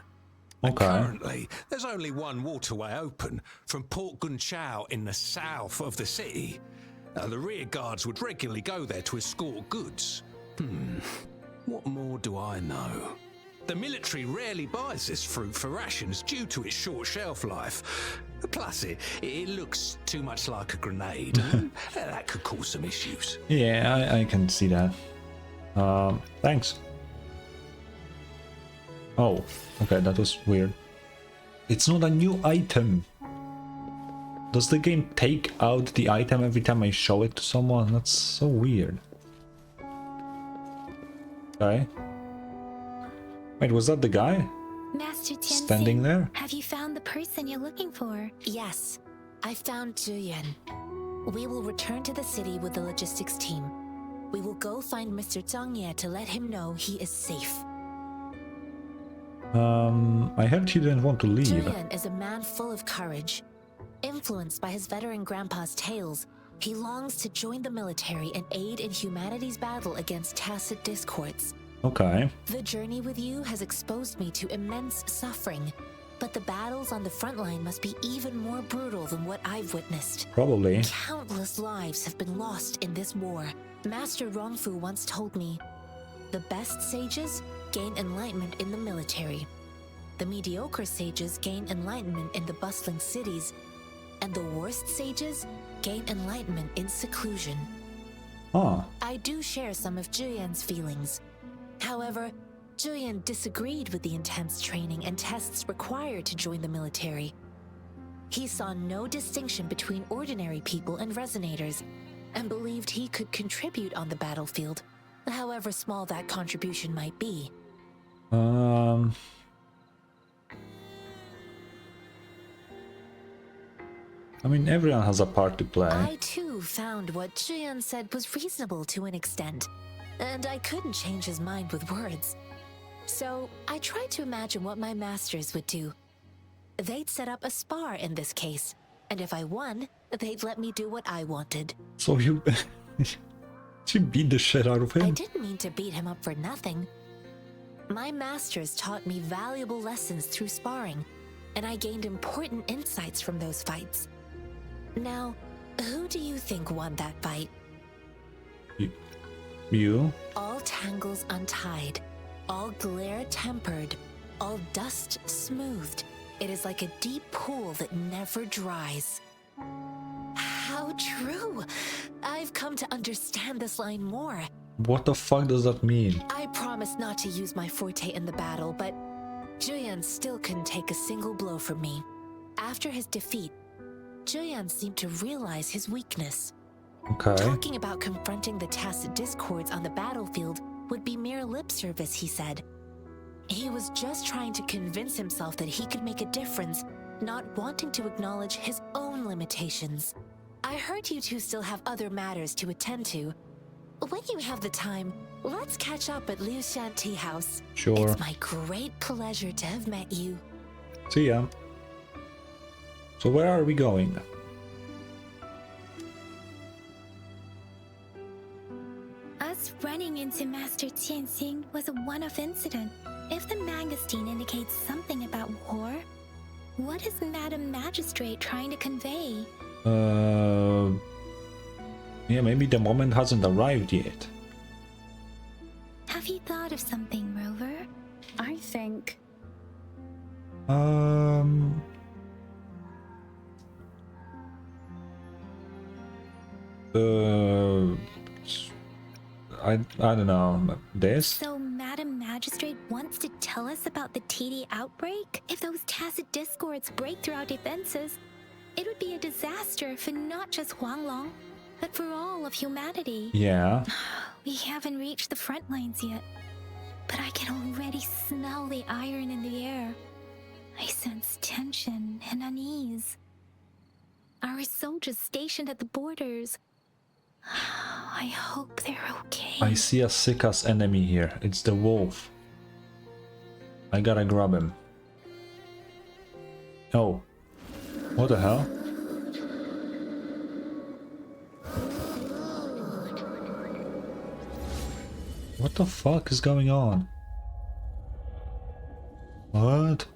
Okay. And currently, there's only one waterway open from Port Gunchao in the south of the city. The rear guards would regularly go there to escort goods. What more do I know? The military rarely buys this fruit for rations due to its short shelf life. Plus, it looks too much like a grenade. That could cause some issues. Yeah, I can see that. Thanks. Oh, okay, that was weird. It's not a new item. Does the game take out the item every time I show it to someone? That's so weird. Okay. Wait, was that the guy? Master Tianxing, standing there? Have you found the person you're looking for? Yes, I found Juyan. We will return to the city with the logistics team. We will go find Mr. Zhang Ye to let him know he is safe. I heard he didn't want to leave. Juyan is a man full of courage. Influenced by his veteran grandpa's tales, he longs to join the military and aid in humanity's battle against tacit discords. Okay. The journey with you has exposed me to immense suffering, but the battles on the front line must be even more brutal than what I've witnessed. Probably. Countless lives have been lost in this war. Master Rongfu once told me, the best sages gain enlightenment in the military. The mediocre sages gain enlightenment in the bustling cities, and the worst sages gain enlightenment in seclusion. Huh. I do share some of Juyan's feelings. However, Juyan disagreed with the intense training and tests required to join the military. He saw no distinction between ordinary people and resonators, and believed he could contribute on the battlefield, however small that contribution might be. I mean, everyone has a part to play. I too found what Juyan said was reasonable to an extent, and I couldn't change his mind with words. So I tried to imagine what my masters would do. They'd set up a spar in this case, and if I won, they'd let me do what I wanted. So you... you beat the shit out of him? I didn't mean to beat him up for nothing. My masters taught me valuable lessons through sparring, and I gained important insights from those fights. Now, who do you think won that fight? You? All tangles untied, all glare tempered, all dust smoothed. It is like a deep pool that never dries. How true! I've come to understand this line more. What the fuck does that mean? I promised not to use my forte in the battle, but Juyan still couldn't take a single blow from me. After his defeat, Juyan seemed to realize his weakness. Okay. Talking about confronting the tacit discords on the battlefield would be mere lip service, he said. He was just trying to convince himself that he could make a difference not wanting to acknowledge his own limitations. I heard you two still have other matters to attend to. When you have the time, let's catch up at Liu Shan Tea House. Sure. It's my great pleasure to have met you. See ya. So where are we going? Us running into Master Tianxing was a one-off incident. If the Mangosteen indicates something about war, what is Madam Magistrate trying to convey? Yeah, maybe the moment hasn't arrived yet. Have you thought of something, Rover? I think... I don't know. This? So Madam Magistrate wants to tell us about the TD outbreak? If those tacit discords break through our defenses, it would be a disaster for not just Huanglong, but for all of humanity. Yeah. We haven't reached the front lines yet, but I can already smell the iron in the air. I sense tension and unease. Our soldiers stationed at the borders, I hope they're okay. I see a sick-ass enemy here. It's the wolf. I gotta grab him. Oh. What the hell? What the fuck is going on? What?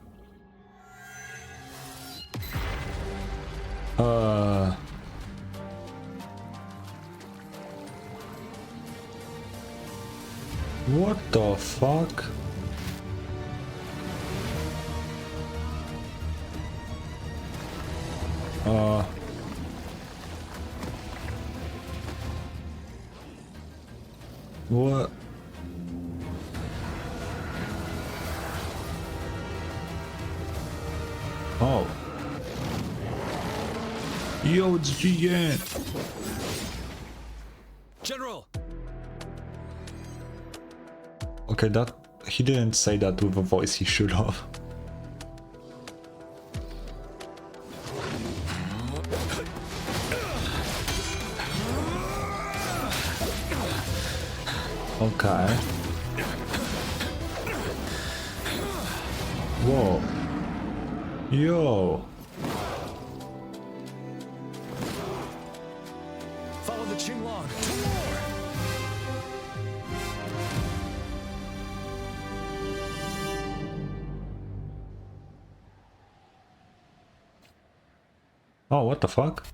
What the fuck? What? Oh. Yo, it's GN. General. Okay, that he didn't say that with a voice he should have. Okay. Whoa. Yo. Follow the Qinglong. Oh, what the fuck?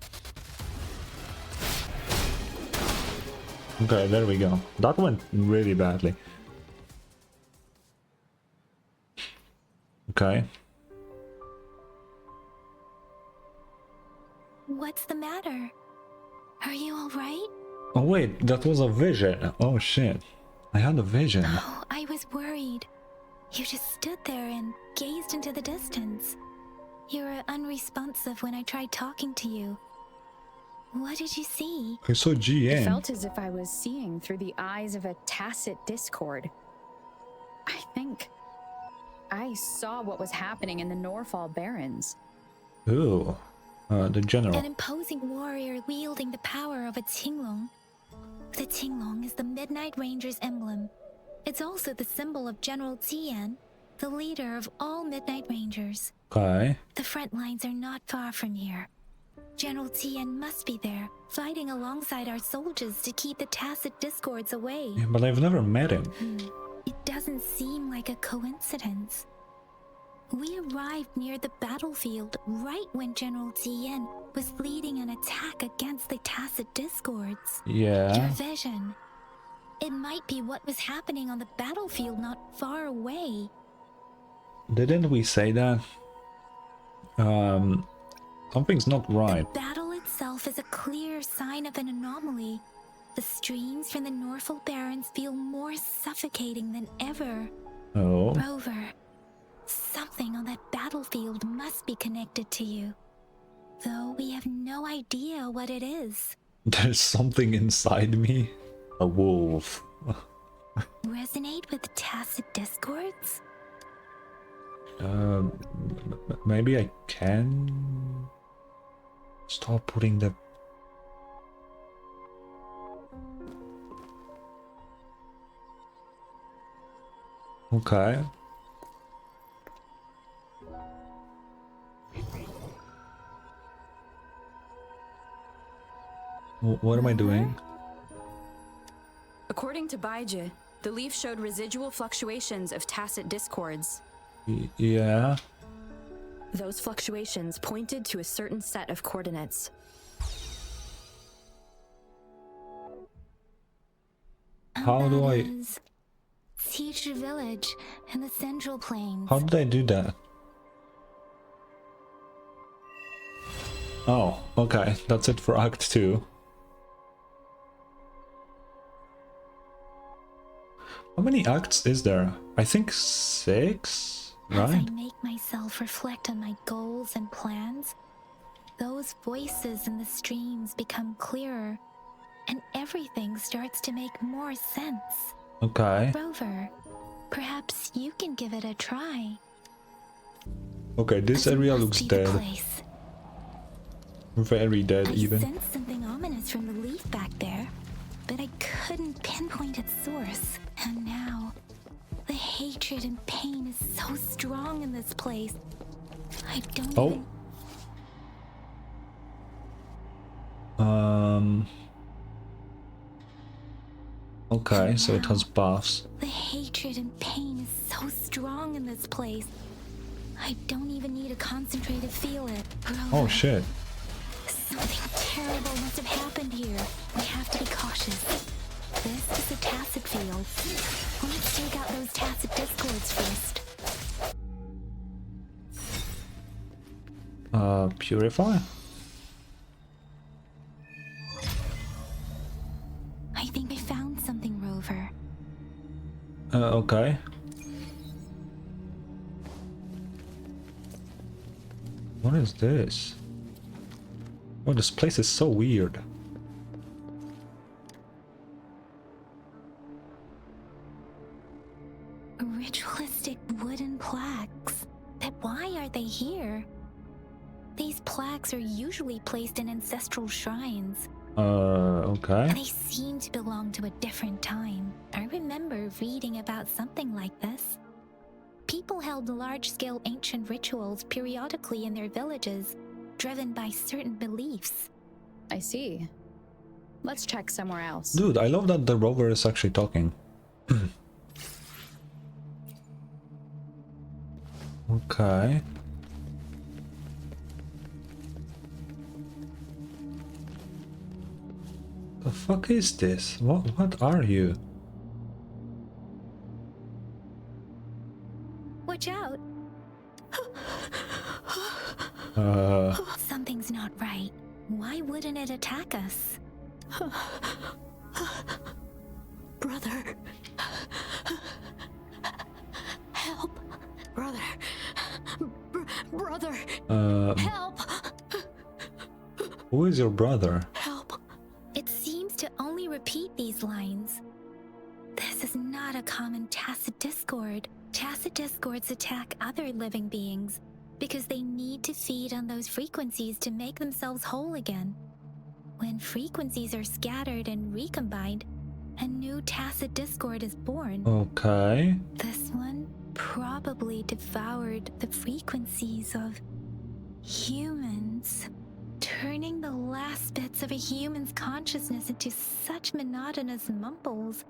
Okay, there we go. That went really badly. Okay. What's the matter? Are you alright? Oh wait, that was a vision. Oh shit. I had a vision. Oh, I was worried. You just stood there and gazed into the distance. You were unresponsive when I tried talking to you. What did you see? I saw GN. It felt as if I was seeing through the eyes of a tacit discord. I think I saw what was happening in the Norfall Barrens. Ooh. The general. An imposing warrior wielding the power of a Qinglong. The Qinglong is the Midnight Ranger's emblem. It's also the symbol of General Tian, the leader of all Midnight Rangers. Okay. The front lines are not far from here. General Tian must be there, fighting alongside our soldiers to keep the tacit discords away. Yeah, but I've never met him. It doesn't seem like a coincidence. We arrived near the battlefield right when General Tian was leading an attack against the tacit discords. Yeah. Your vision. It might be what was happening on the battlefield not far away. Didn't we say that? Something's not right. The battle itself is a clear sign of an anomaly. The streams from the Norfall Barrens feel more suffocating than ever. Oh. Rover, something on that battlefield must be connected to you. Though we have no idea what it is. There's something inside me. A wolf. Resonate with tacit discords? Maybe I can stop putting the... Okay. What am I doing? According to Baiji, the leaf showed residual fluctuations of tacit discords. Yeah. Those fluctuations pointed to a certain set of coordinates. How do I... Siege village in the Central Plains. How did I do that? Oh, okay. That's it for Act 2. How many acts is there? I think 6, right? As I make myself reflect on my goals and plans, those voices in the streams become clearer, and everything starts to make more sense. Okay. Rover, perhaps you can give it a try. Okay, this area looks dead. Very dead, even. I sensed something ominous from the leaf back there, but I couldn't pinpoint its source. And now, the hatred and pain is so strong in this place. I don't even... Okay, so it has buffs. The hatred and pain is so strong in this place. I don't even need to concentrate to feel it. Oh shit. Something terrible must have happened here. We have to be cautious. This is a tacit field. Let's take out those tacit discords first. Purify? I think I found something, Rover. Okay. What is this? Oh, this place is so weird. Ritualistic wooden plaques. But why are they here? These plaques are usually placed in ancestral shrines. Okay. They seem to belong to a different time. I remember reading about something like this. People held large-scale ancient rituals periodically in their villages, driven by certain beliefs. I see. Let's check somewhere else. Dude, I love that the rover is actually talking. Okay. The fuck is this? What are you? Watch out! Something's not right. Why wouldn't it attack us? Brother. Help. Brother. Brother. Help. Who is your brother? Help. It seems to only repeat these lines. This is not a common tacit discord. Tacit discords attack other living beings because they need to feed on those frequencies to make themselves whole again. When frequencies are scattered and recombined, a new tacit discord is born. Okay. This one probably devoured the frequencies of humans, turning the last bits of a human's consciousness into such monotonous mumbles.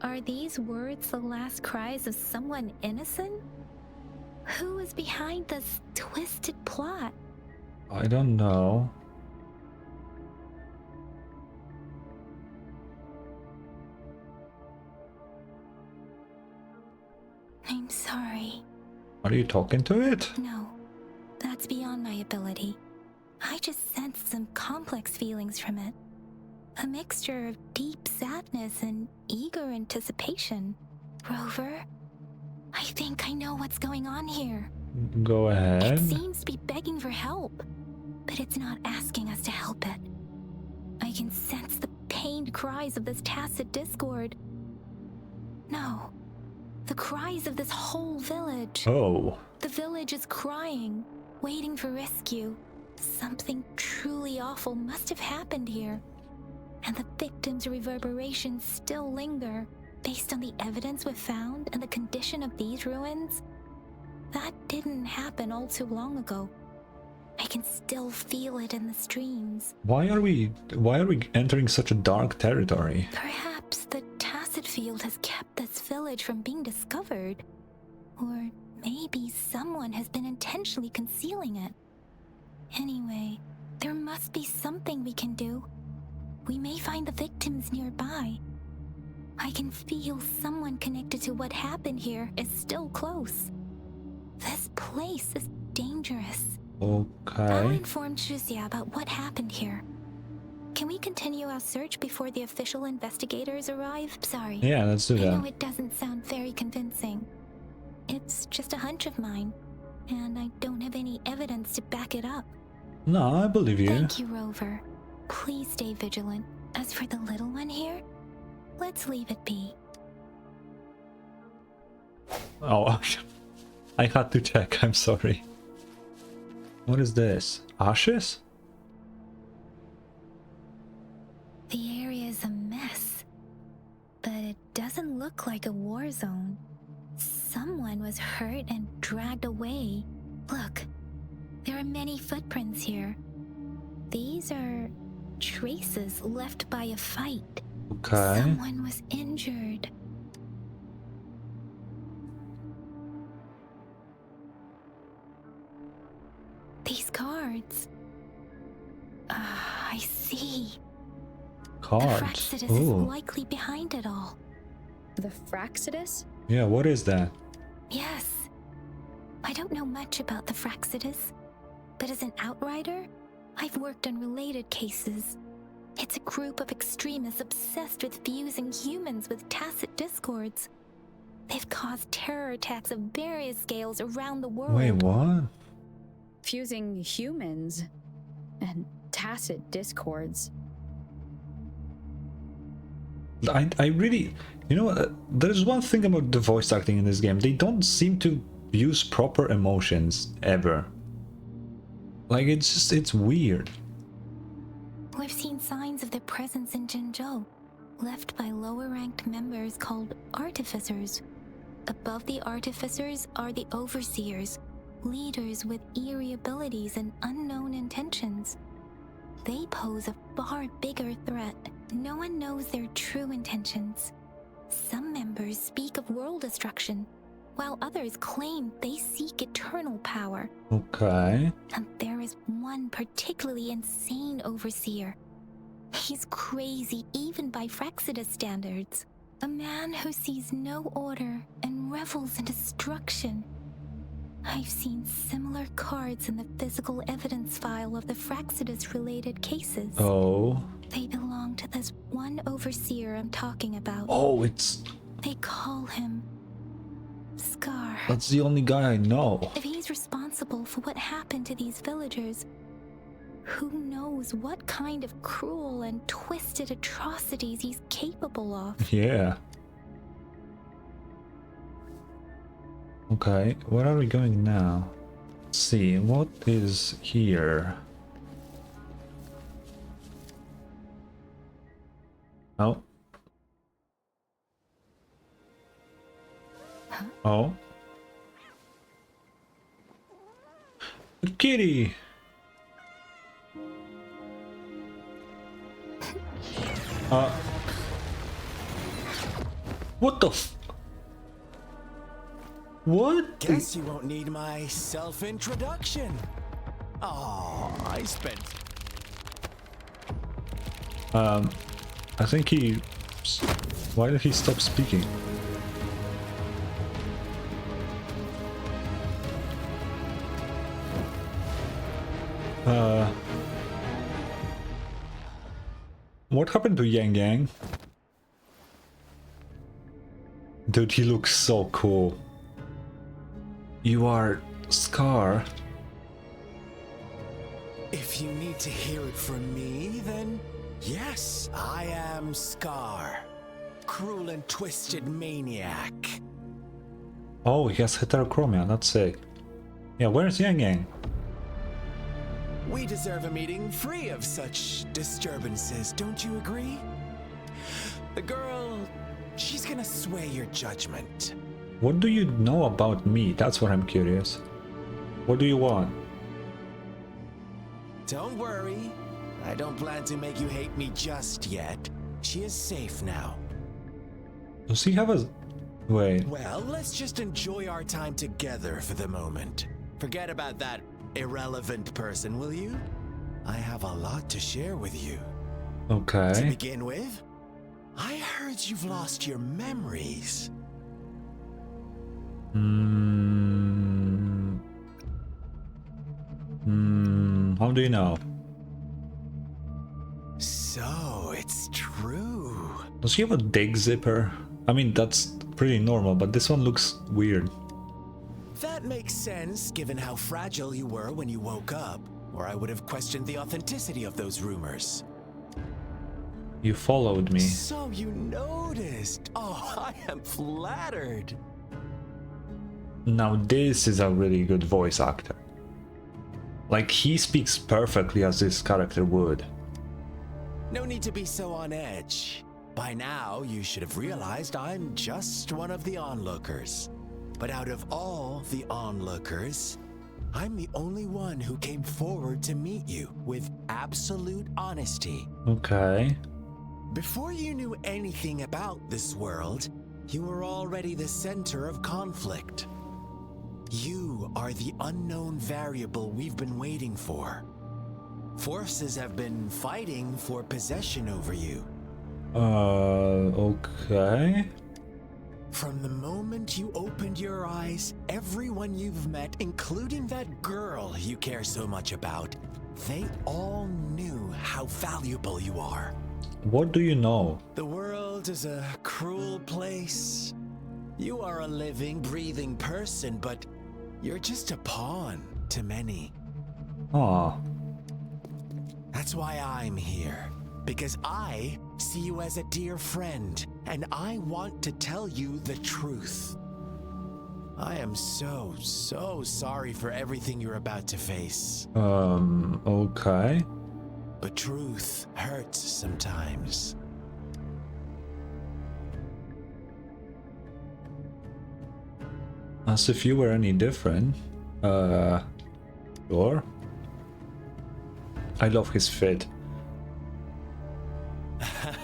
Are these words the last cries of someone innocent? Who is behind this twisted plot? I don't know. I'm sorry. Are you talking to it? No, that's beyond my ability. I just sensed some complex feelings from it. A mixture of deep sadness and eager anticipation. Rover, I think I know what's going on here. Go ahead. It seems to be begging for help, but it's not asking us to help it. I can sense the pained cries of this tacit discord. No, the cries of this whole village. Oh. The village is crying, waiting for rescue. Something truly awful must have happened here. And the victims' reverberations still linger. Based on the evidence we've found and the condition of these ruins, that didn't happen all too long ago. I can still feel it in the streams. Why are we entering such a dark territory? Perhaps the Tacet Field has kept this village from being discovered. Or maybe someone has been intentionally concealing it. Anyway, there must be something we can do. We may find the victims nearby. I can feel someone connected to what happened here is still close. This place is dangerous. I'll Okay. inform Shuzia about what happened here. Can we continue our search before the official investigators arrive? Sorry. Yeah, let's do I know that. it doesn't sound very convincing. It's just a hunch of mine, and I don't have any evidence to back it up. No, I believe you. Thank you, Rover. Please stay vigilant. As for the little one here, let's leave it be. Oh, I had to check. I'm sorry. What is this? Ashes? The area is a mess, but it doesn't look like a war zone. Someone was hurt and dragged away. Look, there are many footprints here. These are traces left by a fight. Okay. Someone was injured. These cards. I see. The Cards. Fraxidus is Ooh. likely behind it all. The Fraxidus? Yeah, what is that? Yes. I don't know much about the Fraxidus, but as an outrider, I've worked on related cases. It's a group of extremists obsessed with fusing humans with tacit discords. They've caused terror attacks of various scales around the world. Wait, what? Fusing humans and tacit discords. I really, you know, there's one thing about the voice acting in this game. They don't seem to use proper emotions ever. Like, it's weird. We've seen signs of their presence in Jinzhou, left by lower-ranked members called Artificers. Above the Artificers are the Overseers, leaders with eerie abilities and unknown intentions. They pose a far bigger threat. No one knows their true intentions. Some members speak of world destruction, while others claim they seek eternal power. Okay. And there is one particularly insane overseer. He's crazy even by Fraxidus standards. A man who sees no order and revels in destruction. I've seen similar cards in the physical evidence file of the Fraxidus-related cases. Oh. They belong to this one overseer I'm talking about. Oh, it's... They call him Scar. That's the only guy I know. If he's responsible for what happened to these villagers, who knows what kind of cruel and twisted atrocities he's capable of. Yeah. Okay, where are we going now? Let's see, what is here? Oh. Oh. Kitty! What the f... What? Guess you won't need my self-introduction. Oh, I spent... I think he... Why did he stop speaking? What happened to Yang Yang? Dude, he looks so cool. You are Scar. If you need to hear it from me, then yes, I am Scar. Cruel and twisted maniac. Oh, he has heterochromia, that's sick. Yeah, where's Yang Yang? We deserve a meeting free of such disturbances, don't you agree? The girl, she's gonna sway your judgment. What do you know about me? That's what I'm curious. What do you want? Don't worry. I don't plan to make you hate me just yet. She is safe now. Does he have a... Wait. Well, let's just enjoy our time together for the moment. Forget about that irrelevant person, will you? I have a lot to share with you. Okay. To begin with, I heard you've lost your memories. How do you know? So, it's true. Does he have a dig zipper? I mean, that's pretty normal, but this one looks weird. That makes sense, given how fragile you were when you woke up, or I would have questioned the authenticity of those rumors. You followed me. So you noticed. Oh, I am flattered. Now this is a really good voice actor. Like, he speaks perfectly as this character would. No need to be so on edge. By now, you should have realized I'm just one of the onlookers. But out of all the onlookers, I'm the only one who came forward to meet you with absolute honesty. Okay. Before you knew anything about this world, you were already the center of conflict. You are the unknown variable we've been waiting for. Forces have been fighting for possession over you. Okay. From the moment you opened your eyes, everyone you've met, including that girl you care so much about, they all knew how valuable you are. What do you know? The world is a cruel place. You are a living, breathing person, but you're just a pawn to many. Aw. That's why I'm here. Because I see you as a dear friend, and I want to tell you the truth. I am so sorry for everything you're about to face. Okay. But truth hurts sometimes. As if you were any different. Sure. I love his fit.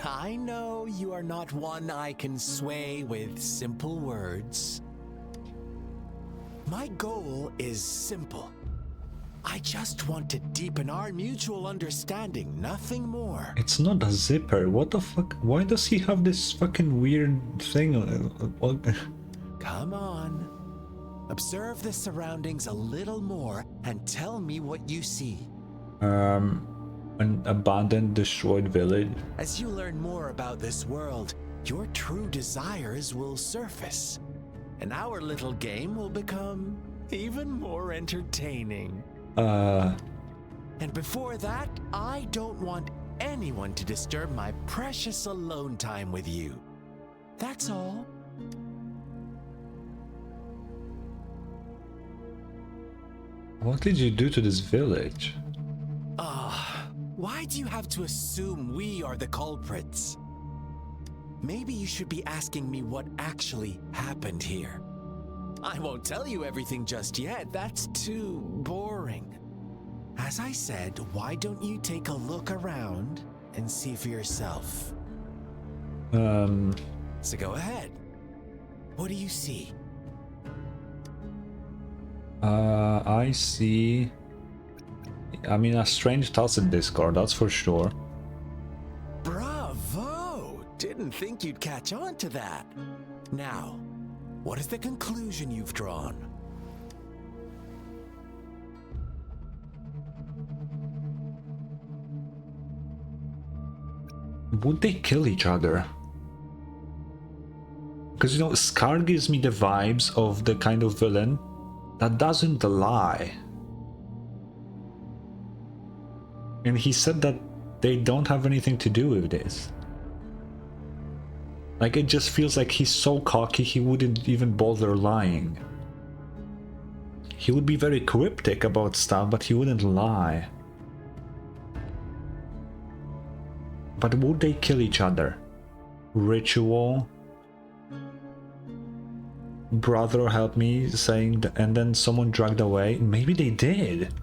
I know you are not one I can sway with simple words. My goal is simple. I just want to deepen our mutual understanding, nothing more. It's not a zipper. What the fuck? Why does he have this fucking weird thing? Come on. Observe the surroundings a little more and tell me what you see. An abandoned, destroyed village. As you learn more about this world, your true desires will surface. And our little game will become even more entertaining. And before that, I don't want anyone to disturb my precious alone time with you. That's all. What did you do to this village? Why do you have to assume we are the culprits? Maybe you should be asking me what actually happened here. I won't tell you everything just yet, that's too boring. As I said, why don't you take a look around and see for yourself? So go ahead. What do you see? I see... I mean, a strange Tacit Discord, that's for sure. Bravo! Didn't think you'd catch on to that. Now, what is the conclusion you've drawn? Would they kill each other? Because, you know, Scar gives me the vibes of the kind of villain that doesn't lie. And he said that they don't have anything to do with this. Like, it just feels like he's so cocky he wouldn't even bother lying. He would be very cryptic about stuff, but he wouldn't lie. But would they kill each other? Ritual? Brother help me, saying and then someone dragged away. Maybe they did.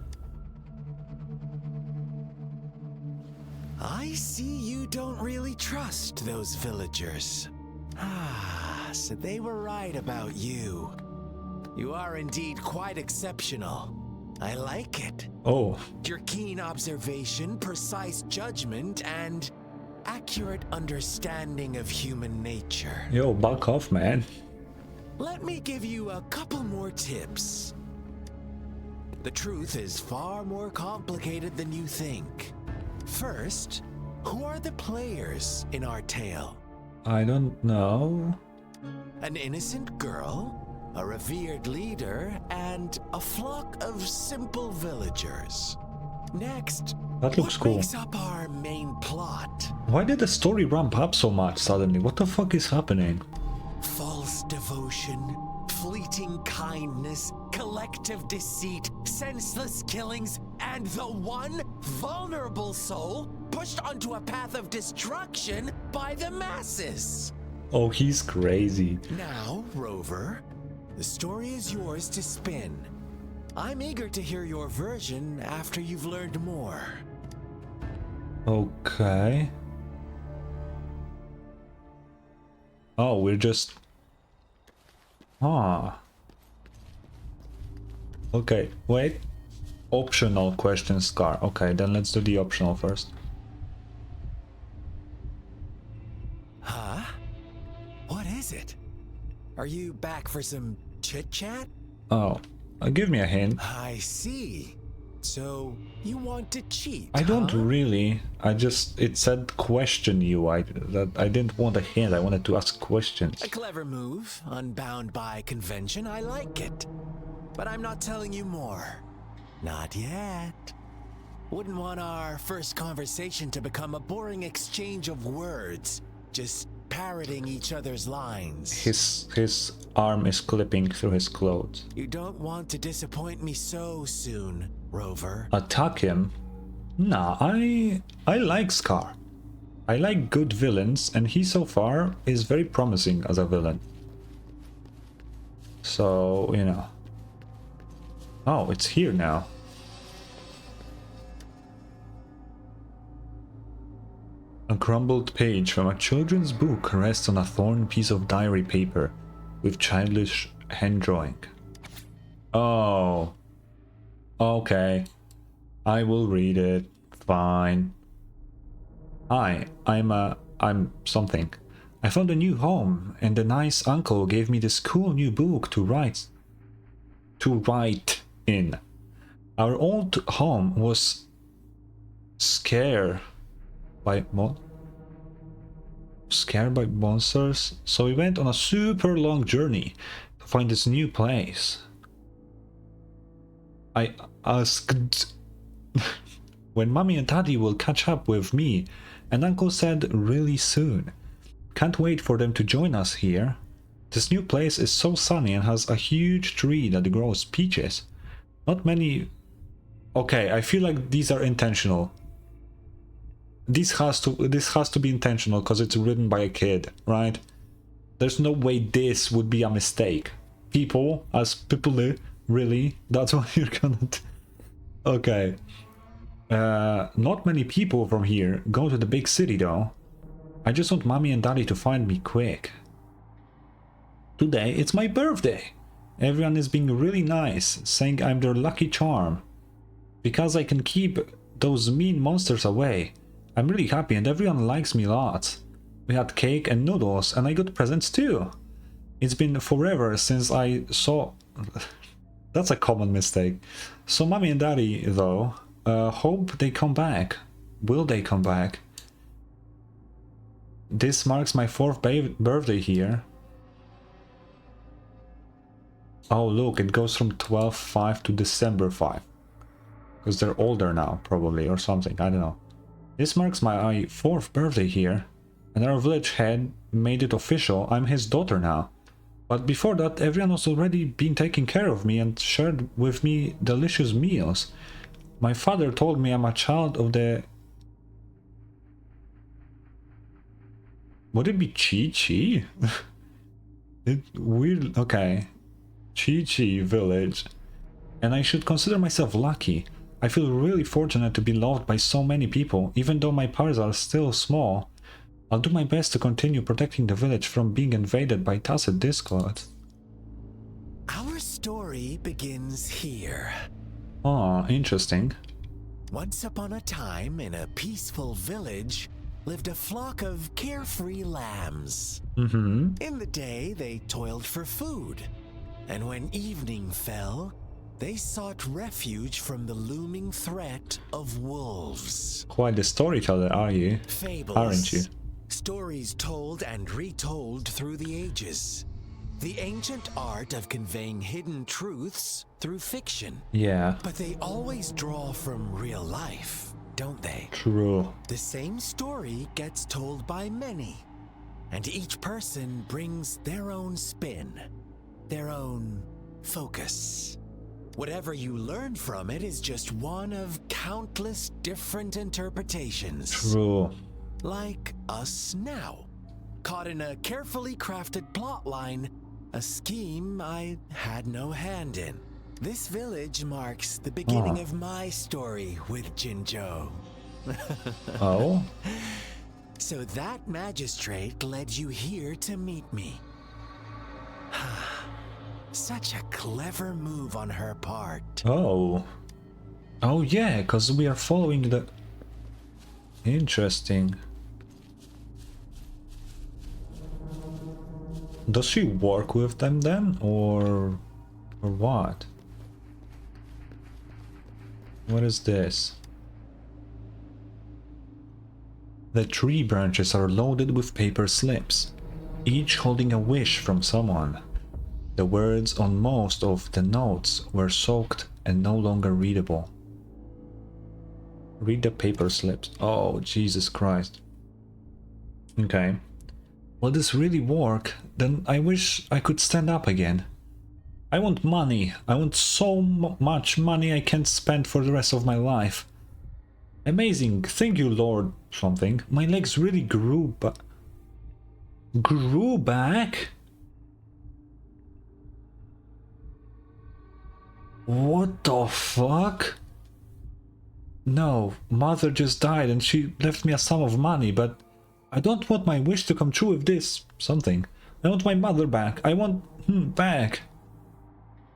I see you don't really trust those villagers. Ah, so they were right about you. You are indeed quite exceptional. I like it. Oh. Your keen observation, precise judgment, and accurate understanding of human nature. Yo, back off, man. Let me give you a couple more tips. The truth is far more complicated than you think. First, who are the players in our tale? I don't know. An innocent girl, a revered leader, and a flock of simple villagers. Next, that looks cool. What makes up our main plot? Why did the story ramp up so much suddenly? What the fuck is happening? False devotion, fleeting kindness, collective deceit, senseless killings, and the one vulnerable soul pushed onto a path of destruction by the masses. Oh, he's crazy. Now, Rover, the story is yours to spin. I'm eager to hear your version after you've learned more. Okay. Oh, we're just... Ah. Okay, wait. Optional question, Scar. Okay, then let's do the optional first. Huh? What is it? Are you back for some chit-chat? Oh, give me a hint. I see. So, you want to cheat, I don't huh? really. It said question you. I didn't want a hint. I wanted to ask questions. A clever move, unbound by convention. I like it. But I'm not telling you more. Not yet. Wouldn't want our first conversation to become a boring exchange of words, just parroting each other's lines. His arm is clipping through his clothes. You don't want to disappoint me so soon, Rover. Attack him? Nah, I like Scar. I like good villains, and he so far is very promising as a villain. So, you know. Oh, it's here now. A crumbled page from a children's book rests on a torn piece of diary paper with childish hand drawing. Oh. Okay. I will read it. Fine. Hi, I'm something. I found a new home, and the nice uncle gave me this cool new book to write in. Our old home was scared by monsters, so we went on a super long journey to find this new place. I asked when Mommy and Daddy will catch up with me, and Uncle said really soon. Can't wait for them to join us here. This new place is so sunny and has a huge tree that grows peaches. Not many... Okay, I feel like these are intentional. This has to be intentional because it's written by a kid, right? There's no way this would be a mistake. People, as people do, really? That's what you're gonna do? Okay. Not many people from here go to the big city though. I just want Mommy and Daddy to find me quick. Today it's my birthday. Everyone is being really nice, saying I'm their lucky charm. Because I can keep those mean monsters away. I'm really happy and everyone likes me lots. We had cake and noodles and I got presents too. It's been forever since I saw... That's a common mistake. So Mommy and Daddy, though, hope they come back. Will they come back? This marks my 4th birthday here. Oh look, it goes from 12/5 to December 5. Because they're older now, probably, or something, I don't know. This marks my 4th birthday here, and our village head made it official. I'm his daughter now. But before that, everyone was already been taking care of me and shared with me delicious meals. My father told me I'm a child of the... Would it be Chi-Chi? Weird... Okay. Chi-Chi village. And I should consider myself lucky. I feel really fortunate to be loved by so many people, even though my powers are still small. I'll do my best to continue protecting the village from being invaded by Tacit Discord. Our story begins here. Oh, interesting. Once upon a time, in a peaceful village, lived a flock of carefree lambs. Mm-hmm. In the day, they toiled for food, and when evening fell, they sought refuge from the looming threat of wolves. Quite the storyteller, are you? Fables. Aren't you? Stories told and retold through the ages. The ancient art of conveying hidden truths through fiction. Yeah. But they always draw from real life, don't they? True. The same story gets told by many, and each person brings their own spin, their own focus. Whatever you learn from it is just one of countless different interpretations. True. Like us now, caught in a carefully crafted plotline, a scheme I had no hand in. This village marks the beginning of my story with Jinzhou. Oh? So that magistrate led you here to meet me. Such a clever move on her part. Oh. Oh yeah, because we are following the... Interesting. Does she work with them then, or what? What is this? The tree branches are loaded with paper slips, each holding a wish from someone. The words on most of the notes were soaked and no longer readable. Read the paper slips. Oh, Jesus Christ. Okay. Will this really work? Then I wish I could stand up again. I want money. I want so much money I can't spend for the rest of my life. Amazing. Thank you, Lord something. My legs really grew back? What the fuck? No, mother just died and she left me a sum of money, but I don't want my wish to come true with this something. I want my mother back. I want back.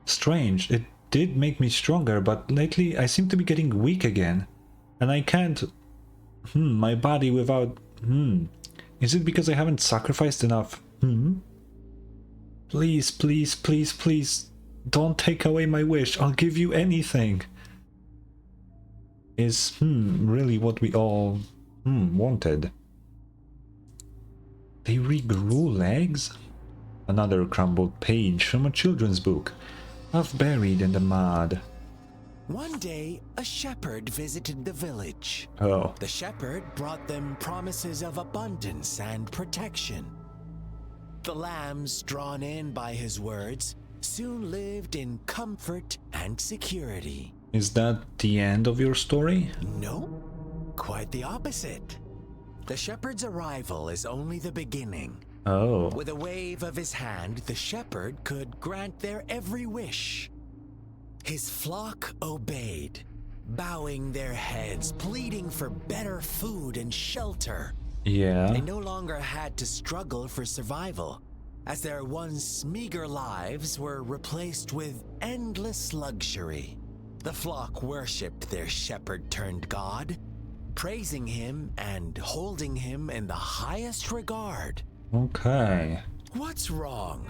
Strange, it did make me stronger, but lately I seem to be getting weak again. And I can't... my body without... Is it because I haven't sacrificed enough? Please, please, please, please, don't take away my wish. I'll give you anything. Is, really what we all, wanted. They regrew legs? Another crumbled page from a children's book, half buried in the mud. One day, a shepherd visited the village. Oh. The shepherd brought them promises of abundance and protection. The lambs, drawn in by his words, soon lived in comfort and security. Is that the end of your story? No, quite the opposite. The shepherd's arrival is only the beginning. Oh. With a wave of his hand, the shepherd could grant their every wish. His flock obeyed, bowing their heads, pleading for better food and shelter. Yeah. They no longer had to struggle for survival, as their once meager lives were replaced with endless luxury. The flock worshipped their shepherd-turned-god, praising him and holding him in the highest regard. Okay. What's wrong?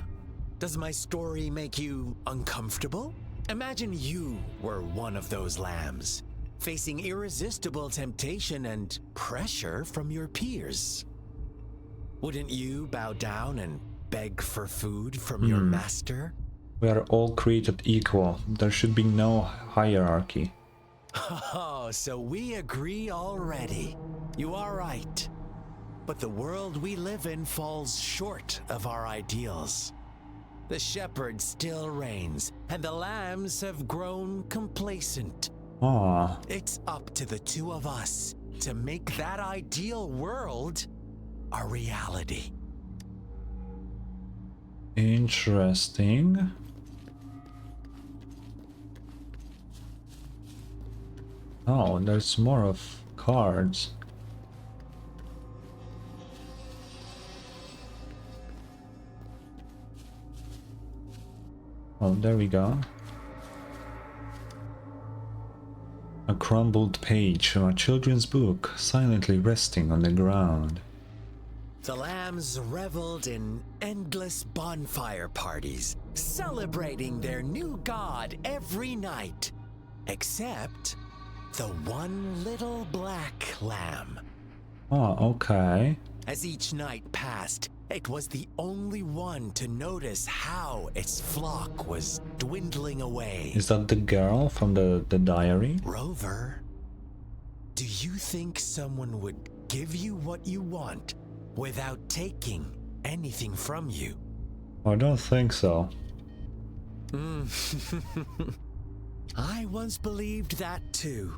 Does my story make you uncomfortable? Imagine you were one of those lambs, facing irresistible temptation and pressure from your peers. Wouldn't you bow down and beg for food from your master? We are all created equal. There should be no hierarchy. Oh, so we agree already. You are right. But the world we live in falls short of our ideals. The shepherd still reigns, and the lambs have grown complacent. Ah. It's up to the two of us to make that ideal world a reality. Interesting. Oh, there's more of cards. Oh, there we go. A crumbled page from a children's book, silently resting on the ground. The lambs reveled in endless bonfire parties, celebrating their new god every night. Except the one little black lamb. Oh, okay. As each night passed, it was the only one to notice how its flock was dwindling away. Is that the girl from the diary? Rover, do you think someone would give you what you want without taking anything from you? I don't think so. I once believed that too.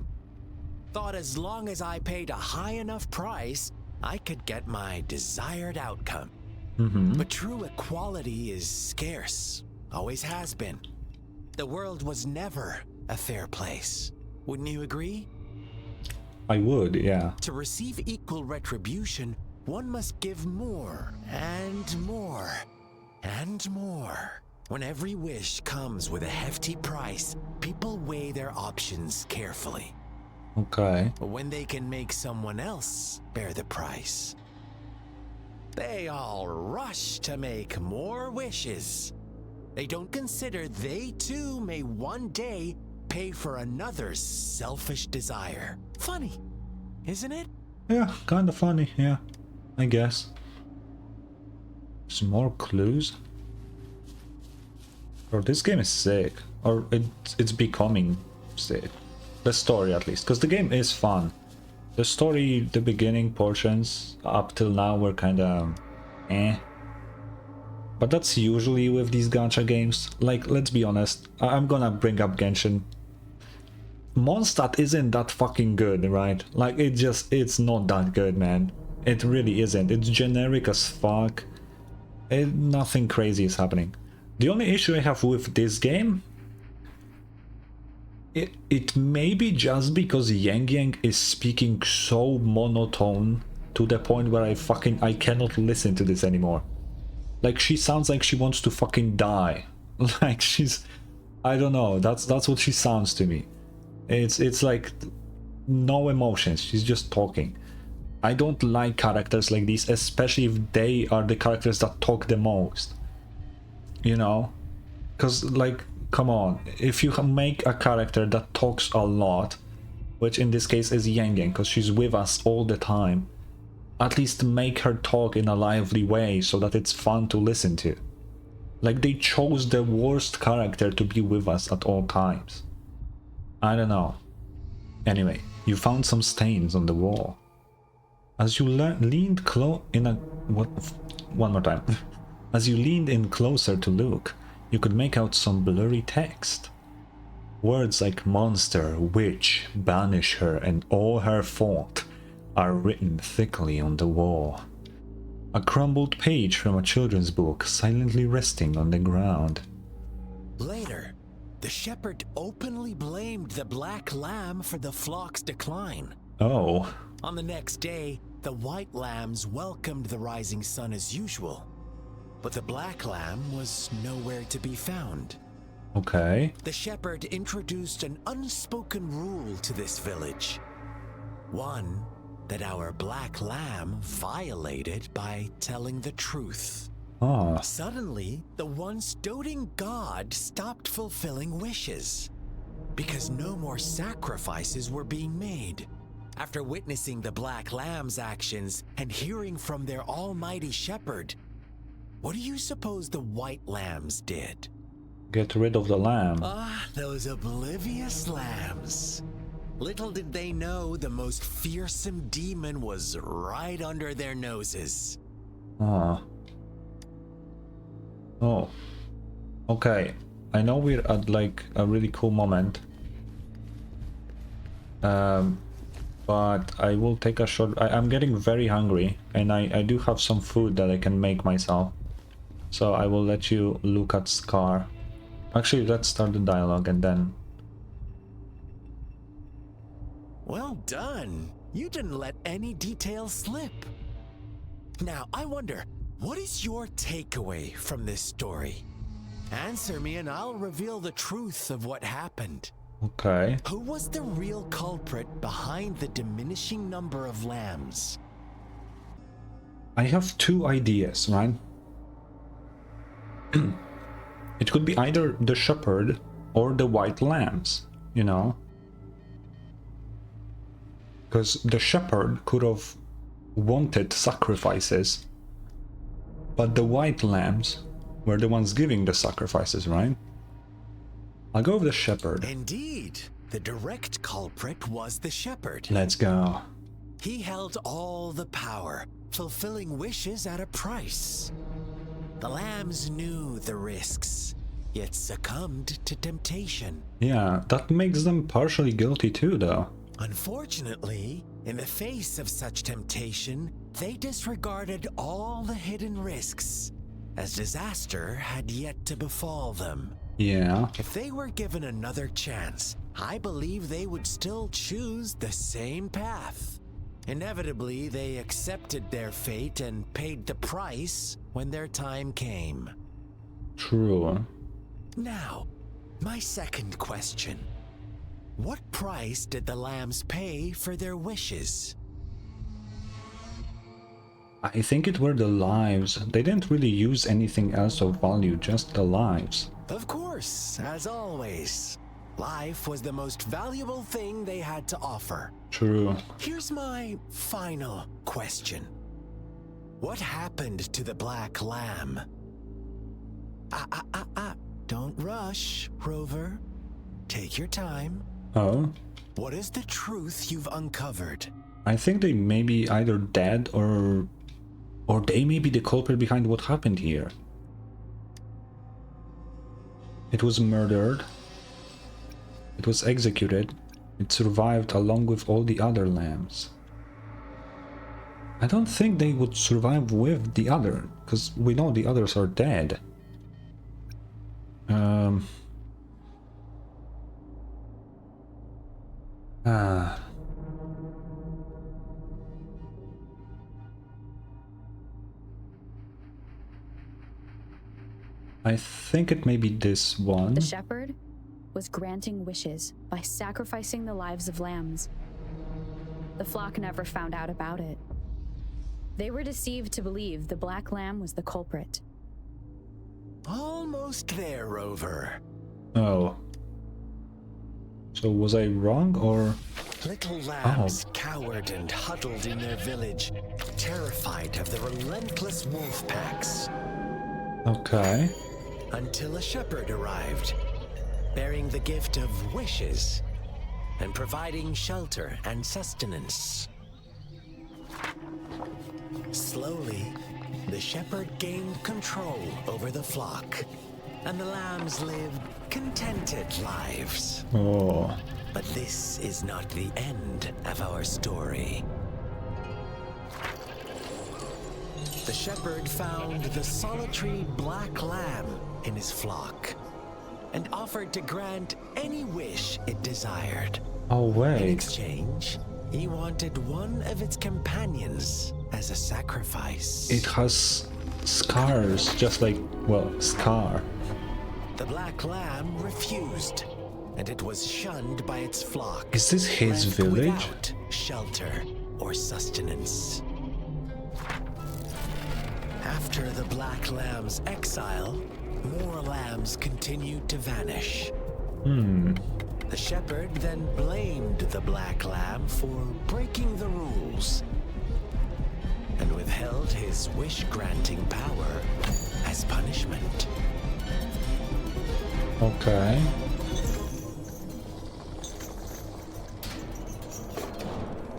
Thought as long as I paid a high enough price, I could get my desired outcome. But true equality is scarce, always has been. The world was never a fair place. Wouldn't you agree? I would, yeah. To receive equal retribution, one must give more and more and more. When every wish comes with a hefty price, people weigh their options carefully. Okay. When they can make someone else bear the price, they all rush to make more wishes. They don't consider they too may one day pay for another's selfish desire. Funny, isn't it? Yeah, kind of funny, yeah. I guess. Some more clues. Or this game is sick. Or it's becoming sick. The story at least. Because the game is fun. The story, the beginning portions up till now were kind of eh. But that's usually with these gacha games. Like, let's be honest, I'm gonna bring up Genshin. Mondstadt isn't that fucking good, right? Like, it's not that good, man. It really isn't. It's generic as fuck. Nothing crazy is happening. The only issue I have with this game, it may be just because Yang Yang is speaking so monotone to the point where I cannot listen to this anymore. Like, she sounds like she wants to fucking die. Like, I don't know, that's what she sounds to me. It's like no emotions, she's just talking. I don't like characters like this, especially if they are the characters that talk the most. You know? Because, like, come on, if you make a character that talks a lot, which in this case is Yang Yang, because she's with us all the time, at least make her talk in a lively way so that it's fun to listen to. Like, they chose the worst character to be with us at all times. I don't know. Anyway, you found some stains on the wall. As you leaned one more time. As you leaned in closer to look, you could make out some blurry text. Words like monster, witch, banish her, and all her fault are written thickly on the wall. A crumbled page from a children's book silently resting on the ground. Later, the shepherd openly blamed the black lamb for the flock's decline. Oh. On the next day, the white lambs welcomed the rising sun as usual, but the black lamb was nowhere to be found. Okay. The shepherd introduced an unspoken rule to this village. One that our black lamb violated by telling the truth. Ah. Suddenly, the once doting god stopped fulfilling wishes because no more sacrifices were being made. After witnessing the black lamb's actions and hearing from their almighty shepherd, what do you suppose the white lambs did? Get rid of the lamb. Ah, those oblivious lambs. Little did they know the most fearsome demon was right under their noses. Ah. Oh. Okay, I know we're at like a really cool moment. But I will take a short... I'm getting very hungry, and I do have some food that I can make myself. So I will let you look at Scar. Actually, let's start the dialogue and then... Well done. You didn't let any details slip. Now, I wonder, what is your takeaway from this story? Answer me and I'll reveal the truth of what happened. Okay. Who was the real culprit behind the diminishing number of lambs? I have two ideas, right? It could be either the shepherd or the white lambs, you know? Because the shepherd could have wanted sacrifices, but the white lambs were the ones giving the sacrifices, right? I'll go with the shepherd. Indeed, the direct culprit was the shepherd. Let's go. He held all the power, fulfilling wishes at a price. The lambs knew the risks, yet succumbed to temptation. Yeah, that makes them partially guilty too, though. Unfortunately, in the face of such temptation, they disregarded all the hidden risks, as disaster had yet to befall them. Yeah. If they were given another chance, I believe they would still choose the same path. Inevitably, they accepted their fate and paid the price when their time came. True. Now, my second question. What price did the lambs pay for their wishes? I think it were the lives. They didn't really use anything else of value, just the lives. Of course, as always. Life was the most valuable thing they had to offer. True. Here's my final question. What happened to the black lamb? Don't rush, Rover. Take your time. Oh? What is the truth you've uncovered? I think they may be either dead or they may be the culprit behind what happened here. It was murdered. It was executed. It survived along with all the other lambs. I don't think they would survive with the other, because we know the others are dead. I think it may be this one. The shepherd was granting wishes by sacrificing the lives of lambs. The flock never found out about it. They were deceived to believe the black lamb was the culprit. Almost there, Rover. Oh. So was I wrong, or... Little lambs cowered and huddled in their village, terrified of the relentless wolf packs. Okay. Until a shepherd arrived, bearing the gift of wishes and providing shelter and sustenance. Slowly, the shepherd gained control over the flock, and the lambs lived contented lives. Oh. But this is not the end of our story. The shepherd found the solitary black lamb in his flock and offered to grant any wish it desired. Oh, wait. In exchange, he wanted one of its companions as a sacrifice. It has scars, just like, well, Scar. The black lamb refused, and it was shunned by its flock. Is this his left village? Without shelter or sustenance. After the black lamb's exile, more lambs continued to vanish. The shepherd then blamed the black lamb for breaking the rules and withheld his wish-granting power as punishment. Okay.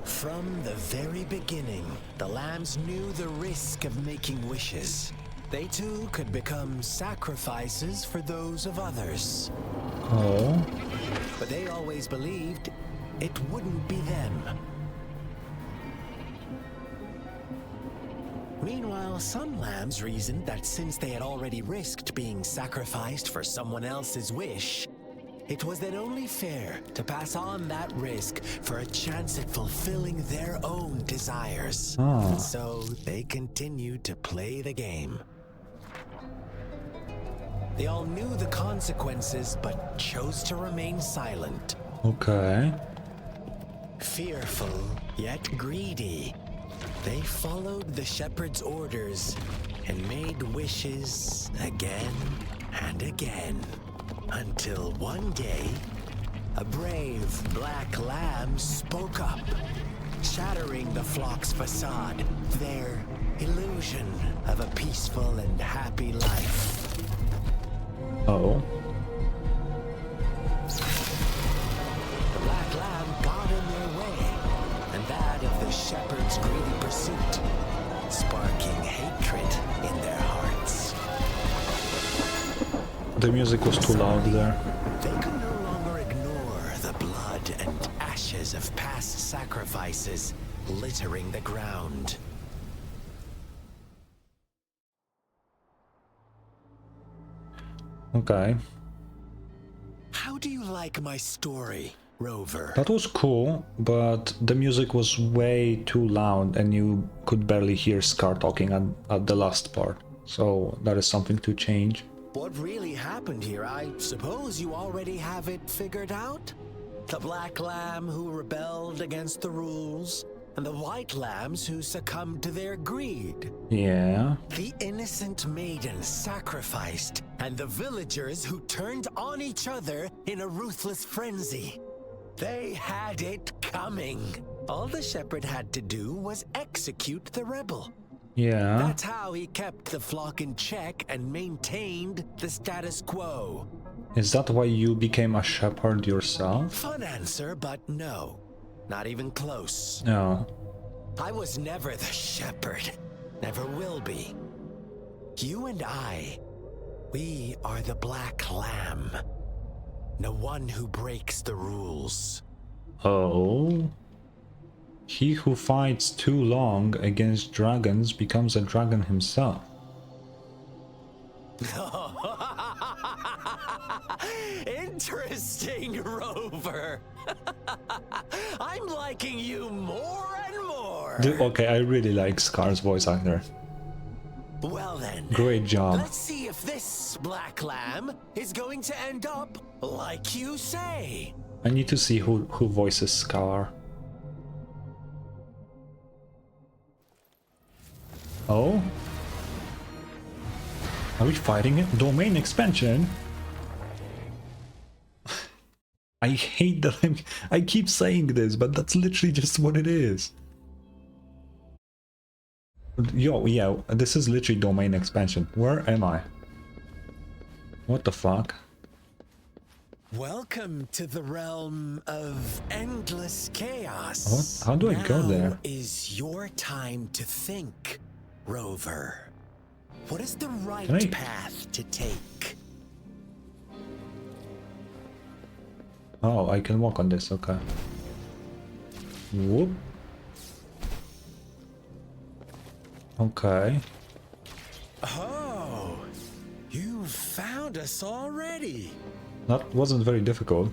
From the very beginning, the lambs knew the risk of making wishes. They too could become sacrifices for those of others. Oh. But they always believed it wouldn't be them. Meanwhile, some lambs reasoned that since they had already risked being sacrificed for someone else's wish, it was then only fair to pass on that risk for a chance at fulfilling their own desires. Ah. And so they continued to play the game. They all knew the consequences, but chose to remain silent. Okay. Fearful, yet greedy, they followed the shepherd's orders and made wishes again and again. Until one day, a brave black lamb spoke up, shattering the flock's facade, their illusion of a peaceful and happy life. Oh. The black lamb got in their way, and that of the shepherd's greedy pursuit, sparking hatred in their hearts. The music was too loud there. They could no longer ignore the blood and ashes of past sacrifices littering the ground. Okay. How do you like my story, Rover? That was cool, but the music was way too loud and you could barely hear Scar talking at the last part. So that is something to change. What really happened here, I suppose you already have it figured out? The black lamb who rebelled against the rules, and the white lambs who succumbed to their greed. Yeah. The innocent maiden sacrificed, and the villagers who turned on each other in a ruthless frenzy. They had it coming. All the shepherd had to do was execute the rebel. Yeah. That's how he kept the flock in check and maintained the status quo. Is that why you became a shepherd yourself? Fun answer, but no. Not even close. No. I was never the shepherd. Never will be. You and I, we are the black lamb. No one who breaks the rules. Oh. He who fights too long against dragons becomes a dragon himself. Interesting, Rover. I'm liking you more and more. Okay, I really like Scar's voice actor. Well then, great job. Let's see if this black lamb is going to end up like you say. I need to see who voices Scar. Oh? Are we fighting it? Domain expansion? I hate that I keep saying this, but that's literally just what it is. Yo, yeah, this is literally domain expansion. Where am I? What the fuck? Welcome to the realm of endless chaos. What? How do I go there? Now is your time to think, Rover. What is the right path to take? Oh, I can walk on this, okay. Whoop. Okay. Oh, you found us already. That wasn't very difficult.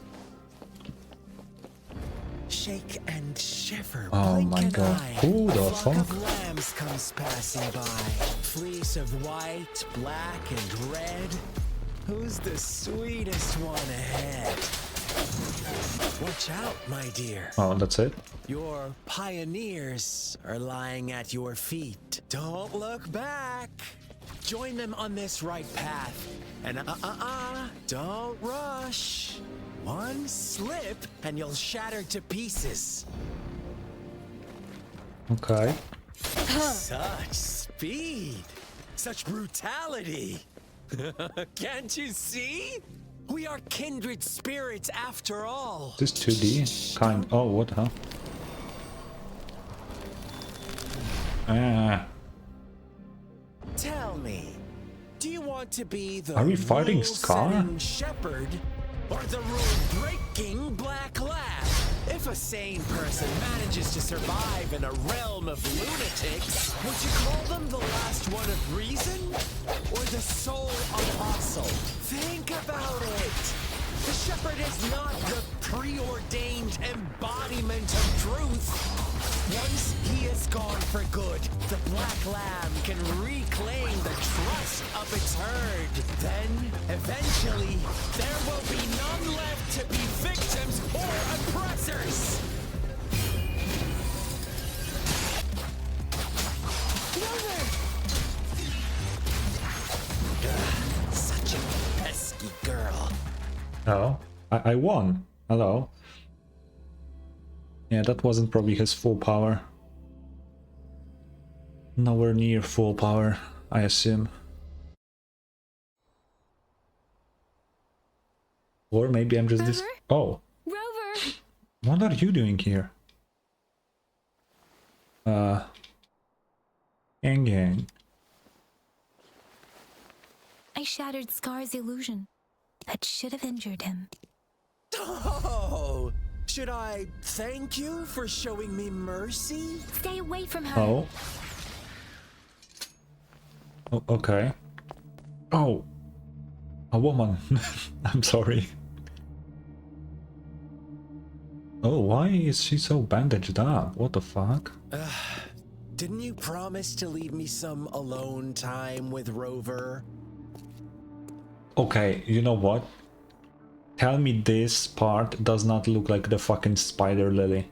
Shake and shiver. Oh my god. Who the fuck? Of lambs comes passing by. Fleece of white, black, and red. Who's the sweetest one ahead? Watch out, my dear. Oh, that's it? Your pioneers are lying at your feet. Don't look back. Join them on this right path. And don't rush. One slip and you'll shatter to pieces. Okay. Such speed. Such brutality. Can't you see? We are kindred spirits after all. This 2D? Kind. Oh, what, huh? Tell me, Do you want to be the Are we fighting Scar? rule-setting shepherd or the rule-breaking black lab? If a sane person manages to survive in a realm of lunatics, would you call them the last one of reason or the sole apostle? Think about it. The shepherd is not the preordained embodiment of truth. Once he is gone for good, the black lamb can reclaim the trust of its herd. Then, eventually, there will be none left to be victims or oppressors. Such a pesky girl. Oh, I won. Hello. Yeah, that wasn't probably his full power. Nowhere near full power, I assume. Or maybe I'm just this. Oh. Rover! What are you doing here? Gang. I shattered Scar's illusion. That should have injured him. Oh, should I thank you for showing me mercy? Stay away from her. Oh. Oh, okay. Oh. A woman. I'm sorry. Oh, why is she so bandaged up? What the fuck? Didn't you promise to leave me some alone time with Rover? Okay, you know what? Tell me this part does not look like the fucking spider lily.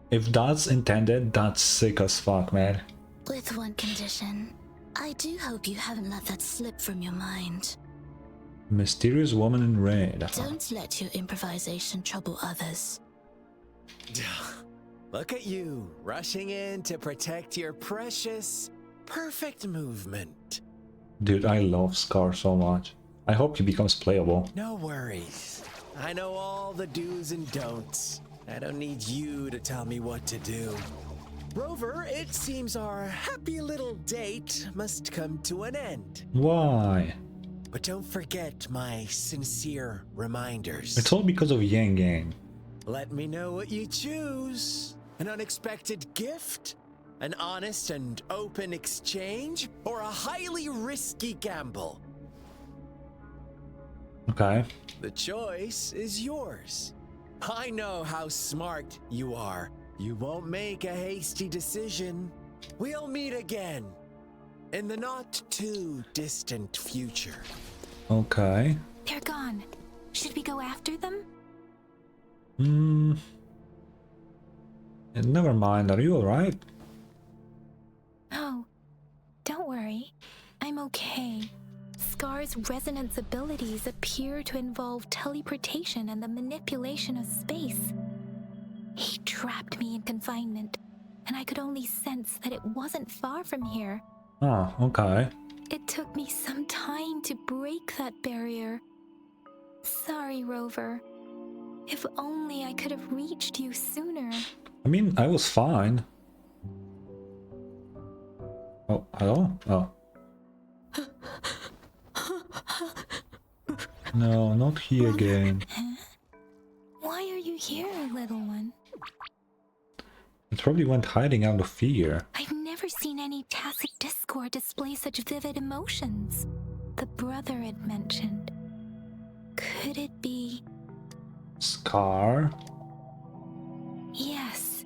If that's intended, that's sick as fuck, man. With one condition. I do hope you haven't let that slip from your mind. Mysterious woman in red. Don't let your improvisation trouble others. Look at you, rushing in to protect your precious, perfect movement. Dude, I love Scar so much. I hope he becomes playable. No worries. I know all the do's and don'ts. I don't need you to tell me what to do. Rover, it seems our happy little date must come to an end. Why? But don't forget my sincere reminders. It's all because of Yang. Let me know what you choose. An unexpected gift? An honest and open exchange? Or a highly risky gamble? Okay. The choice is yours. I know how smart you are. You won't make a hasty decision. We'll meet again in the not too distant future. Okay. They're gone. Should we go after them? Never mind, are you alright? Oh, don't worry. I'm okay. Scar's resonance abilities appear to involve teleportation and the manipulation of space. He trapped me in confinement, and I could only sense that it wasn't far from here. Oh, okay. It took me some time to break that barrier. Sorry, Rover. If only I could have reached you sooner. I mean, I was fine. Oh, hello? Oh. No, not he again. Huh? Why are you here, little one? It probably went hiding out of fear. I've never seen any tacit discord display such vivid emotions. The brother had mentioned. Could it be... Scar? Yes,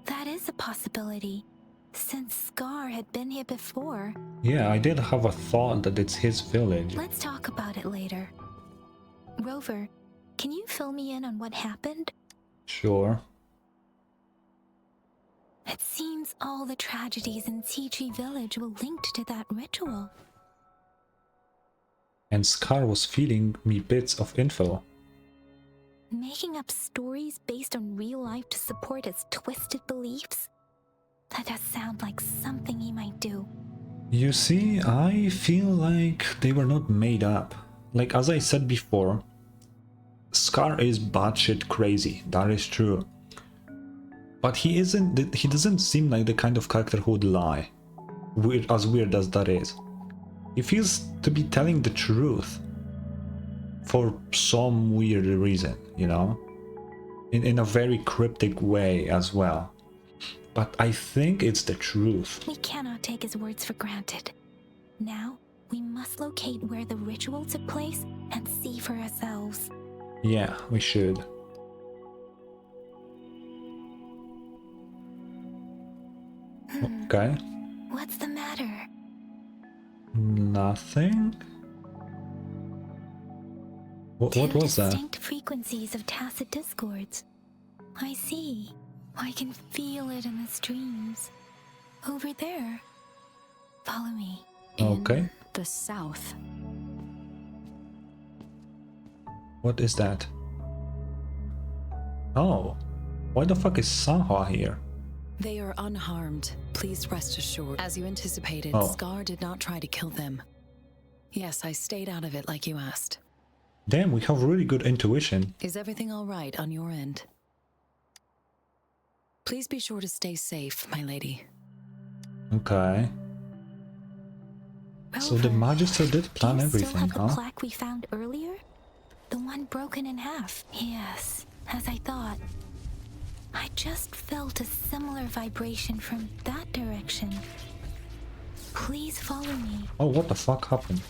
that is a possibility. Since Scar had been here before. Yeah, I did have a thought that it's his village. Let's talk about it later. Rover, can you fill me in on what happened? Sure. It seems all the tragedies in Tea Tree Village were linked to that ritual. And Scar was feeding me bits of info. Making up stories based on real life to support his twisted beliefs? That does sound like something he might do. You see, I feel like they were not made up. Like, as I said before, Scar is batshit crazy, that is true. But he doesn't seem like the kind of character who would lie. Weird as that is. He feels to be telling the truth. For some weird reason, you know? In a very cryptic way as well. But I think it's the truth. We cannot take his words for granted. Now, we must locate where the ritual took place and see for ourselves. Yeah, we should. Okay. What's the matter? Nothing? What was that? Distinct frequencies of tacit discords. I see. I can feel it in the streams. Over there. Follow me. Okay. The south. What is that? Oh. Why the fuck is Sanhua here? They are unharmed. Please rest assured. As you anticipated, Scar did not try to kill them. Yes, I stayed out of it like you asked. Damn, we have really good intuition. Is everything all right on your end? Please be sure to stay safe, my lady. Okay. So the Magister did plan everything, Still have huh? the plaque we found earlier? The one broken in half. Yes, as I thought. I just felt a similar vibration from that direction. Please follow me. Oh, what the fuck happened?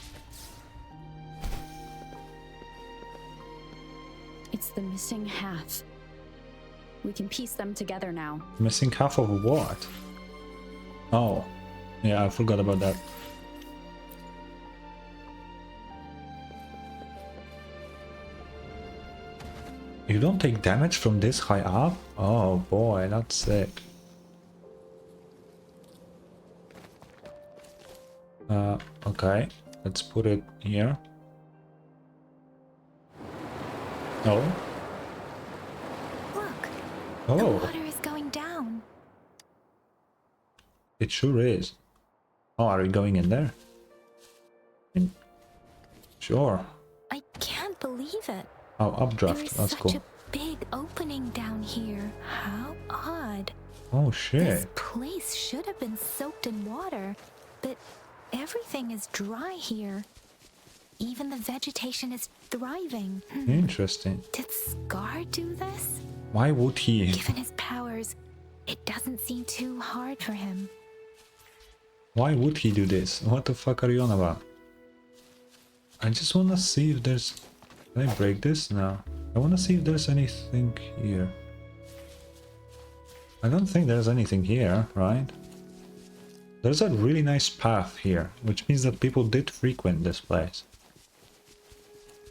It's the missing half. We can piece them together now. Missing half of what? Oh. Yeah, I forgot about that. You don't take damage from this high up? Oh boy, that's sick. Okay, let's put it here. Oh. Look. Oh. The water is going down. It sure is. Oh, are we going in there? Sure. I can't believe it. Oh, updraft. There is That's such cool. a big opening down here. How odd. Oh This shit. place should have been soaked in water, but everything is dry here. Even the vegetation is thriving. Interesting. Did Scar do this? Why would he? Given his powers, it doesn't seem too hard for him. Why would he do this? What the fuck are you on about? I just wanna see if there's... Can I break this? No. I wanna see if there's anything here. I don't think there's anything here, right? There's a really nice path here, which means that people did frequent this place.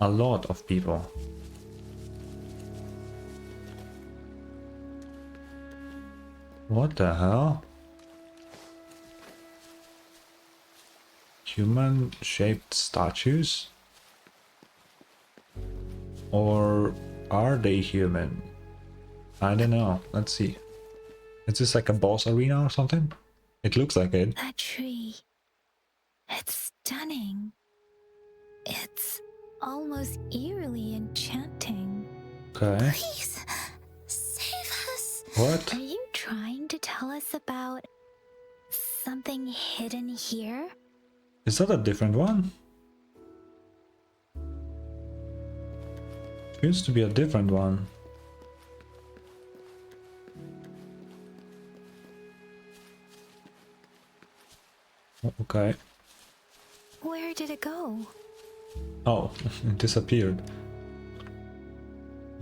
A lot of people. What the hell? Human-shaped statues? Or are they human? I don't know. Let's see. Is this like a boss arena or something? It looks like it. That tree. It's stunning. It's almost eerily enchanting. Okay. Please, save us. What? Are you trying to tell us about something hidden here? Is that a different one? Seems to be a different one. Okay. Where did it go? Oh, it disappeared.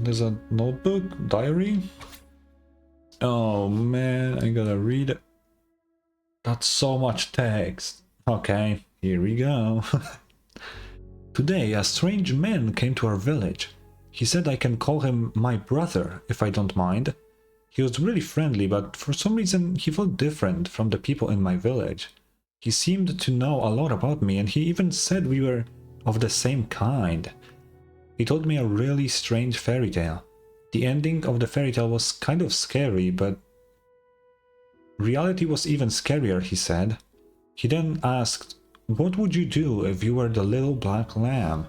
There's a notebook? Diary? Oh man, I gotta read it. That's so much text. Okay, here we go. Today, a strange man came to our village. He said I can call him my brother, if I don't mind. He was really friendly, but for some reason he felt different from the people in my village. He seemed to know a lot about me, and he even said we were of the same kind. He told me a really strange fairy tale. The ending of the fairy tale was kind of scary, but reality was even scarier, he said. He then asked, "What would you do if you were the little black lamb?"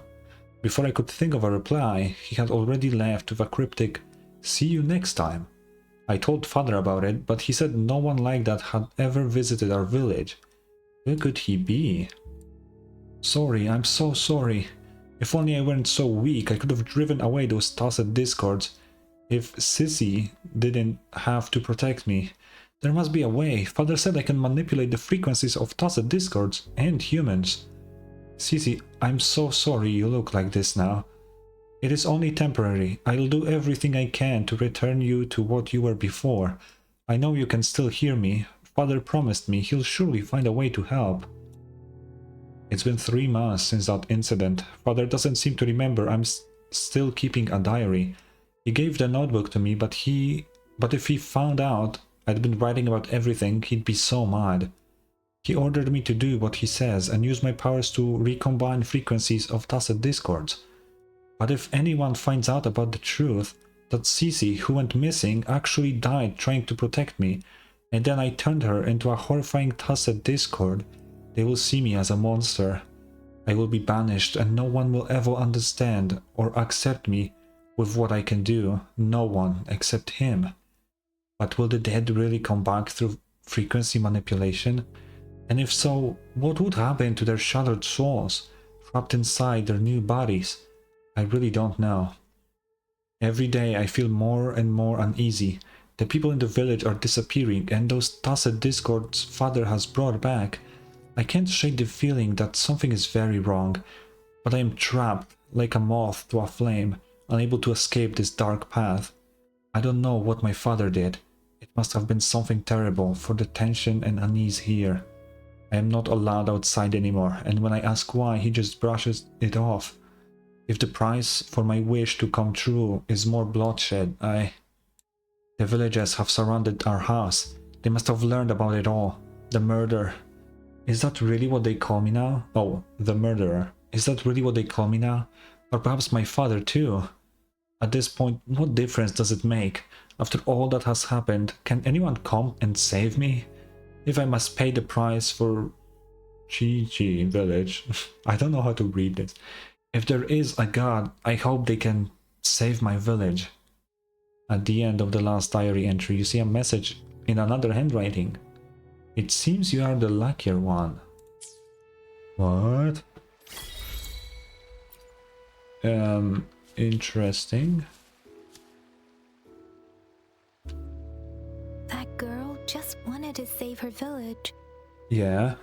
Before I could think of a reply, he had already left with a cryptic, "See you next time." I told father about it, but he said no one like that had ever visited our village. Who could he be? Sorry, I'm so sorry. If only I weren't so weak, I could have driven away those Tacet discords. If Sissy didn't have to protect me. There must be a way. Father said I can manipulate the frequencies of Tacet discords and humans. Sissy, I'm so sorry you look like this now. It is only temporary. I'll do everything I can to return you to what you were before. I know you can still hear me. Father promised me he'll surely find a way to help. It's been 3 months since that incident. Father doesn't seem to remember I'm still keeping a diary. He gave the notebook to me, but if he found out I'd been writing about everything, he'd be so mad. He ordered me to do what he says and use my powers to recombine frequencies of Tacet discords. But if anyone finds out about the truth, that Cece, who went missing, actually died trying to protect me, and then I turned her into a horrifying Tacet discord, they will see me as a monster. I will be banished and no one will ever understand or accept me with what I can do. No one except him. But will the dead really come back through frequency manipulation? And if so, what would happen to their shattered souls, trapped inside their new bodies? I really don't know. Every day I feel more and more uneasy. The people in the village are disappearing, and those Tacet discords Father has brought back. I can't shake the feeling that something is very wrong, but I am trapped like a moth to a flame, unable to escape this dark path. I don't know what my father did. It must have been something terrible for the tension and unease here. I am not allowed outside anymore, and when I ask why, he just brushes it off. If the price for my wish to come true is more bloodshed, The villagers have surrounded our house. They must have learned about it all. The murder. Is that really what they call me now? Oh, the murderer. Is that really what they call me now? Or perhaps my father too? At this point, what difference does it make? After all that has happened, can anyone come and save me? If I must pay the price for Chi village, I don't know how to read this. If there is a god, I hope they can save my village. At the end of the last diary entry, you see a message in another handwriting. It seems you are the luckier one. What? Interesting. That girl just wanted to save her village. Yeah.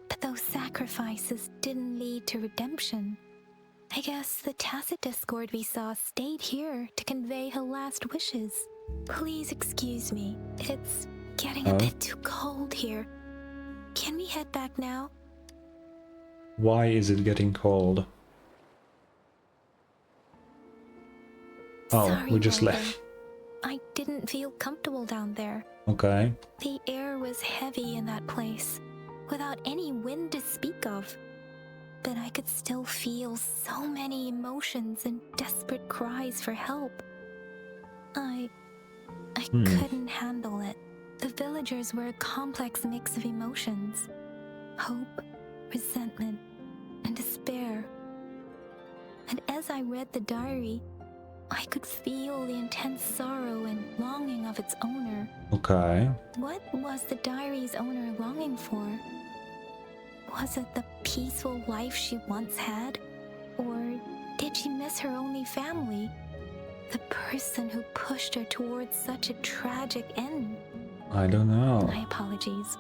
But those sacrifices didn't lead to redemption. I guess the Tacet discord we saw stayed here to convey her last wishes. Please excuse me. It's getting a bit too cold here. Can we head back now? Why is it getting cold? Oh, Sorry, we just Rover. left. I didn't feel comfortable down there. Okay. The air was heavy in that place, without any wind to speak of. But I could still feel so many emotions and desperate cries for help. I couldn't handle it. The villagers were a complex mix of emotions. Hope, resentment, and despair. And as I read the diary, I could feel the intense sorrow and longing of its owner. Okay. What was the diary's owner longing for? Was it the peaceful life she once had? Or did she miss her only family? The person who pushed her towards such a tragic end? I don't know. My apologies.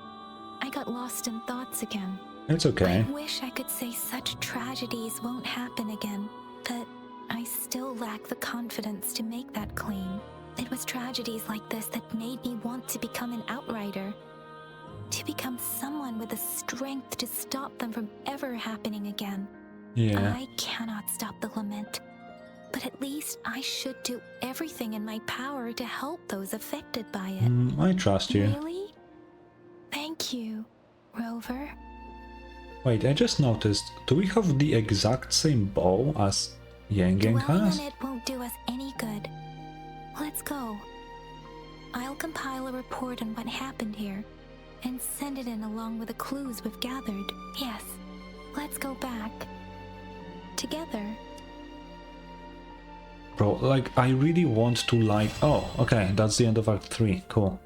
I got lost in thoughts again. It's okay. I wish I could say such tragedies won't happen again, but I still lack the confidence to make that claim. It was tragedies like this that made me want to become an outrider. To become someone with the strength to stop them from ever happening again. Yeah. I cannot stop the lament, but at least I should do everything in my power to help those affected by it. I trust you. Really? Thank you, Rover. Wait, I just noticed, do we have the exact same bow as Yang Dwelling has? on it won't do us any good. Let's go. I'll compile a report on what happened here and send it in along with the clues we've gathered. Yes, let's go back. Together. Bro, like, I really want to like... Oh, okay, that's the end of Act 3. Cool.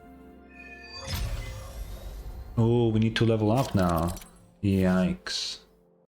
Oh, we need to level up now. Yikes.